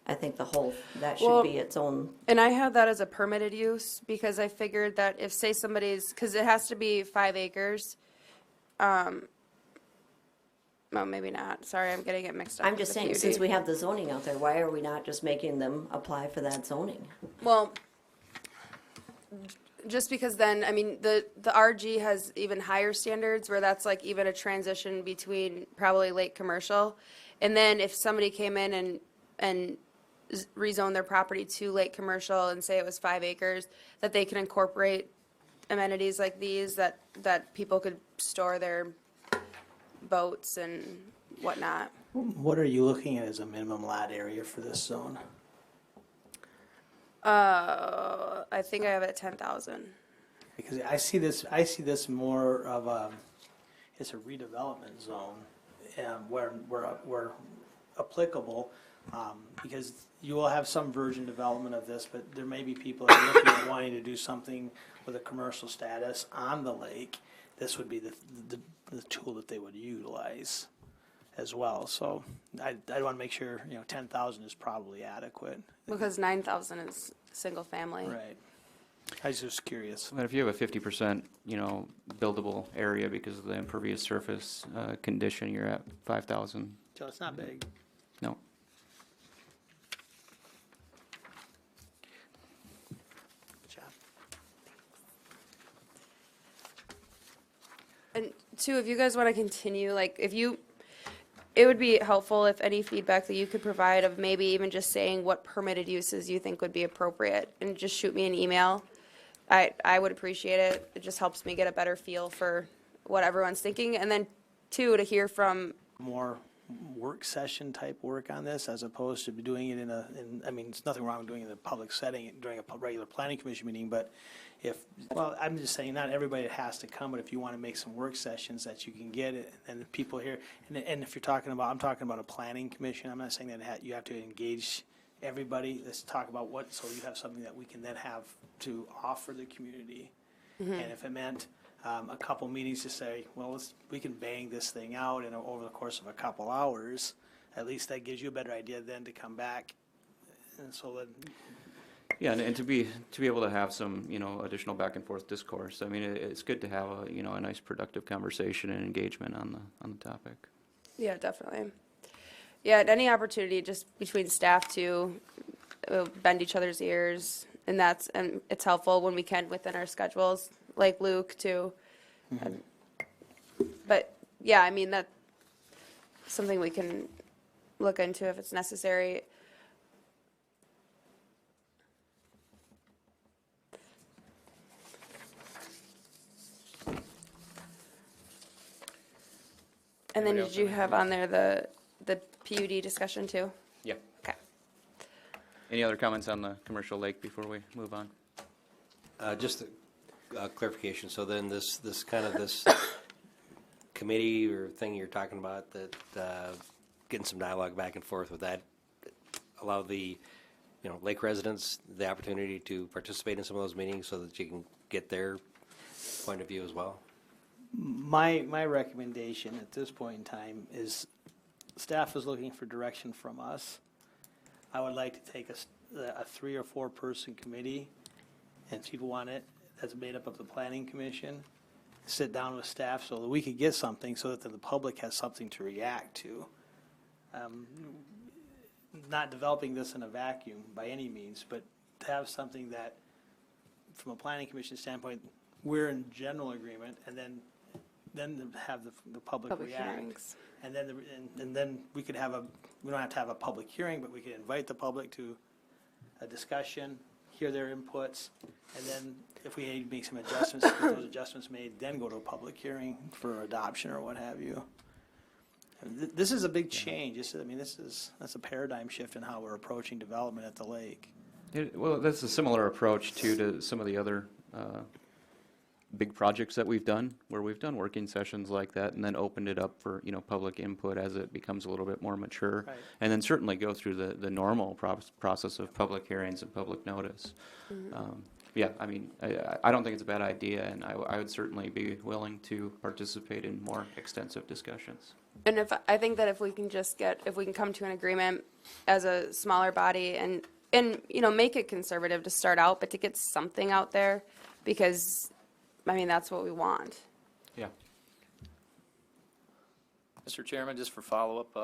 I think that should be its own. And I have that as a permitted use because I figured that if, say, because it has to be 5 acres. Well, maybe not. Sorry, I'm getting it mixed up. I'm just saying, since we have the zoning out there, why are we not just making them apply for that zoning? Well, just because then, I mean, the RG has even higher standards where that's like even a transition between probably lake commercial. And then if somebody came in and rezone their property to lake commercial and say it was 5 acres, that they can incorporate amenities like these that people could store their boats and whatnot. What are you looking at as a minimum lot area for this zone? I think I have it at 10,000. Because I see this more of it's a redevelopment zone, where applicable, Because you will have some virgin development of this, but there may be people that are looking at wanting to do something with a commercial status on the lake. This would be the tool that they would utilize as well. So I want to make sure, 10,000 is probably adequate. Because 9,000 is single family. Right. I was just curious. But if you have a 50%, buildable area because of the impervious surface condition, you're at 5,000. So it's not big. No. Good job. And two, if you guys want to continue, it would be helpful if any feedback that you could provide of maybe even just saying what permitted uses you think would be appropriate, and just shoot me an email. I would appreciate it. It just helps me get a better feel for what everyone's thinking. And then two, to hear from, More work session type work on this as opposed to doing it there's nothing wrong with doing it in a public setting during a regular planning commission meeting, but I'm just saying not everybody has to come, but if you want to make some work sessions that you can get it and people here, and if I'm talking about a planning commission, I'm not saying that you have to engage everybody. Let's talk about so you have something that we can then have to offer the community. And if it meant a couple meetings to say, well, we can bang this thing out over the course of a couple hours, at least that gives you a better idea then to come back. And so then, Yeah, and to be able to have some, additional back and forth discourse. I mean, it's good to have a nice productive conversation and engagement on the topic. yeah, definitely. Yeah, and any opportunity just between staff to bend each other's ears, and it's helpful when we can within our schedules, like Luke too. But yeah, that's something we can look into if it's necessary. And then Anybody else did you have have on there the PUD discussion too? Yeah. Okay. Any other comments on the commercial lake before we move on? Just a clarification, so then this committee or thing you're talking about, that getting some dialogue back and forth with that, allow the, lake residents the opportunity to participate in some of those meetings so that you can get their point of view as well? my recommendation at this point in time is staff is looking for direction from us. I would like to take a 3 or 4 person committee, and if people want it, that's made up of the planning commission, sit down with staff so that we could get something so that the public has something to react to. Not developing this in a vacuum by any means, but to have something that, from a planning commission standpoint, we're in general agreement, and then have the public react. Hearings. And then we could have we don't have to have a public hearing, but we could invite the public to a discussion, hear their inputs, and then if we need to make some adjustments, get those adjustments made, then go to a public hearing for adoption or what have you. This is a big change. That's a paradigm shift in how we're approaching development at the lake. Well, that's a similar approach to some of the other big projects that we've done, where we've done working sessions like that and then opened it up for, public input as it becomes a little bit more mature. Right. And then certainly go through the normal process of public hearings and public notice. Yeah, I don't think it's a bad idea, and I would certainly be willing to participate in more extensive discussions. And I think that if we can come to an agreement as a smaller body and make it conservative to start out, but to get something out there, because that's what we want. Yeah. Mr. Chairman, just for follow-up,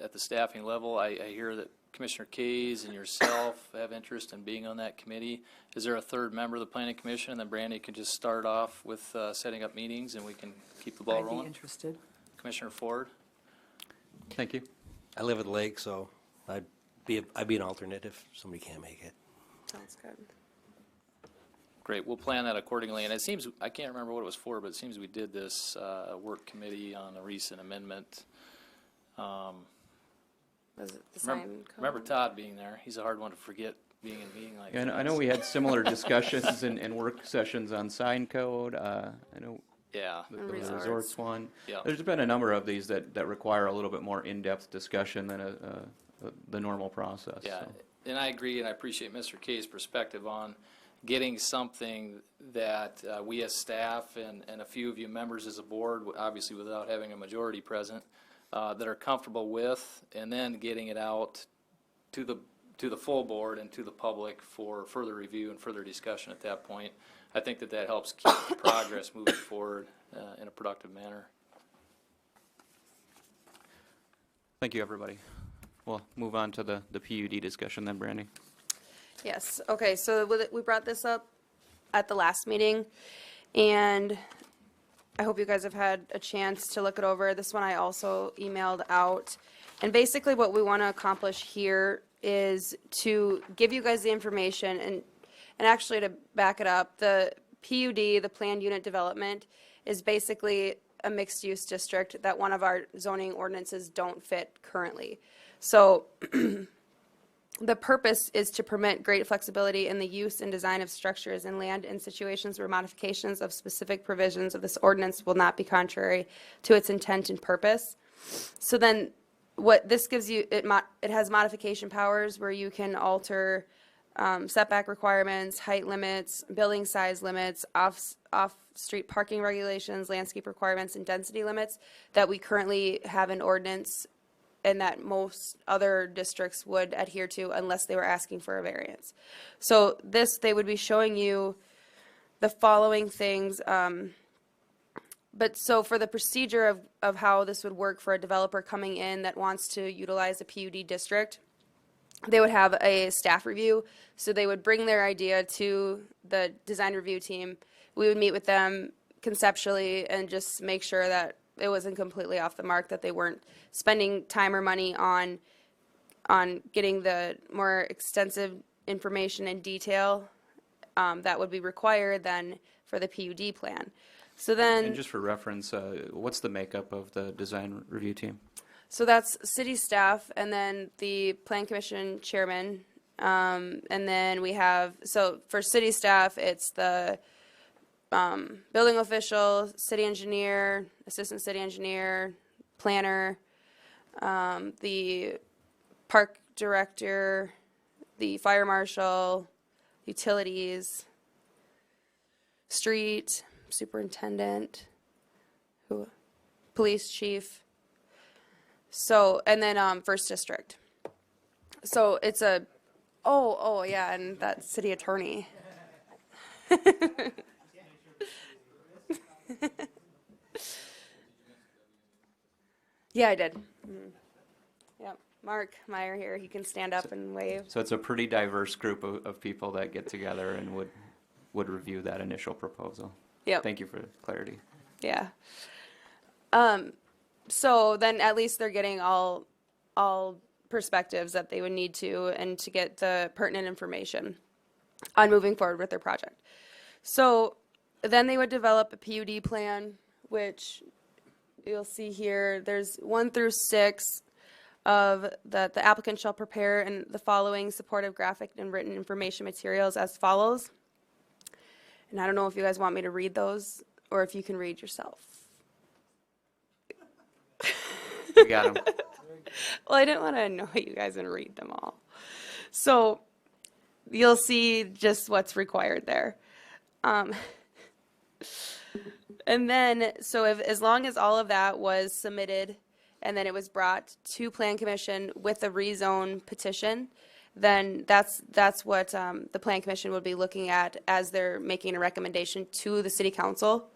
at the staffing level, I hear that Commissioner Kays and yourself have interest in being on that committee. Is there a third member of the Planning Commission, and then Brandy can just start off with setting up meetings, and we can keep the ball I'd be rolling? interested. Commissioner Ford? Thank you. I live at the lake, so I'd be an alternate if somebody can't make it. Sounds good. Great, we'll plan that accordingly. And it seems, I can't remember what it was for, but it seems we did this work committee on a recent amendment. Was it the sign code? Remember Todd being there. He's a hard one to forget being in a meeting like And this. I know we had similar discussions and work sessions on sign code. I know Yeah. the And resorts. resorts one. Yeah. There's been a number of these that require a little bit more in-depth discussion than the normal process. Yeah, so. and I agree, and I appreciate Mr. Kay's perspective on getting something that we as staff and a few of you members as a board, obviously without having a majority present, that are comfortable with, and then getting it out to the full board and to the public for further review and further discussion at that point. I think that helps keep the progress moving forward in a productive manner. Thank you, everybody. We'll move on to the PUD discussion then, Brandy. Yes, okay, so we brought this up at the last meeting, and I hope you guys have had a chance to look it over. This one I also emailed out. And basically what we want to accomplish here is to give you guys the information, and actually to back it up, the PUD, the planned unit development, is basically a mixed-use district that one of our zoning ordinances don't fit currently. So the purpose is to permit great flexibility in the use and design of structures and land in situations where modifications of specific provisions of this ordinance will not be contrary to its intent and purpose. So then what this gives you, it has modification powers where you can alter setback requirements, height limits, building size limits, off-street parking regulations, landscape requirements, and density limits that we currently have in ordinance and that most other districts would adhere to unless they were asking for a variance. So they would be showing you the following things. But so for the procedure of how this would work for a developer coming in that wants to utilize a PUD district, they would have a staff review. So they would bring their idea to the design review team. We would meet with them conceptually and just make sure that it wasn't completely off the mark, that they weren't spending time or money on getting the more extensive information and detail that would be required then for the PUD plan. So then, And just for reference, what's the makeup of the design review team? so that's city staff and then the plan commission chairman. And then we have, so for city staff, it's the building official, city engineer, assistant city engineer, planner, the park director, the fire marshal, utilities, street superintendent, police chief. So, and then first district. So it's oh yeah, and that city attorney. Yeah, I did. Yep, Mark Meyer here, he can stand up and wave. So it's a pretty diverse group of people that get together and would review that initial proposal. Yep. Thank you for the clarity. Yeah. So then at least they're getting all perspectives that they would need to, and to get the pertinent information on moving forward with their project. So then they would develop a PUD plan, which you'll see here. There's 1 through 6 of the applicant shall prepare and the following supportive graphic and written information materials as follows. And I don't know if you guys want me to read those or if you can read yourself. We got them. Well, I didn't want to annoy you guys and read them all. So you'll see just what's required there. And then, so as long as all of that was submitted and then it was brought to Plan Commission with a rezone petition, then that's what the Plan Commission would be looking at as they're making a recommendation to the City Council.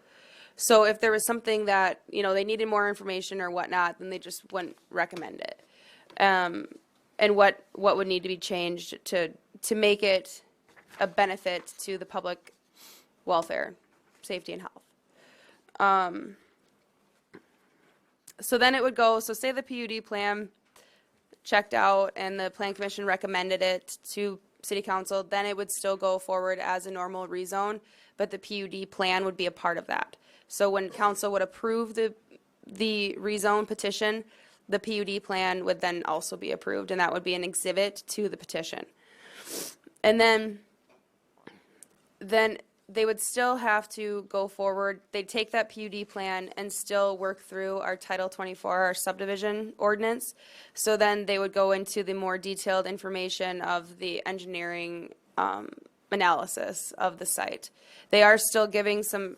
So if there was something that, they needed more information or whatnot, then they just wouldn't recommend it. And what would need to be changed to make it a benefit to the public welfare, safety, and health. So then it would go, so say the PUD plan checked out and the Plan Commission recommended it to City Council, then it would still go forward as a normal rezone, but the PUD plan would be a part of that. So when council would approve the rezone petition, the PUD plan would then also be approved, and that would be an exhibit to the petition. And then they would still have to go forward. They'd take that PUD plan and still work through our Title 24, our subdivision ordinance. So then they would go into the more detailed information of the engineering analysis of the site. They are still giving some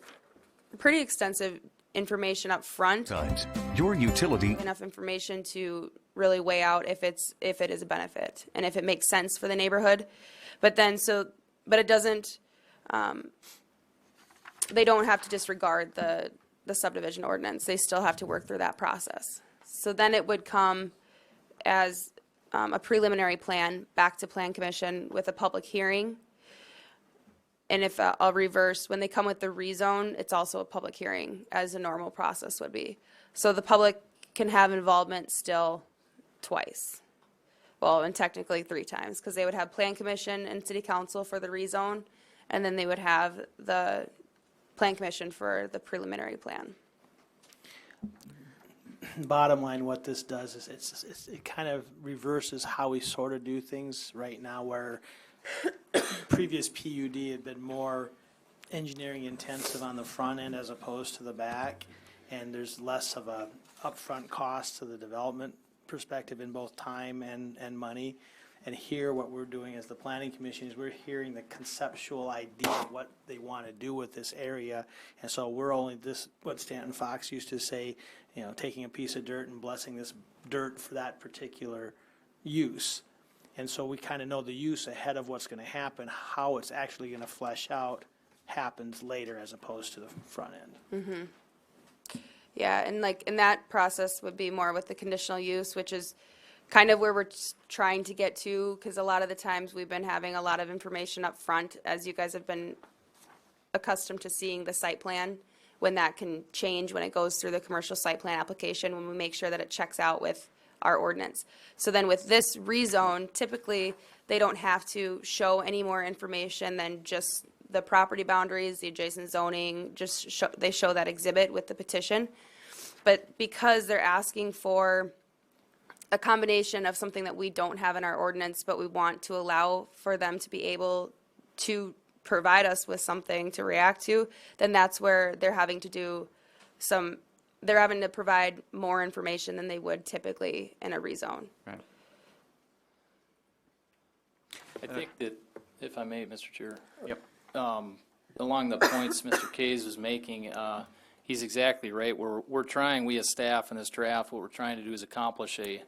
pretty extensive information up front. Your utility. Enough information to really weigh out if it is a benefit and if it makes sense for the neighborhood. But it doesn't, they don't have to disregard the subdivision ordinance. They still have to work through that process. So then it would come as a preliminary plan back to Plan Commission with a public hearing. And if I'll reverse, when they come with the rezone, it's also a public hearing, as a normal process would be. So the public can have involvement still twice. Well, and technically 3 times, because they would have Plan Commission and City Council for the rezone, and then they would have the Plan Commission for the preliminary plan. Bottom line, what this does is it kind of reverses how we sort of do things right now, where previous PUD had been more engineering intensive on the front end as opposed to the back, and there's less of a upfront cost to the development perspective in both time and money. And here, what we're doing as the Planning Commission is we're hearing the conceptual idea of what they want to do with this area. And so we're only what Stanton Fox used to say, taking a piece of dirt and blessing this dirt for that particular use. And so we kind of know the use ahead of what's going to happen. How it's actually going to flesh out happens later as opposed to the front end. Mm-hmm. Yeah, and that process would be more with the conditional use, which is kind of where we're trying to get to, because a lot of the times we've been having a lot of information up front, as you guys have been accustomed to seeing the site plan, when that can change when it goes through the commercial site plan application, when we make sure that it checks out with our ordinance. So then with this rezone, typically they don't have to show any more information than just the property boundaries, the adjacent zoning, they show that exhibit with the petition. But because they're asking for a combination of something that we don't have in our ordinance, but we want to allow for them to be able to provide us with something to react to, then that's where they're having to provide more information than they would typically in a rezone. Right. I think that, if I may, Mr. Chair. Yep. Along the points Mr. Kays was making, he's exactly right. We're trying, we as staff in this draft, what we're trying to do is accomplish a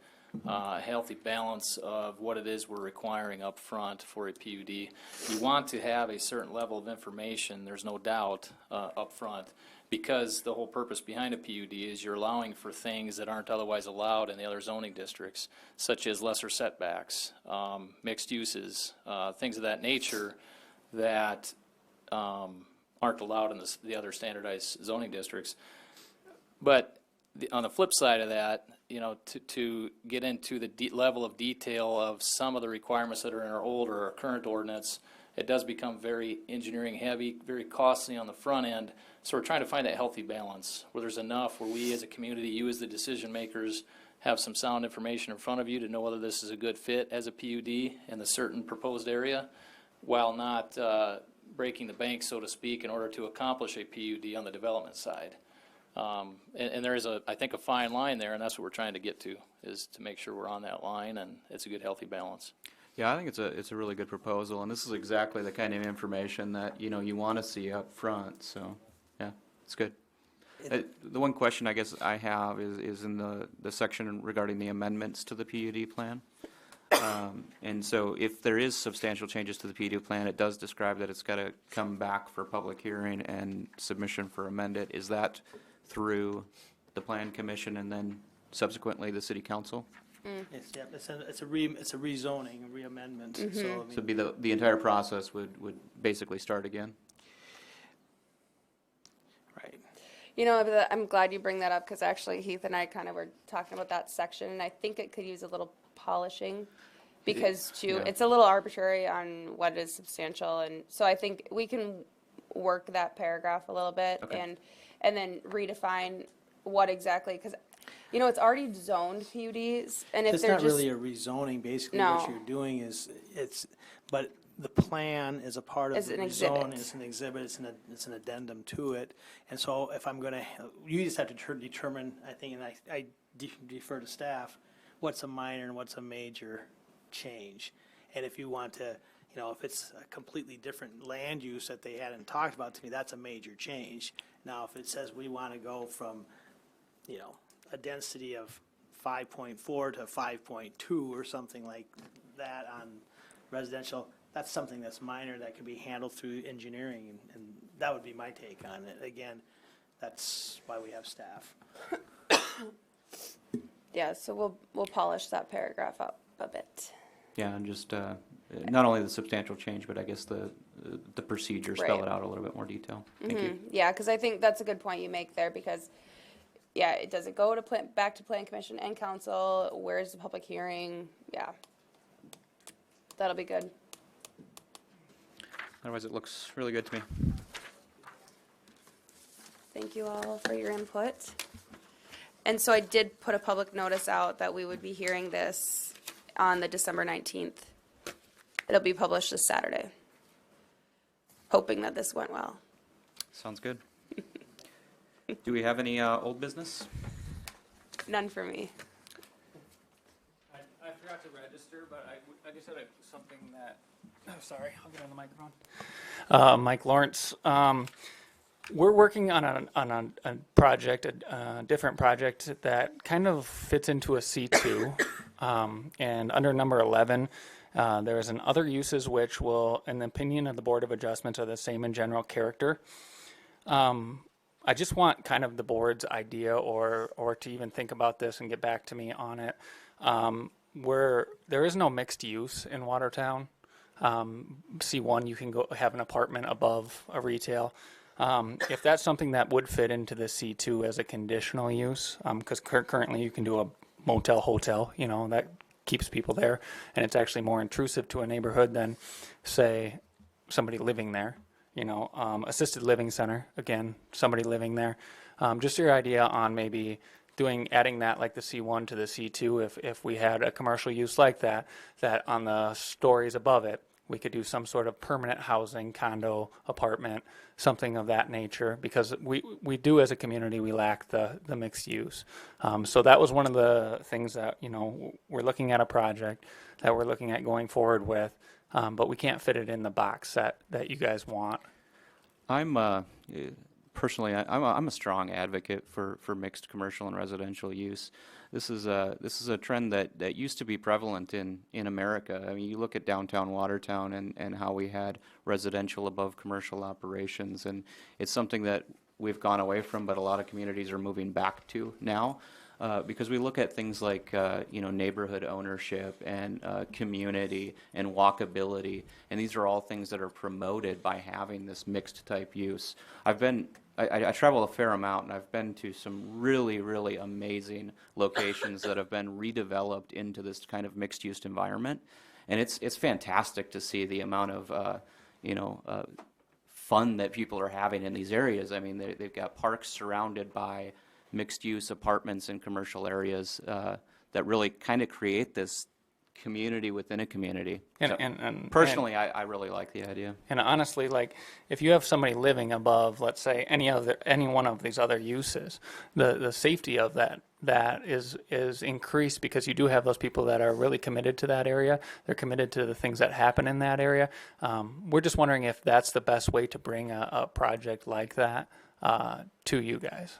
healthy balance of what it is we're requiring up front for a PUD. You want to have a certain level of information, there's no doubt, up front, because the whole purpose behind a PUD is you're allowing for things that aren't otherwise allowed in the other zoning districts, such as lesser setbacks, mixed uses, things of that nature that aren't allowed in the other standardized zoning districts. But on the flip side of that, to get into the level of detail of some of the requirements that are in our old or our current ordinance, it does become very engineering heavy, very costly on the front end. So we're trying to find that healthy balance where there's enough where we as a community, you as the decision makers, have some sound information in front of you to know whether this is a good fit as a PUD in the certain proposed area, while not breaking the bank, so to speak, in order to accomplish a PUD on the development side. And there is, I think, a fine line there, and that's what we're trying to get to, is to make sure we're on that line and it's a good, healthy balance. Yeah, I think it's a really good proposal, and this is exactly the kind of information that you want to see up front. So, yeah, it's good. The one question I guess I have is in the section regarding the amendments to the PUD plan. And so if there is substantial changes to the PUD plan, it does describe that it's got to come back for public hearing and submission for amended. Is that through the Plan Commission and then subsequently the City Council? It's a rezoning, a reamendment. Mm-hmm. So, I So mean, it'd be the entire process would basically start again? right. I'm glad you bring that up, because actually Heath and I kind of were talking about that section, and I think it could use a little polishing, because it's a little arbitrary on what is substantial, and so I think we can work that paragraph a little bit. Okay. And then redefine what exactly, because it's already zoned PUDs, and if It's they're not just really a rezoning. Basically, No. what you're doing is but the plan is a part of As the an rezone, exhibit. it's an exhibit, it's an addendum to it. And so if I'm gonna, you just have to determine, I think, and I defer to staff, what's a minor and what's a major change. And if you want to, if it's a completely different land use that they hadn't talked about, to me, that's a major change. Now, if it says we want to go from, a density of 5.4 to 5.2 or something like that on residential, that's something that's minor that can be handled through engineering, and that would be my take on it. Again, that's why we have staff. Yeah, so we'll polish that paragraph up a bit. Yeah, and just, not only the substantial change, but I guess the procedure, spell Right. it out a little bit more detail. Thank you. Yeah, because I think that's a good point you make there, because, yeah, it does it go to back to Plan Commission and Council? Where's the public hearing? Yeah. That'll be good. Otherwise, it looks really good to me. Thank you all for your input. And so I did put a public notice out that we would be hearing this on the December 19th. It'll be published this Saturday. Hoping that this went well. Sounds good. Do we have any old business? None for me. I forgot to register, but I just had something that, sorry, I'll get on the microphone. Mike Lawrence, we're working on a project, a different project that kind of fits into a C2. And under number 11, there is an other uses which will, in the opinion of the Board of Adjustments, are the same in general character. I just want kind of the board's idea or to even think about this and get back to me on it. Where there is no mixed use in Watertown. C1, you can go have an apartment above a retail. If that's something that would fit into the C2 as a conditional use, because currently you can do a motel, hotel, that keeps people there, and it's actually more intrusive to a neighborhood than, say, somebody living there. Assisted living center, again, somebody living there. Just your idea on maybe adding that like the C1 to the C2, if we had a commercial use like that on the stories above it, we could do some sort of permanent housing, condo, apartment, something of that nature, because we do as a community, we lack the mixed use. So that was one of the things that, we're looking at a project that we're looking at going forward with, but we can't fit it in the box that you guys want. I'm personally, I'm a strong advocate for mixed commercial and residential use. This is a trend that used to be prevalent in America. I mean, you look at downtown Watertown and how we had residential above commercial operations, and it's something that we've gone away from, but a lot of communities are moving back to now. Because we look at things like neighborhood ownership and community and walkability, and these are all things that are promoted by having this mixed type use. I travel a fair amount, and I've been to some really, really amazing locations that have been redeveloped into this kind of mixed use environment, and it's fantastic to see the amount of fun that people are having in these areas. I mean, they've got parks surrounded by mixed-use apartments in commercial areas that really kind of create this community within a community. And personally, I really like the idea. And honestly, like, if you have somebody living above, let's say, any one of these other uses, the safety of that is increased, because you do have those people that are really committed to that area. They're committed to the things that happen in that area. We're just wondering if that's the best way to bring a project like that to you guys.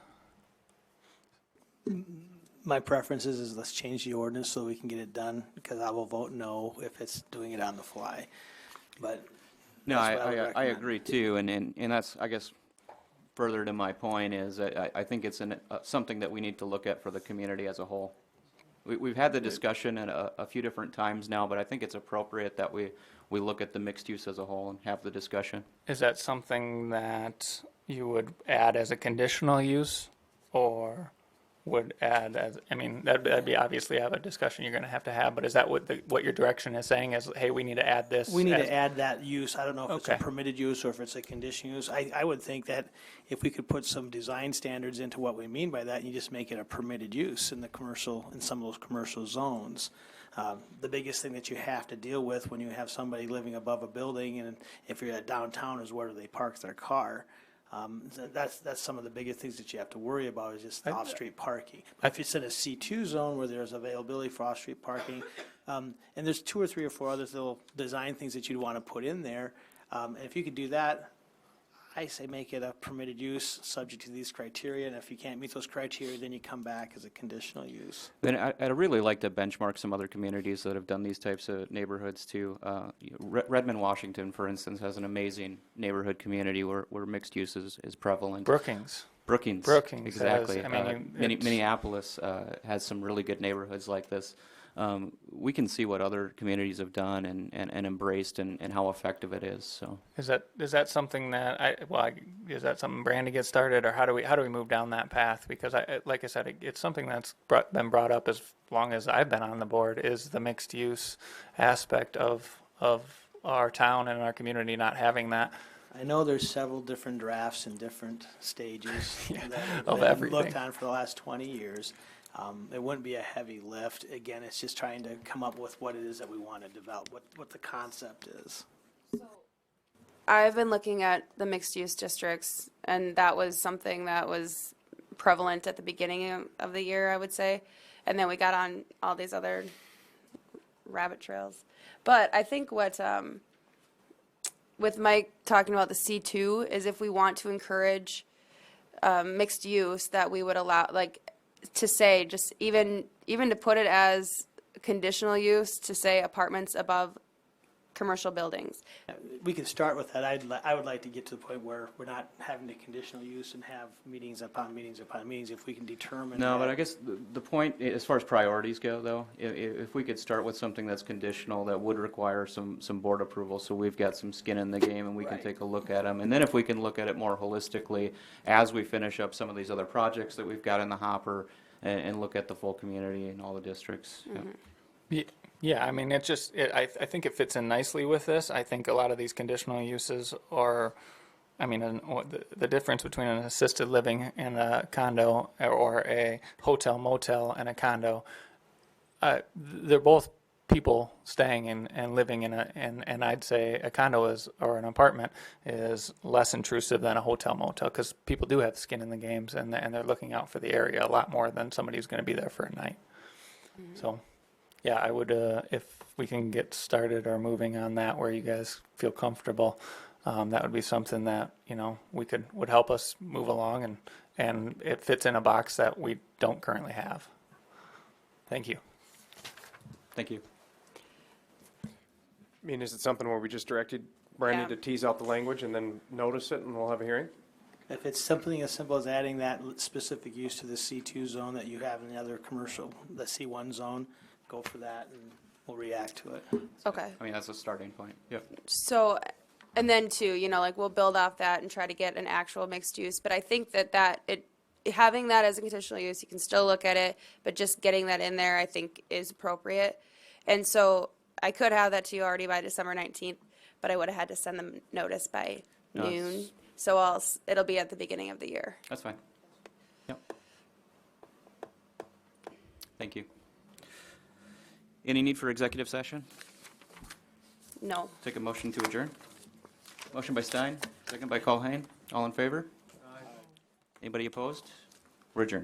My preference is let's change the ordinance so we can get it done, because I will vote no if it's doing it on the fly. But No, that's what I would I recommend. agree too, and that's, I guess, further to my point is I think it's something that we need to look at for the community as a whole. We've had the discussion at a few different times now, but I think it's appropriate that we look at the mixed use as a whole and have the discussion. Is that something that you would add as a conditional use, or would add as, I mean, that'd be obviously have a discussion you're going to have, but is that what your direction is saying is, hey, we need to add this? We need to add that use. I don't know if it's a Okay. permitted use or if it's a conditional use. I would think that if we could put some design standards into what we mean by that, you just make it a permitted use in the commercial, in some of those commercial zones. The biggest thing that you have to deal with when you have somebody living above a building, and if you're at downtown, is where do they park their car? That's some of the biggest things that you have to worry about, is just off-street parking. If it's in a C2 zone where there's availability for off-street parking, and there's 2 or 3 or 4 other little design things that you'd want to put in there, and if you could do that, I say make it a permitted use, subject to these criteria, and if you can't meet those criteria, then you come back as a conditional use. Then I'd really like to benchmark some other communities that have done these types of neighborhoods too. Redmond, Washington, for instance, has an amazing neighborhood community where mixed use is prevalent. Brookings. Brookings, Brookings exactly. has- I mean, it's- Minneapolis has some really good neighborhoods like this. We can see what other communities have done and embraced and how effective it is. So Is that something that is that something Brandy gets started, or how do we move down that path? Because like I said, it's something that's been brought up as long as I've been on the board, is the mixed use aspect of our town and our community not having that. I know there's several different drafts in different stages that Of I've everything. looked on for the last 20 years. It wouldn't be a heavy lift. Again, it's just trying to come up with what it is that we want to develop, what the concept is. I've been looking at the mixed-use districts, and that was something that was prevalent at the beginning of the year, I would say. And then we got on all these other rabbit trails. But I think what, with Mike talking about the C2, is if we want to encourage mixed use, that we would allow, like, to say, just even to put it as conditional use, to say apartments above commercial buildings. We can start with that. I would like to get to the point where we're not having to conditional use and have meetings upon meetings upon meetings, if we can determine. no, but that- I guess the point, as far as priorities go, though, if we could start with something that's conditional, that would require some board approval, so we've got some skin in the game and we can Right. take a look at them. And then if we can look at it more holistically as we finish up some of these other projects that we've got in the hopper and look at the full community and all the districts. Yeah. Yeah, I mean, I think it fits in nicely with this. I think a lot of these conditional uses are, I mean, the difference between an assisted living and a condo, or a hotel motel and a condo, they're both people staying and living in and I'd say a condo or an apartment is less intrusive than a hotel motel, because people do have skin in the games, and they're looking out for the area a lot more than somebody who's going to be there for a night. So, yeah, I would, if we can get started or moving on that where you guys feel comfortable, that would be something that, would help us move along, and it fits in a box that we don't currently have. Thank you. Thank you. I mean, is it something where we just directed Brandy Yeah. to tease out the language and then notice it and we'll have a hearing? If it's something as simple as adding that specific use to the C2 zone that you have in the other commercial, the C1 zone, go for that and we'll react to it. Okay. I mean, that's a starting point. Yep. So, and then too, like, we'll build off that and try to get an actual mixed use. But I think having that as a conditional use, you can still look at it, but just getting that in there, I think, is appropriate. And so I could have that to you already by December 19th, but I would have had to send them notice by No, noon. it's- So it'll be at the beginning of the year. That's fine. Yep. Thank you. Any need for executive session? No. Take a motion to adjourn. Motion by Stein, second by Colhane. All in favor? Anybody opposed? We're adjourned.